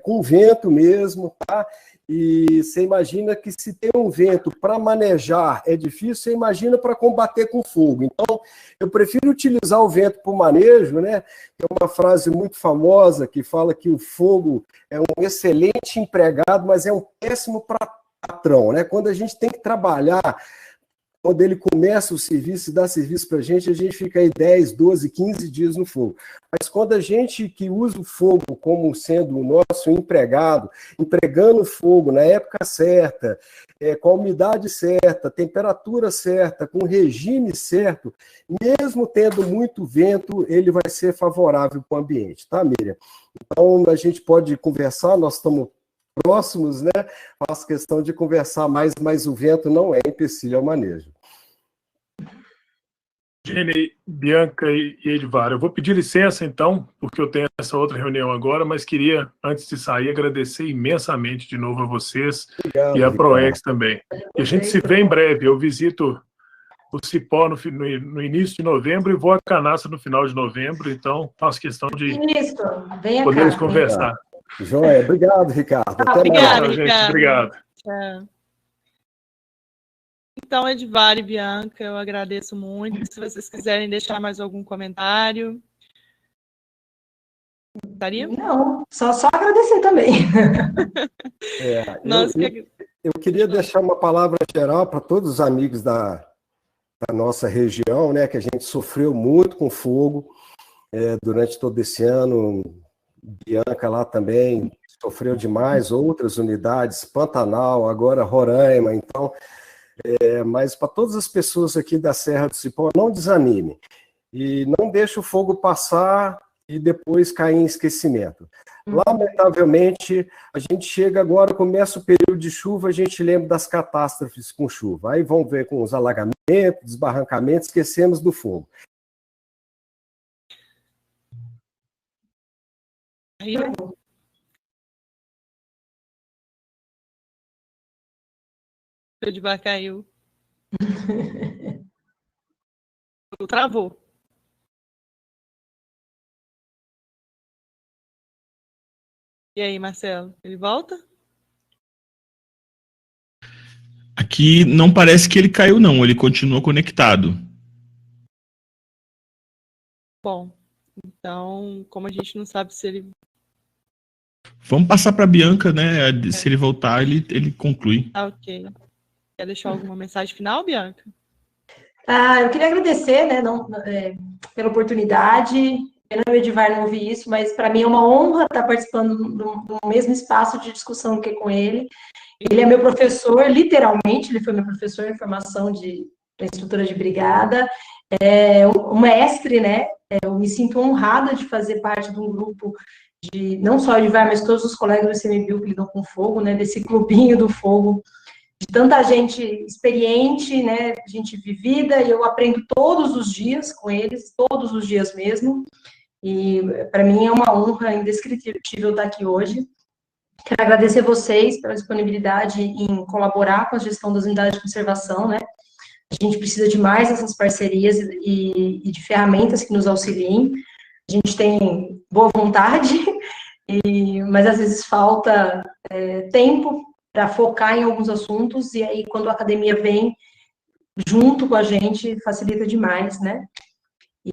com vento mesmo, tá? E você imagina que se tem um vento para manejar é difícil, você imagina para combater com fogo. Então, eu prefiro utilizar o vento para o manejo, né? Tem uma frase muito famosa que fala que o fogo é um excelente empregado, mas é um péssimo patrão, né? Quando a gente tem que trabalhar, quando ele começa o serviço e dá serviço para a gente fica aí 10, 12, 15 dias no fogo. Mas quando a gente que usa o fogo como sendo o nosso empregado, empregando o fogo na época certa, com a umidade certa, temperatura certa, com o regime certo, mesmo tendo muito vento, ele vai ser favorável para o ambiente, tá, Miriam? Então, a gente pode conversar, nós estamos próximos, né? Faço questão de conversar mais, mas o vento não é empecilho ao manejo. Jenny, Bianca e Edvar, eu vou pedir licença então, porque eu tenho essa outra reunião agora, mas queria, antes de sair, agradecer imensamente de novo a vocês. Obrigado, e a ProEx também. E a gente se vê em breve. Eu visito o Cipó no início de novembro e vou a Canastra no final de novembro, então faço questão de podermos conversar. Joia, obrigado, Ricardo. Até obrigado, mais. Gente, obrigado. Tchau. Então, Edvar e Bianca, eu agradeço muito. Se vocês quiserem deixar mais algum comentário. Gostaria? Não, só agradecer também. Eu queria deixar uma palavra geral para todos os amigos da nossa região, né, que a gente sofreu muito com fogo durante todo esse ano. Bianca lá também sofreu demais, outras unidades, Pantanal, agora Roraima. Então, mas para todas as pessoas aqui da Serra do Cipó, não desanime e não deixe o fogo passar e depois cair em esquecimento. Lamentavelmente, a gente chega agora, começa o período de chuva, a gente lembra das catástrofes com chuva. Aí vão ver com os alagamentos, desbarrancamentos, esquecemos do fogo. O Edvar caiu. Travou. E aí, Marcelo, ele volta? Aqui não parece que ele caiu, não. Ele continua conectado. Bom, então, como a gente não sabe se ele... Vamos passar para a Bianca, né? Se ele voltar, ele conclui. Ok. Quer deixar alguma mensagem final, Bianca? Eu queria agradecer, né, pela oportunidade. Eu não, Edvar, não ouvi isso, mas para mim é uma honra estar participando do mesmo espaço de discussão que com ele. Ele é meu professor, literalmente, ele foi meu professor em formação de instrutora de brigada, um mestre, né? Eu me sinto honrada de fazer parte de um grupo de, não só o Edvar, mas todos os colegas do ICMBio que lidam com fogo, né? Desse clubinho do fogo, de tanta gente experiente, né? Gente vivida, e eu aprendo todos os dias com eles, todos os dias mesmo. E para mim é uma honra indescritível estar aqui hoje. Quero agradecer vocês pela disponibilidade em colaborar com a gestão das unidades de conservação, né? A gente precisa de mais dessas parcerias e de ferramentas que nos auxiliem. A gente tem boa vontade, mas às vezes falta tempo para focar em alguns assuntos, e aí quando a academia vem junto com a gente, facilita demais, né?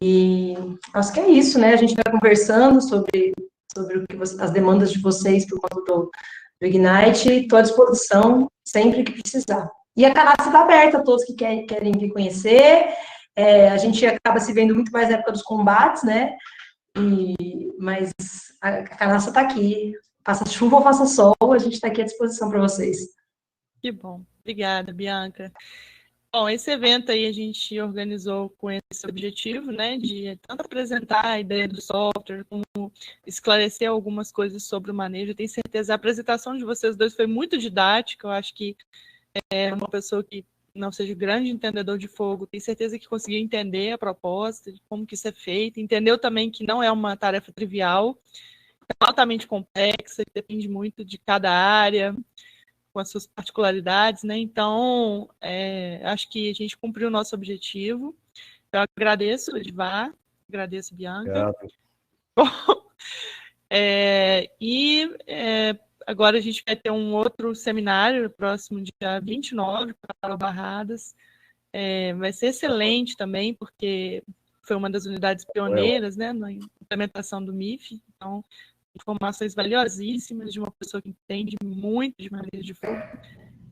E acho que é isso, né? A gente vai conversando sobre o que as demandas de vocês por conta do Ignite, estou à disposição sempre que precisar. E a canasta está aberta a todos que querem vir conhecer. A gente acaba se vendo muito mais na época dos combates, né? Mas a canasta está aqui. Faça chuva ou faça sol, a gente está aqui à disposição para vocês. Que bom. Obrigada, Bianca. Bom, esse evento aí a gente organizou com esse objetivo, né, de tanto apresentar a ideia do software, como esclarecer algumas coisas sobre o manejo. Eu tenho certeza, a apresentação de vocês dois foi muito didática, eu acho que uma pessoa que não seja grande entendedor de fogo, tem certeza que conseguiu entender a proposta, de como que isso é feito, entendeu também que não é uma tarefa trivial, é altamente complexa, que depende muito de cada área, com as suas particularidades, né? Então, acho que a gente cumpriu o nosso objetivo. Eu agradeço, Edvar, agradeço, Bianca. Bom, agora a gente vai ter um outro seminário no próximo dia 29, para Barradas. Vai ser excelente também, porque foi uma das unidades pioneiras, né, na implementação do MIF. Então, informações valiosíssimas de uma pessoa que entende muito de manejo de fogo.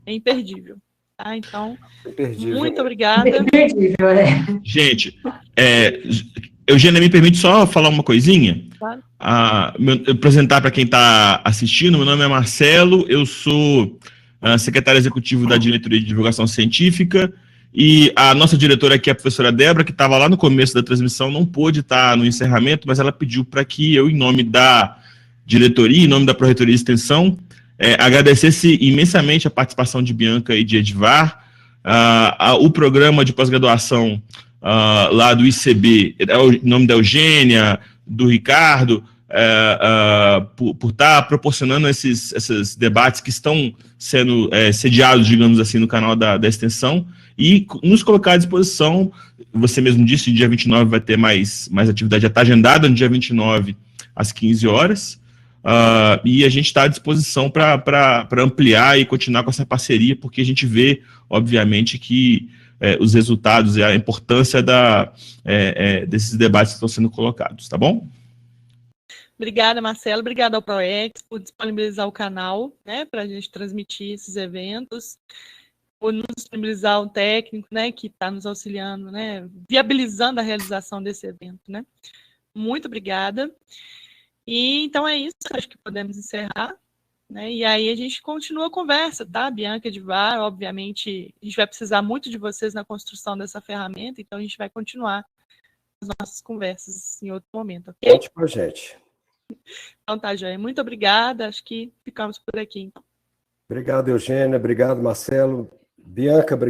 É imperdível. Tá? Então, muito obrigada. Imperdível, Gente, Eugênia, me permite só falar uma coisinha? Claro. Apresentar para quem está assistindo, meu nome é Marcelo, eu sou secretário executivo da Diretoria de Divulgação Científica, e a nossa diretora aqui, a professora Débora, que estava lá no começo da transmissão, não pôde estar no encerramento, mas ela pediu para que eu, em nome da diretoria, em nome da Pró-Reitoria de Extensão, agradecesse imensamente a participação de Bianca e de Edvar, o programa de pós-graduação lá do ICB, em nome da Eugênia, do Ricardo, por estar proporcionando esses debates que estão sendo sediados, digamos assim, no canal da Extensão, e nos colocar à disposição. Você mesmo disse, dia 29 vai ter mais atividade, já está agendada no dia 29, às 15 horas, e a gente está à disposição para ampliar e continuar com essa parceria, porque a gente vê, obviamente, que os resultados e a importância desses debates que estão sendo colocados, tá bom? Obrigada, Marcelo. Obrigada ao ProEx por disponibilizar o canal, né, para a gente transmitir esses eventos, por nos disponibilizar o técnico, né, que está nos auxiliando, né, viabilizando a realização desse evento, né. Muito obrigada. E então é isso, acho que podemos encerrar, né, e aí a gente continua a conversa, tá, Bianca, Edvar, obviamente a gente vai precisar muito de vocês na construção dessa ferramenta, então a gente vai continuar as nossas conversas em outro momento, ok? Conte com a gente. Então tá, Joia. Muito obrigada. Acho que ficamos por aqui, então. Obrigado, Eugênia. Obrigado, Marcelo. Bianca, obrigado.